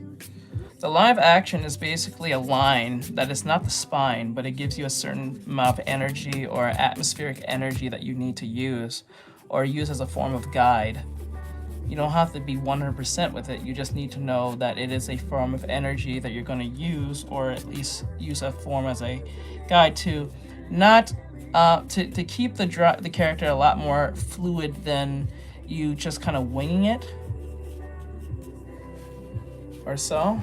The line of action is basically a line that is not the spine, but it gives you a certain amount of energy or atmospheric energy that you need to use or use as a form of guide. You don't have to be 100% with it. You just need to know that it is a form of energy that you're going to use, or at least use a form as a guide to not to keep the character a lot more fluid than you just kind of winging it or so.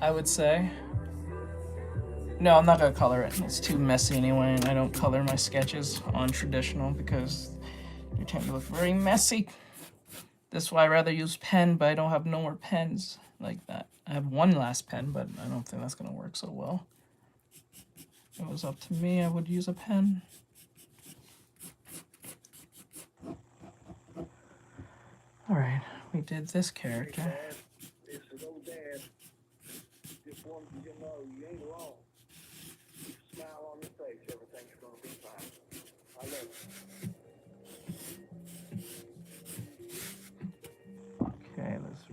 I would say. No, I'm not gonna color it. It's too messy anyway, and I don't color my sketches on traditional because they tend to look very messy. That's why I rather use pen, but I don't have no more pens like that. I have one last pen, but I don't think that's gonna work so well. If it was up to me, I would use a pen. All right, we did this character. Just wanted you to know you ain't wrong. Keep a smile on your face. Everything's going to be fine. I love you. Okay, let's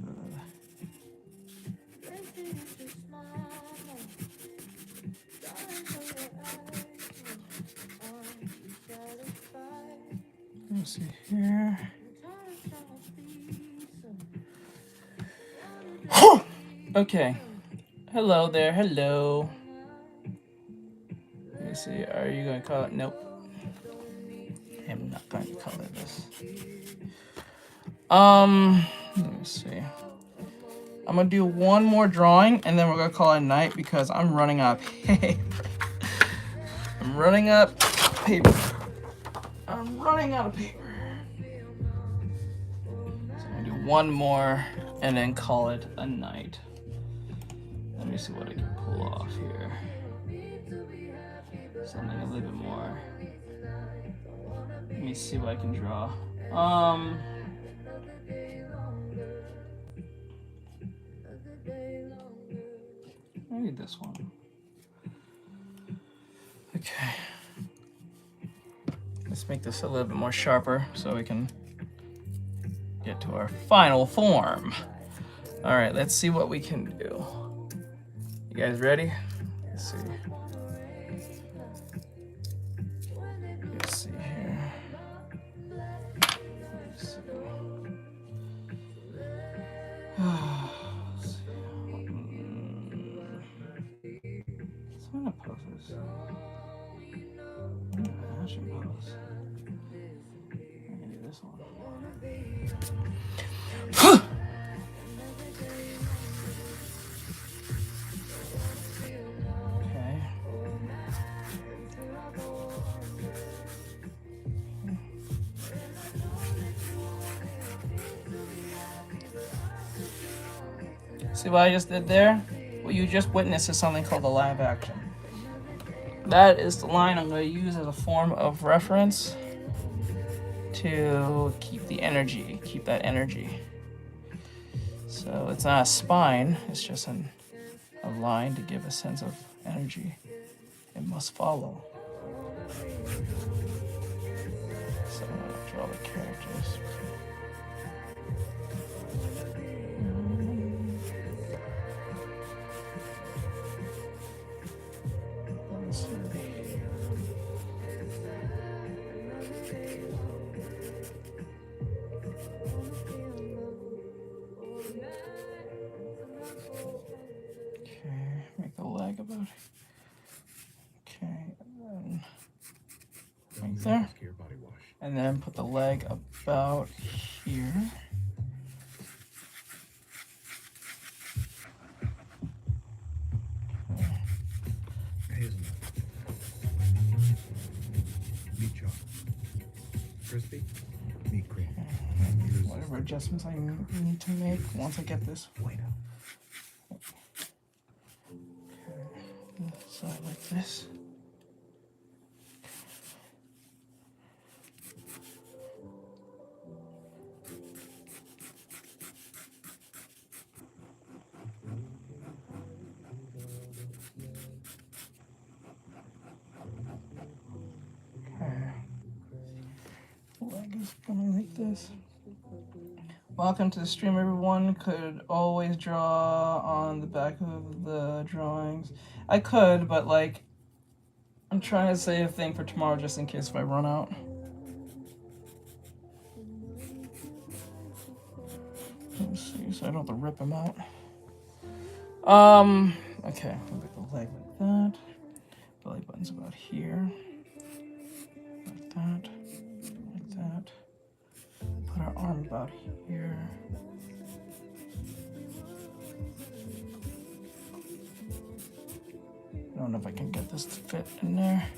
see here. Okay. Hello there. Hello. Let me see. Are you going to call it? Nope. I'm not going to color this. Let me see. I'm going to do one more drawing, and then we're going to call it a night because I'm running out of paper. I'm running out of paper. I'm running out of paper. So I'm going to do one more, and then call it a night. Let me see what I can pull off here. Something a little bit more. Let me see what I can draw. Maybe this one. Okay. Let's make this a little bit more sharper so we can get to our final form. All right, let's see what we can do. You guys ready? Let's see. Let's see here. Let's see. So I'm gonna pose this. I should pose. I'm gonna do this one. Okay. See what I just did there? What you just witnessed is something called the live action. That is the line I'm going to use as a form of reference to keep the energy, keep that energy. So it's not a spine, it's just a line to give a sense of energy. It must follow. So I'm going to draw the characters. Make the leg about okay, and then right there, and then put the leg about here. Hazelnut. Meat chop. Crispy. Meat cream. Whatever adjustments I need to make once I get this. So like this. Leg is going like this. Welcome to the stream, everyone. Could always draw on the back of the drawings. I could, but like, I'm trying to save a thing for tomorrow just in case if I run out. Let's see, so I don't have to rip them out. Okay, we'll make the leg like that. Belly button's about here. Like that. Like that. Put our arm about here. I don't know if I can get this to fit in there.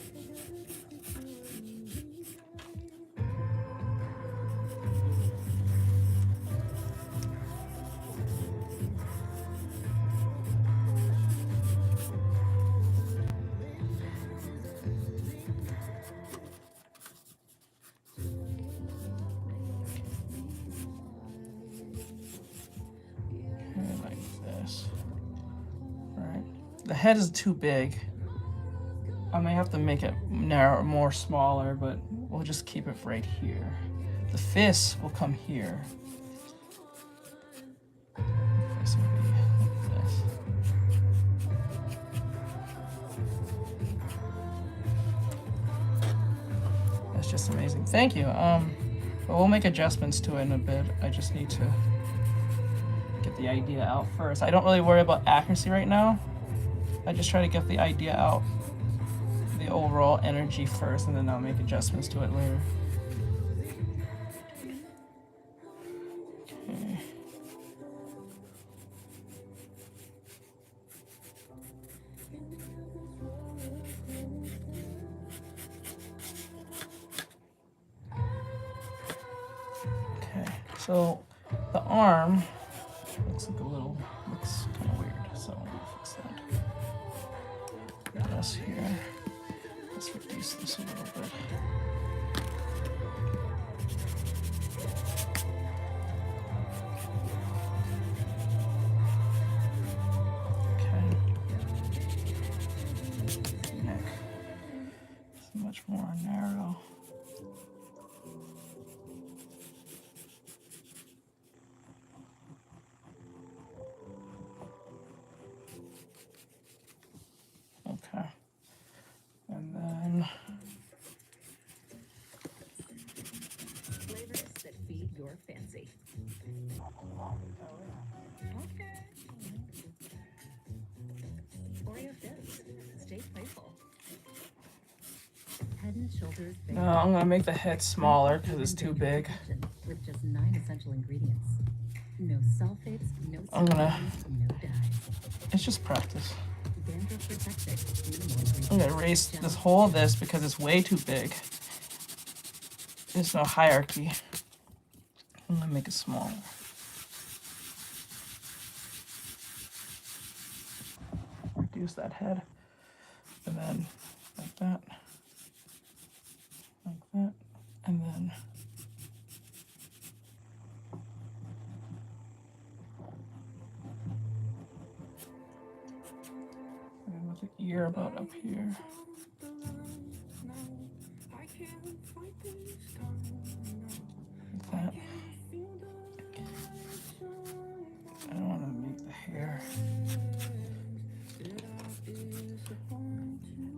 The head is too big. I may have to make it narrow, more smaller, but we'll just keep it right here. The fist will come here. The fist will be like this. That's just amazing. Thank you. But we'll make adjustments to it in a bit. I just need to get the idea out first. I don't really worry about accuracy right now. I just try to get the idea out, the overall energy first, and then I'll make adjustments to it later. Okay. Okay, so the arm looks kind of weird, so I'm gonna fix that. This here, let's reduce this a little bit. Okay. Neck is much more narrow. Okay, and then Flavors that feed your fancy. Okay. Oreo Fizz. Stay playful. Head and Shoulders. no, I'm gonna make the head smaller because it's too big. With just 9 essential ingredients. No sulfates, no I'm gonna. no dyes. It's just practice. Dandruff protected. I'm gonna erase this whole of this because it's way too big. There's no hierarchy. I'm gonna make it smaller. Reduce that head. And then like that. Like that. And then with the ear about up here. Like that. I don't want to make the hair.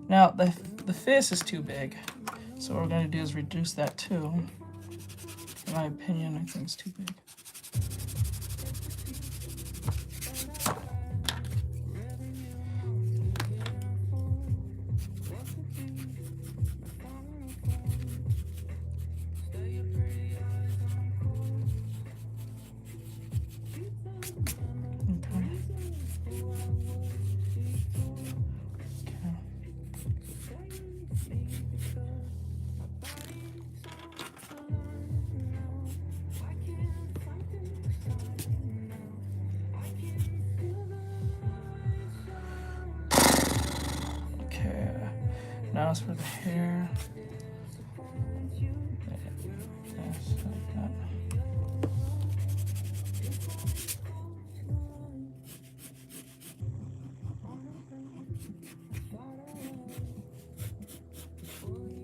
Now the fist is too big, so what we're going to do is reduce that too. In my opinion, I think it's too big. Now it's for the hair. Yes, like that.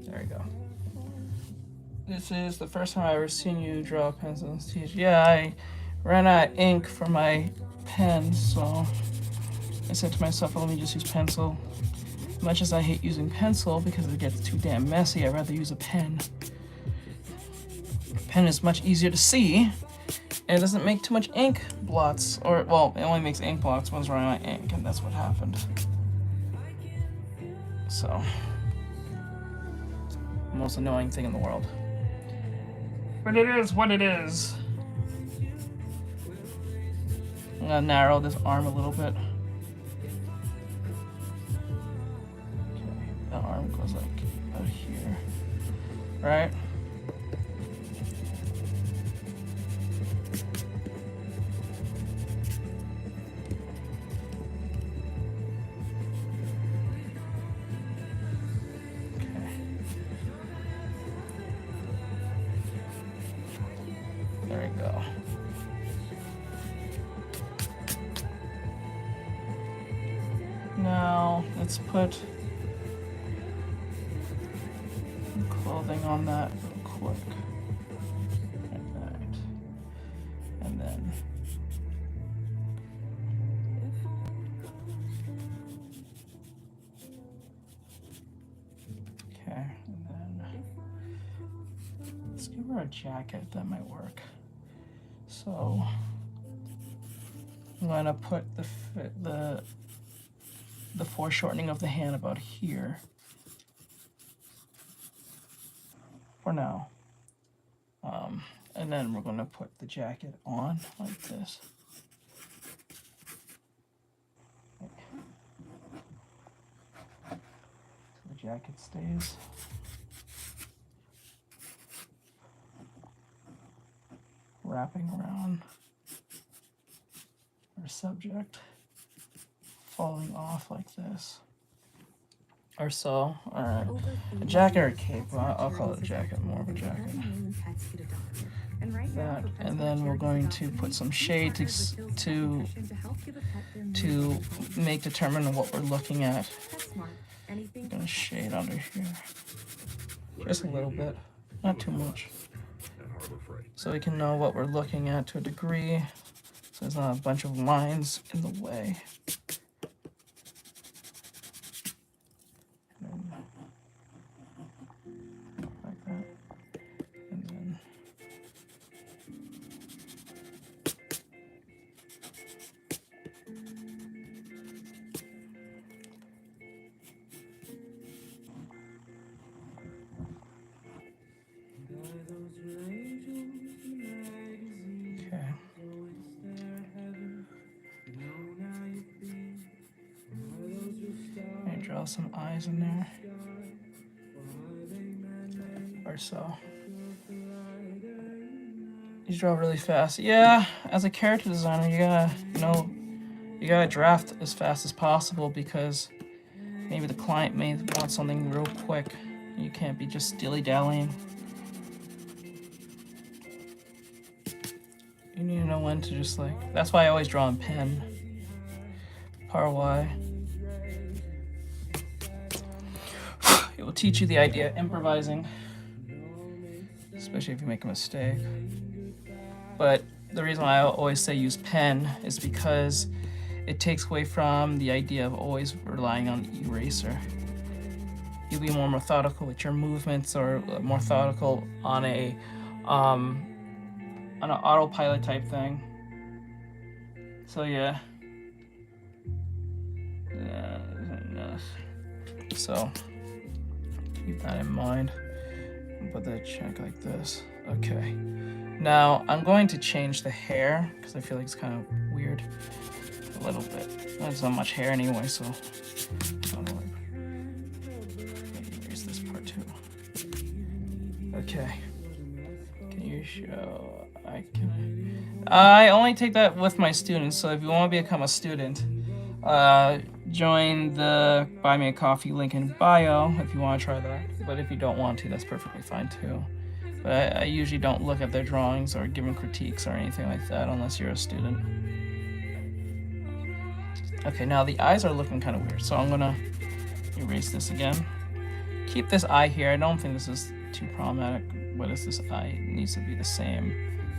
There we go. This is the first time I've ever seen you draw a pencil and teach. Yeah, I ran out of ink for my pen, so I said to myself, well, let me just use pencil. Much as I hate using pencil because it gets too damn messy, I'd rather use a pen. A pen is much easier to see, and it doesn't make too much ink blots. Or, well, it only makes ink blots when it's running out of ink, and that's what happened. So, most annoying thing in the world. But it is what it is. I'm gonna narrow this arm a little bit. The arm goes like about here, right? Okay. There we go. Now let's put clothing on that real quick. Like that. And then okay, and then let's give her a jacket. That might work. So I'm gonna put the foreshortening of the hand about here for now. And then we're gonna put the jacket on like this. So the jacket stays. Wrapping around our subject, falling off like this. Or so. Alright. A jacket or a cape. Well, I'll call it a jacket, more of a jacket. That, and then we're going to put some shade to make determine what we're looking at. I'm gonna shade under here. Just a little bit, not too much. So we can know what we're looking at to a degree. So there's not a bunch of lines in the way. Like that. And then okay. I draw some eyes in there. Or so. You draw really fast. Yeah, as a character designer, you gotta draft as fast as possible because maybe the client may want something real quick. You can't be just dilly-dallying. You need to know when to just like, that's why I always draw in pen. Par Y. It will teach you the idea of improvising, especially if you make a mistake. But the reason why I always say use pen is because it takes away from the idea of always relying on the eraser. You'll be more methodical with your movements, or more methodical on an autopilot type thing. So yeah. So keep that in mind. Put that check like this. Okay. Now I'm going to change the hair because I feel like it's kind of weird. A little bit. There's not much hair anyway, so here's this part too. Okay. Can you show? I only take that with my students, so if you want to become a student, join the Buy Me a Coffee link in bio if you want to try that. But if you don't want to, that's perfectly fine too. But I usually don't look at their drawings or give them critiques or anything like that unless you're a student. Okay, now the eyes are looking kind of weird, so I'm gonna erase this again. Keep this eye here. I don't think this is too problematic. What is this eye? It needs to be the same.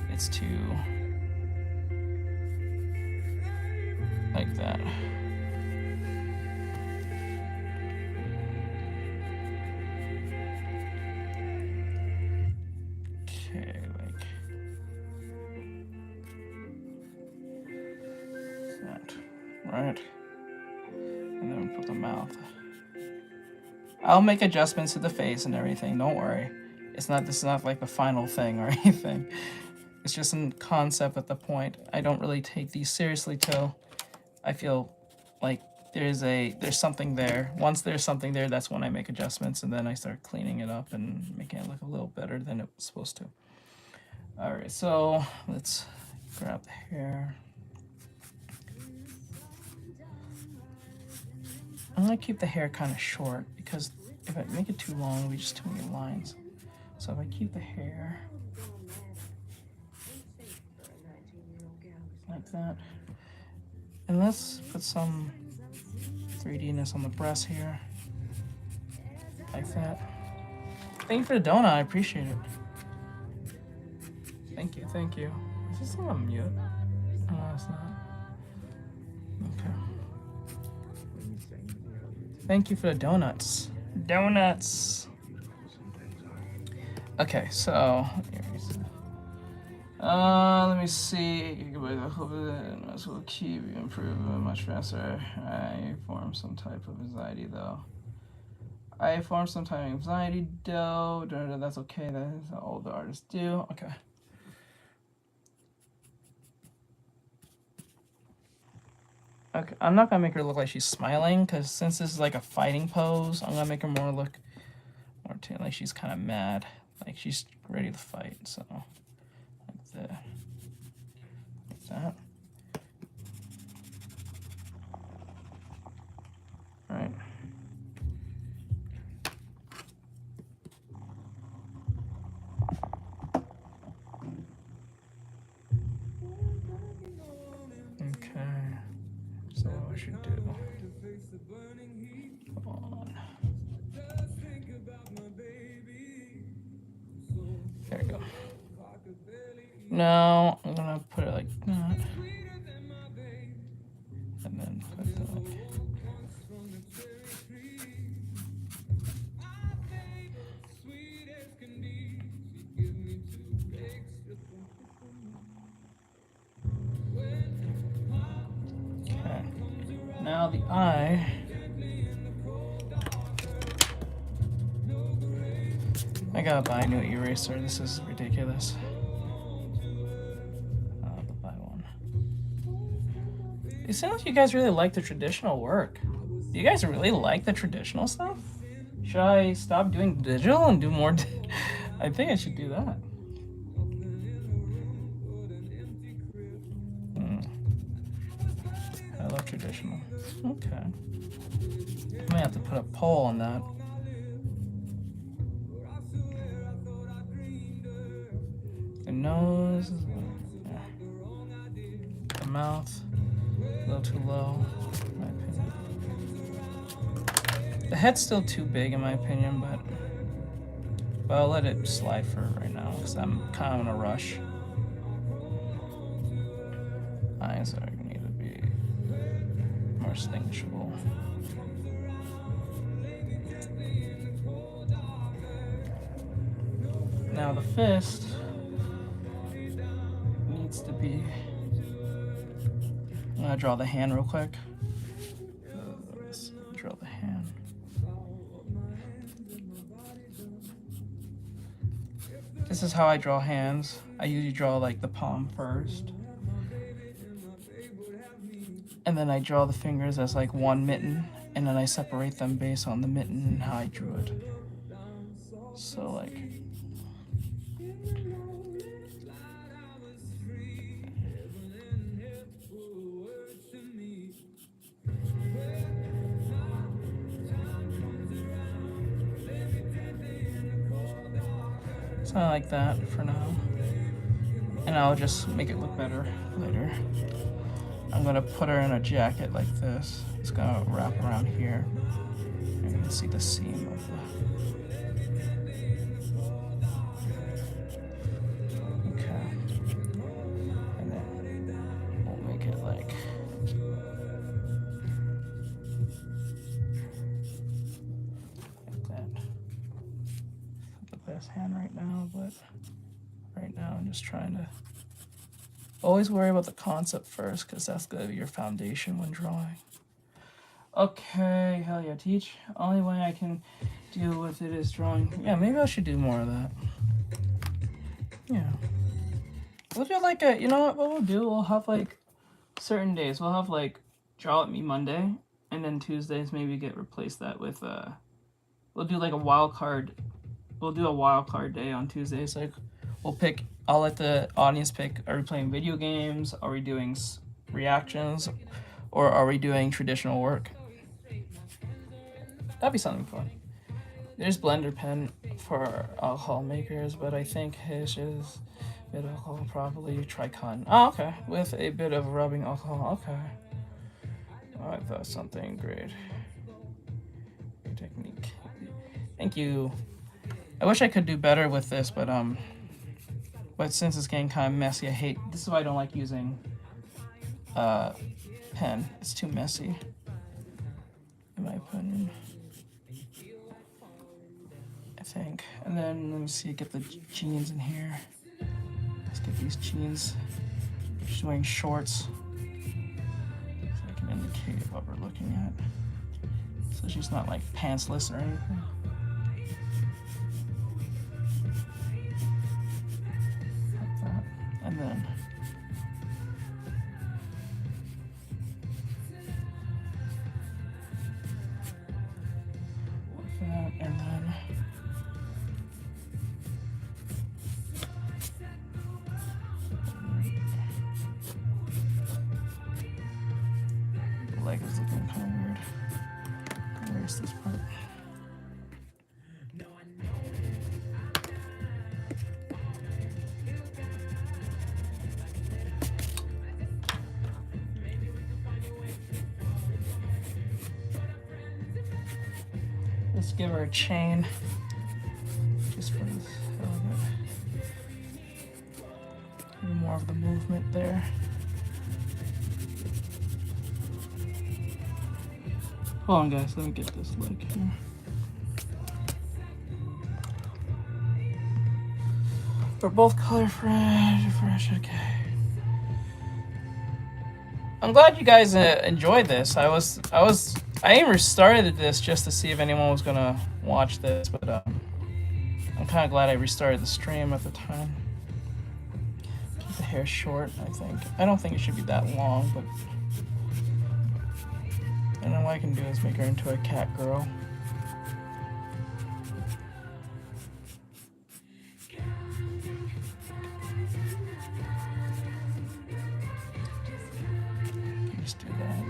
It's too like that. Okay, like that, right? And then put the mouth. I'll make adjustments to the face and everything. Don't worry. This is not like the final thing or anything. It's just a concept at the point. I don't really take these seriously till I feel like there's something there. Once there's something there, that's when I make adjustments, and then I start cleaning it up and making it look a little better than it was supposed to. All right, so let's grab the hair. I'm gonna keep the hair kind of short because if I make it too long, it'll be just too many lines. So if I keep the hair like that, and let's put some 3D-ness on the breast here, like that. Thank you for the donut, I appreciate it. Thank you, thank you. Is this on mute? No, it's not. Okay. Thank you for the donuts. Donuts! Okay, so Let me see. I hope it will keep improving much faster. I form some type of anxiety though. That's okay. That's all the artists do. Okay. Okay, I'm not gonna make her look like she's smiling, because since this is like a fighting pose, I'm gonna make her more look like she's kind of mad, like she's ready to fight. So, like that. Right. Okay. So what I should do? Hold on. There we go. No, I'm gonna put it like that. And then put that. Okay. Now the eye. I gotta buy a new eraser. This is ridiculous. I'll buy one. It sounds like you guys really like the traditional work. Do you guys really like the traditional stuff? Should I stop doing digital and do more? I think I should do that. I love traditional. Okay. I might have to put a poll on that. The nose, yeah. The mouth, a little too low, in my opinion. The head's still too big, in my opinion, but I'll let it slide for right now because I'm kind of in a rush. Eyes are need to be more distinguishable. Now the fist needs to be. I'm gonna draw the hand real quick. Let's draw the hand. This is how I draw hands. I usually draw like the palm first. And then I draw the fingers as like one mitten, and then I separate them based on the mitten and how I drew it. So like, something like that for now. And I'll just make it look better later. I'm gonna put her in a jacket like this. It's gonna wrap around here. You can see the seam of the. Okay. And then we'll make it like. That. Not the best hand right now, but right now I'm just trying to. Always worry about the concept first, because that's going to be your foundation when drawing. Okay, hell yeah, teach. Only way I can deal with it is drawing. Yeah, maybe I should do more of that. Yeah. We'll do like a, you know what we'll do? We'll have like certain days. We'll have like Draw At Me Monday, and then Tuesdays maybe get replaced that with, we'll do like a wild card. We'll do a wild card day on Tuesdays. Like, we'll pick, I'll let the audience pick, are we playing video games? Are we doing reactions? Or are we doing traditional work? That'd be something fun. There's blender pen for alcohol makers, but I his is bit of alcohol, probably try cotton. Oh, okay. With a bit of rubbing alcohol. Okay. I thought something great. Good technique. Thank you. I wish I could do better with this, but since it's getting kind of messy, this is why I don't like using pen. It's too messy, in my opinion. I think. And then let me see, get the jeans in here. Let's get these jeans. She's wearing shorts, so I can indicate what we're looking at. So she's not like pantsless or anything. Like that. And then like that, and then the leg is looking kind of weird. Where's this part? Let's give her a chain, just for the hell of it. Give her more of the movement there. Hold on, guys. Let me get this leg here. We're both color fresh. Okay. I'm glad you guys enjoyed this. I even restarted this just to see if anyone was gonna watch this, but I'm kind of glad I restarted the stream at the time. Keep the hair short, I think. I don't think it should be that long, but and then what I can do is make her into a cat girl. Just do that.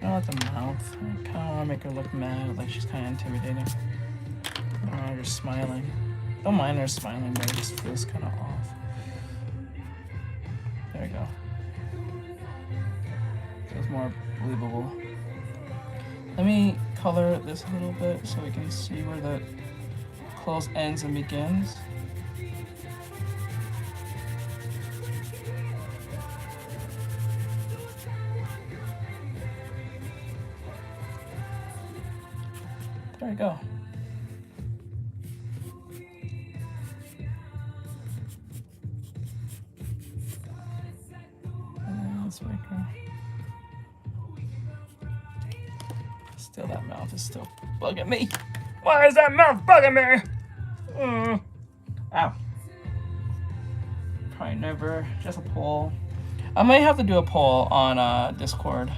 I don't like the mouth. I kind of want to make her look mad, like she's kind of intimidating. I don't want her smiling. Don't mind her smiling, but it just feels kind of off. There we go. Feels more believable. Let me color this a little bit so we can see where the clothes ends and begins. There we go. And then let's make her. Still, that mouth is still bugging me. Why is that mouth bugging me? Ow. Probably never. Just a poll. I might have to do a poll on Discord.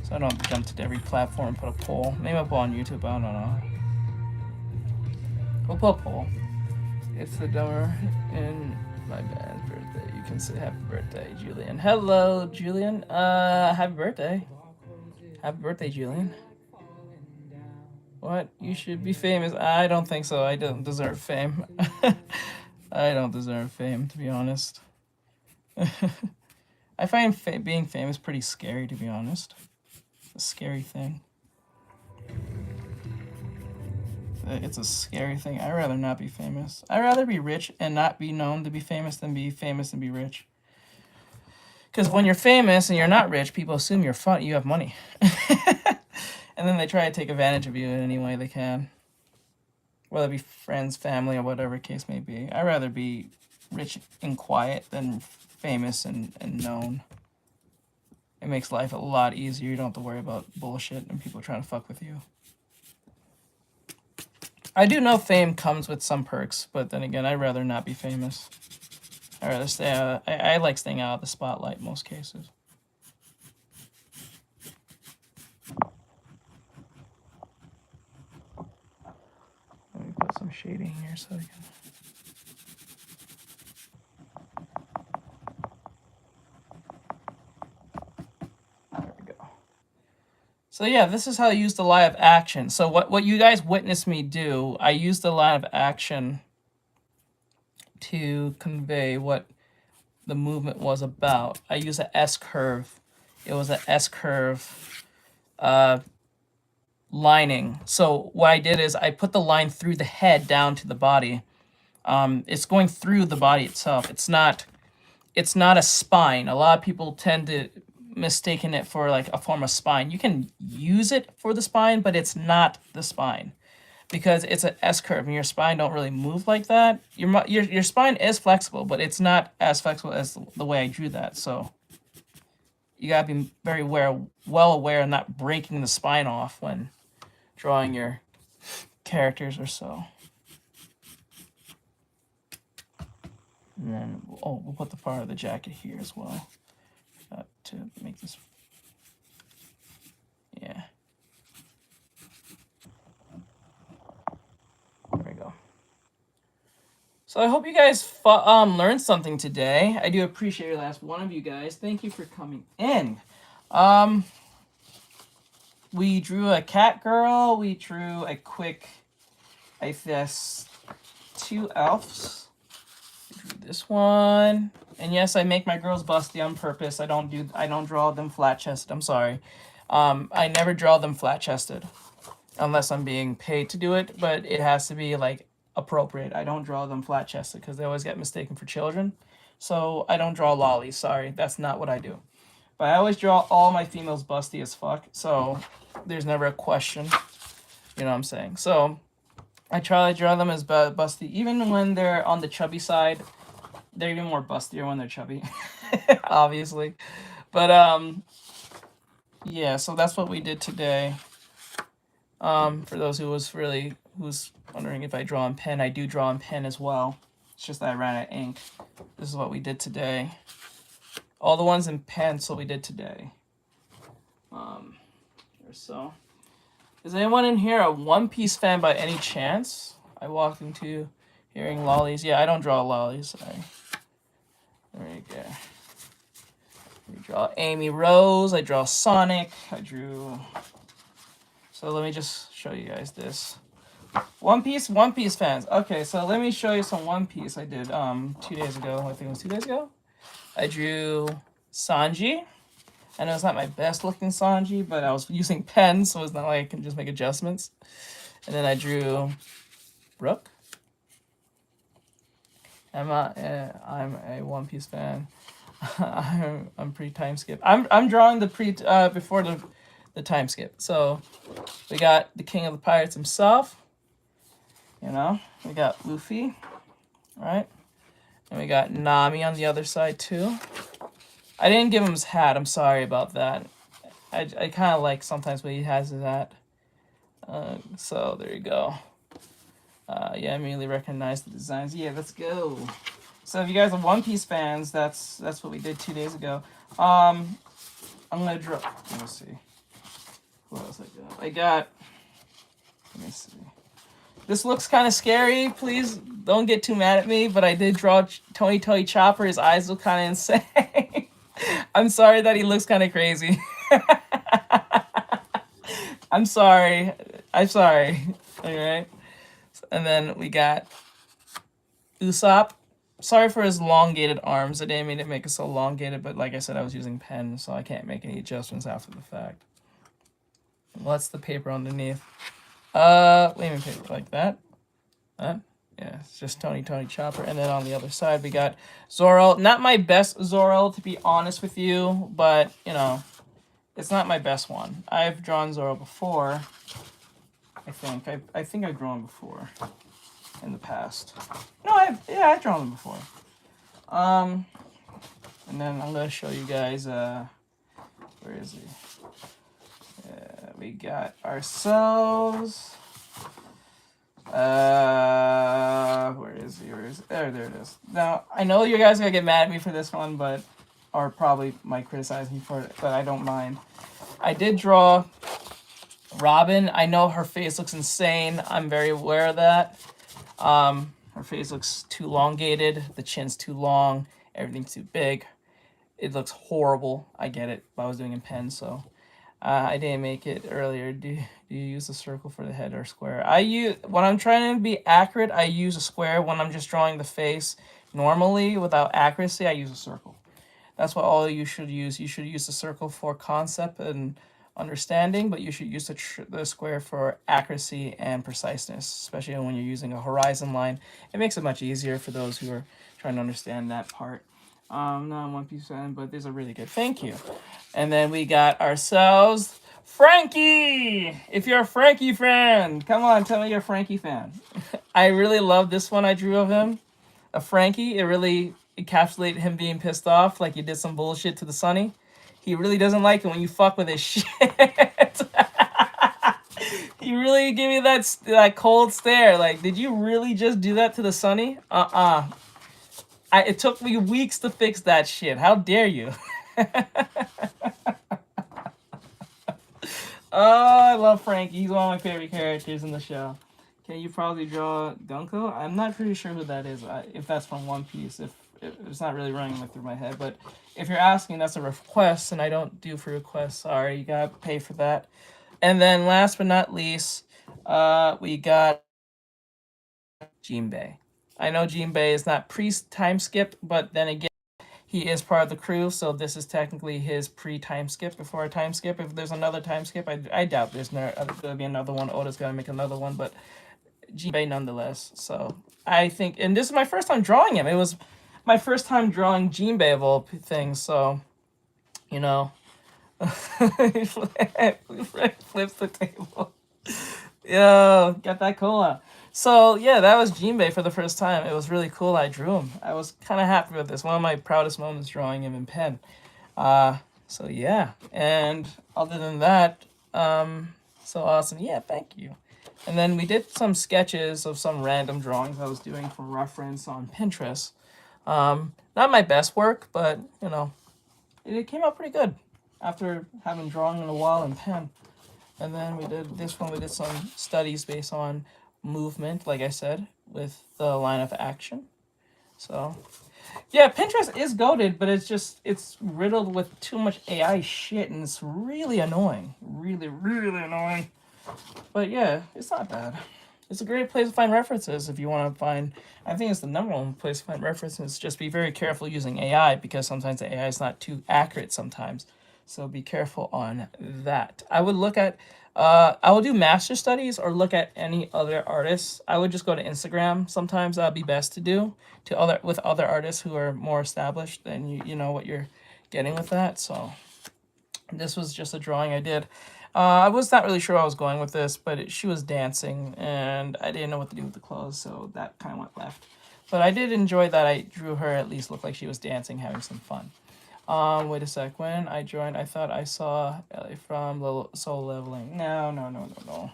So I don't have to jump to every platform and put a poll. Maybe I'll poll on YouTube, I don't know. We'll put a poll. It's the dumber in my band's birthday. You can say happy birthday, Julian. Hello, Julian. Happy birthday. Happy birthday, Julian. What? You should be famous. I don't think so. I don't deserve fame. I don't deserve fame, to be honest. I find being famous pretty scary, to be honest. A scary thing. It's a scary thing. I'd rather not be famous. I'd rather be rich and not be known to be famous than be famous and be rich. Because when you're famous and you're not rich, people assume you have money. And then they try to take advantage of you in any way they can. Whether it be friends, family, or whatever case may be. I'd rather be rich and quiet than famous and known. It makes life a lot easier. You don't have to worry about bullshit and people trying to fuck with you. I do know fame comes with some perks, but then again, I'd rather not be famous. I'd rather stay out. I like staying out of the spotlight in most cases. Let me put some shading here so I can... So yeah, this is how I use the live action. So what you guys witnessed me do, I used the live action to convey what the movement was about. I used an S-curve. It was an S-curve lining. So what I did is I put the line through the head down to the body. It's going through the body itself. It's not a spine. A lot of people tend to mistaken it for like a form of spine. You can use it for the spine, but it's not the spine. because it's an S curve and your spine don't really move like that. Your spine is flexible, but it's not as flexible as the way I drew that. So you gotta be very well aware of not breaking the spine off when drawing your characters or so. And then, oh, we'll put the part of the jacket here as well to make this, yeah. There we go. So I hope you guys learned something today. I do appreciate your last one of you guys. Thank you for coming in. We drew a cat girl. We drew a quick, I guess, 2 elves. We drew this one. And yes, I make my girls busty on purpose. I don't draw them flat chested. I'm sorry. I never draw them flat chested unless I'm being paid to do it, but it has to be like appropriate. I don't draw them flat chested because they always get mistaken for children. So I don't draw lollies. Sorry, that's not what I do. But I always draw all my females busty as fuck. So there's never a question. You know what I'm saying? So I try to draw them as busty, even when they're on the chubby side. They're even more bustier when they're chubby, obviously. But yeah. So that's what we did today. For those who's wondering if I draw in pen, I do draw in pen as well. It's just that I ran out of ink. This is what we did today. All the ones in pencil we did today. So, is anyone in here a One Piece fan by any chance? I walked into hearing lollies. Yeah, I don't draw lollies. There you go. We draw Amy Rose. I draw Sonic. I drew. So let me just show you guys this. One Piece fans. Okay, so let me show you some One Piece I did 2 days ago. I think it was 2 days ago. I drew Sanji. I know it's not my best looking Sanji, but I was using pen, so it's not like I can just make adjustments. And then I drew Brooke. I'm a One Piece fan. I'm pre time skip. I'm drawing the before the time skip. So we got the King of the Pirates himself. You know, we got Luffy, right? And we got Nami on the other side too. I didn't give him his hat. I'm sorry about that. I kind of like sometimes when he has his hat. So there you go. Yeah, I immediately recognize the designs. Yeah, let's go. So if you guys are One Piece fans, that's what we did 2 days ago. I'm gonna draw. Let me see. What else I got? Let me see. This looks kind of scary. Please don't get too mad at me, but I did draw Tony Chopper. His eyes look kind of insane. I'm sorry that he looks kind of crazy. I'm sorry. All right. And then we got Usopp. Sorry for his elongated arms. I didn't mean to make it so elongated, but like I said, I was using pen, so I can't make any adjustments after the fact. What's the paper underneath? Flaming paper like that. Yeah, it's just Tony Chopper. And then on the other side, we got Zoro. Not my best Zoro, to be honest with you, but, you know, it's not my best one. I've drawn Zoro before. I think I've drawn before in the past. No, I've drawn them before. And then I'm gonna show you guys. Where is he? We got ourselves. Where is he? There it is. Now I know you guys are gonna get mad at me for this one, or probably might criticize me for it, but I don't mind. I did draw Robin. I know her face looks insane. I'm very aware of that. Her face looks too elongated. The chin's too long. Everything's too big. It looks horrible. I get it. But I was doing it in pen, so I didn't make it earlier. Do you use a circle for the head or square? When I'm trying to be accurate, I use a square. When I'm just drawing the face normally without accuracy, I use a circle. That's what all you should use. You should use the circle for concept and understanding, but you should use the square for accuracy and preciseness, especially when you're using a horizon line. It makes it much easier for those who are trying to understand that part. Not One Piece fan, but these are really good. Thank you. And then we got ourselves Frankie! If you're a Frankie fan, come on, tell me you're a Frankie fan. I really love this one I drew of him. A Frankie, it really encapsulated him being pissed off, like he did some bullshit to the Sonny. He really doesn't like it when you fuck with his shit. He really gave me that cold stare. Like, did you really just do that to the Sonny? It took me weeks to fix that shit. How dare you? Oh, I love Frankie. He's one of my favorite characters in the show. Can you probably draw Gunko? I'm not pretty sure who that is. If that's from One Piece. If it's not really running through my head. But if you're asking, that's a request, and I don't do for requests. Sorry, you gotta pay for that. And then last but not least, we got Jinbei. I know Jinbei is not pre-time skip, but then again, he is part of the crew, so this is technically his pre-time skip before a time skip. If there's another time skip, I doubt there's gonna be another one. Oda's gonna make another one, but Jinbei nonetheless. So I think, and this is my first time drawing him. It was my first time drawing Jinbei of all things, so you know. Flips the table. Yo, got that cola. So yeah, that was Jinbei for the first time. It was really cool. I drew him. I was kind of happy with this. One of my proudest moments drawing him in pen. So yeah, and other than that, so awesome. Yeah, thank you. And then we did some sketches of some random drawings I was doing for reference on Pinterest. Not my best work, but you know, it came out pretty good after having drawn in a while in pen. And then we did this one. We did some studies based on movement, like I said, with the line of action. So yeah, Pinterest is goated, but it's riddled with too much AI shit, and it's really annoying. Really, really annoying. But yeah, it's not bad. It's a great place to find references if you want to find. I think it's the number one place to find references. Just be very careful using AI, because sometimes the AI is not too accurate sometimes. So be careful on that. I would look at, I will do master studies or look at any other artists. I would just go to Instagram. Sometimes that'd be best to do with other artists who are more established, and you know what you're getting with that. So this was just a drawing I did. I was not really sure where I was going with this, but she was dancing, and I didn't know what to do with the clothes, so that kind of went left. But I did enjoy that I drew her at least look like she was dancing, having some fun. Wait a sec. When I joined, I thought I saw Ellie from Soul Leveling. No.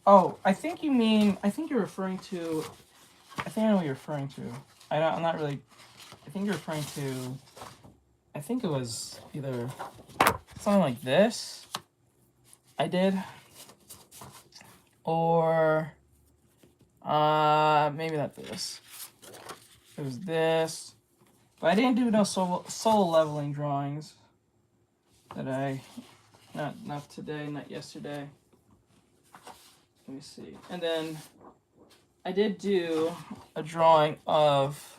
Oh, I think you're referring to. I think I know what you're referring to. I'm not really. I think you're referring to. I think it was either something like this. I did. Or. Maybe not this. It was this. But I didn't do no soul leveling drawings. Not today, not yesterday. Let me see. And then I did do a drawing of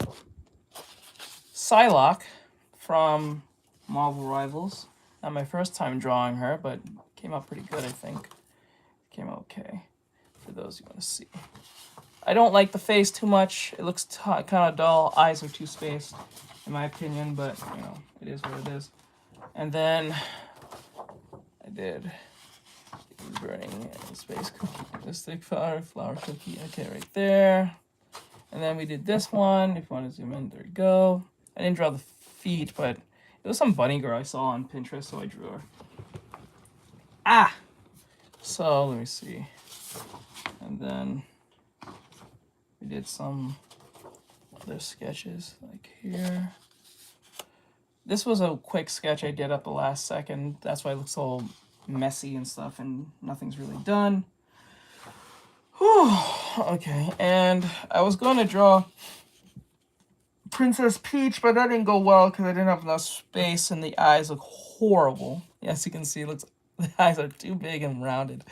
Psylocke from Marvel Rivals. Not my first time drawing her, but came out pretty good, I think. Came out okay, for those who want to see. I don't like the face too much. It looks kind of dull. Eyes are too spaced, in my opinion, but you know, it is what it is. And then I did burning space cookie, mystic flower cookie. Okay, right there. And then we did this one. If you want to zoom in, there we go. I didn't draw the feet, but it was some bunny girl I saw on Pinterest, so I drew her. Ah! So let me see. And then we did some other sketches, like here. This was a quick sketch I did at the last second. That's why it looks all messy and stuff, and nothing's really done. Whew. Okay, and I was going to draw Princess Peach, but that didn't go well because I didn't have enough space, and the eyes look horrible. As you can see, the eyes are too big and rounded.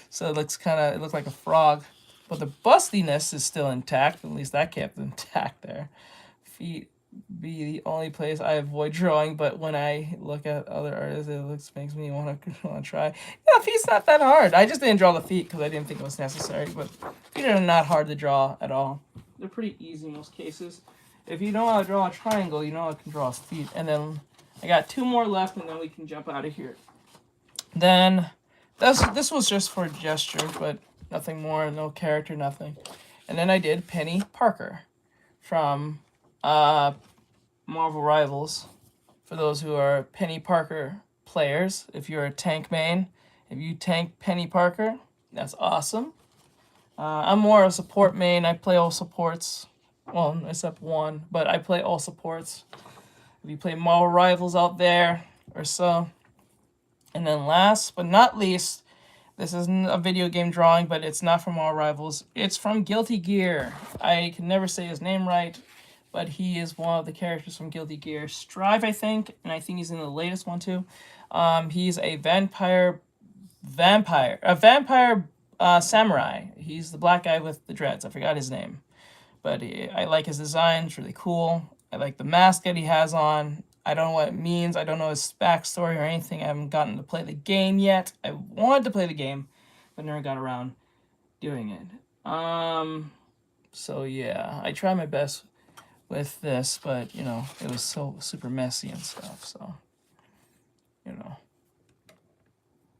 So it looks like a frog. But the bustiness is still intact. At least that kept intact there. Feet be the only place I avoid drawing, but when I look at other artists, it makes me want to try. Yeah, feet's not that hard. I just didn't draw the feet because I didn't think it was necessary, but feet are not hard to draw at all. They're pretty easy in most cases. If you know how to draw a triangle, you know how to draw feet. And then I got 2 more left, and then we can jump out of here. Then this was just for gesture, but nothing more, no character, nothing. And then I did Penny Parker from Marvel Rivals. For those who are Penny Parker players, if you're a tank main, if you tank Penny Parker, that's awesome. I'm more a support main. I play all supports. Well, except one, but I play all supports. If you play Marvel Rivals out there or so. And then last but not least, this isn't a video game drawing, but it's not from Marvel Rivals. It's from Guilty Gear. I can never say his name right, but he is one of the characters from Guilty Gear Strive, I think, and I think he's in the latest one too. He's a vampire samurai. He's the black guy with the dreads. I forgot his name, but I like his design. It's really cool. I like the mask that he has on. I don't know what it means. I don't know his backstory or anything. I haven't gotten to play the game yet. I wanted to play the game, but never got around doing it. So yeah, I tried my best with this, but you know, it was so super messy and stuff, so you know.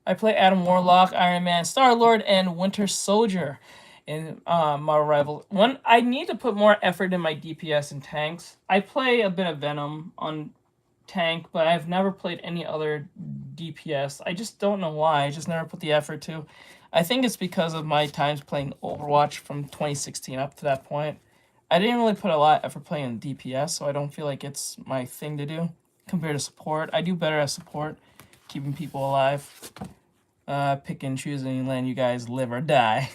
I play Adam Warlock, Iron Man, Star-Lord, and Winter Soldier in Marvel Rivals. I need to put more effort in my DPS and tanks. I play a bit of Venom on tank, but I've never played any other DPS. I just don't know why. I just never put the effort to. I think it's because of my times playing Overwatch from 2016 up to that point. I didn't really put a lot of effort playing DPS, so I don't feel like it's my thing to do compared to support. I do better as support, keeping people alive. Pick and choose and letting you guys live or die.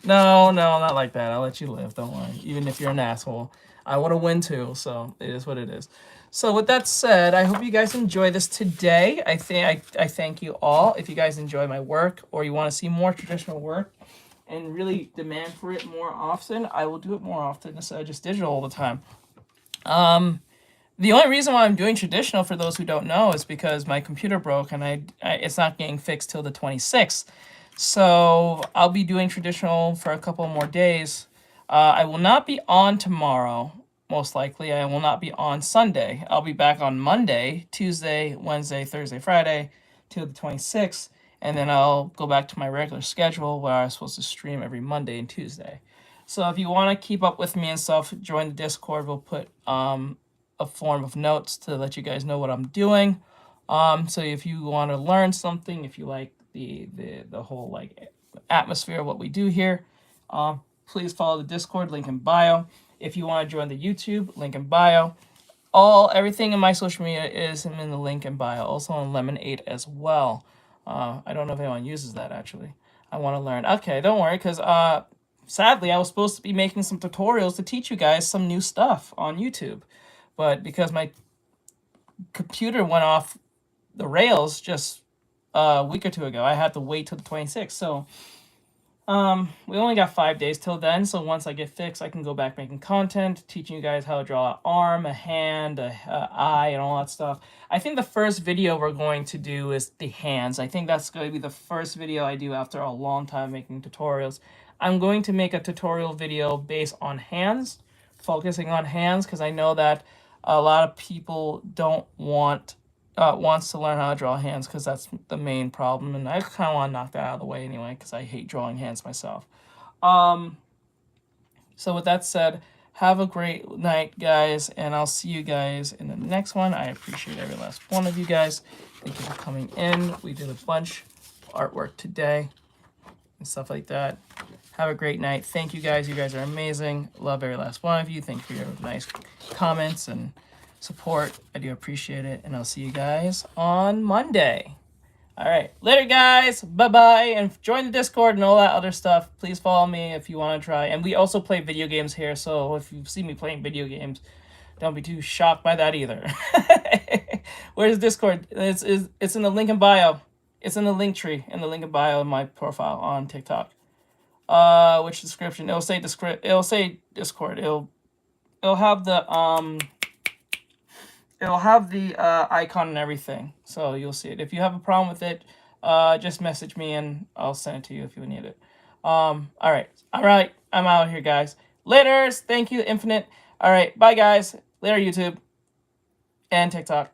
No, not like that. I'll let you live, don't worry. Even if you're an asshole. I want to win too, so it is what it is. So with that said, I hope you guys enjoy this today. I thank you all. If you guys enjoy my work or you want to see more traditional work and really demand for it more often, I will do it more often instead of just digital all the time. The only reason why I'm doing traditional, for those who don't know, is because my computer broke and it's not getting fixed till the 26th. So I'll be doing traditional for a couple more days. I will not be on tomorrow, most likely. I will not be on Sunday. I'll be back on Monday, Tuesday, Wednesday, Thursday, Friday, till the 26th. And then I'll go back to my regular schedule where I'm supposed to stream every Monday and Tuesday. So if you want to keep up with me and stuff, join the Discord. We'll put a form of notes to let you guys know what I'm doing. So if you want to learn something, if you like the whole like atmosphere of what we do here, please follow the Discord, link in bio. If you want to join the YouTube, link in bio. Everything in my social media is in the link in bio. Also on Lemon8 as well. I don't know if anyone uses that actually. I want to learn. Okay, don't worry, because sadly I was supposed to be making some tutorials to teach you guys some new stuff on YouTube. But because my computer went off the rails just a week or two ago, I had to wait till the 26th. So we only got 5 days till then. So once I get fixed, I can go back making content, teaching you guys how to draw an arm, a hand, a eye, and all that stuff. I think the first video we're going to do is the hands. I think that's going to be the first video I do after a long time making tutorials. I'm going to make a tutorial video based on hands, focusing on hands, because I know that a lot of people don't wants to learn how to draw hands because that's the main problem, and I kind of want to knock that out of the way anyway because I hate drawing hands myself. So with that said, have a great night, guys, and I'll see you guys in the next one. I appreciate every last one of you guys. Thank you for coming in. We did a bunch of artwork today and stuff like that. Have a great night. Thank you guys. You guys are amazing. Love every last one of you. Thank you for your nice comments and support. I do appreciate it. And I'll see you guys on Monday. All right. Later, guys. Bye-bye. And join the Discord and all that other stuff. Please follow me if you want to try. And we also play video games here. So if you see me playing video games, don't be too shocked by that either. Where's Discord? It's in the link in bio. It's in the link tree in the link in bio of my profile on TikTok. Which description? It'll say Discord. It'll have the icon and everything, so you'll see it. If you have a problem with it, just message me and I'll send it to you if you need it. All right, I'm out here, guys. Laters. Thank you, Infinite. All right, bye, guys. Later, YouTube and TikTok.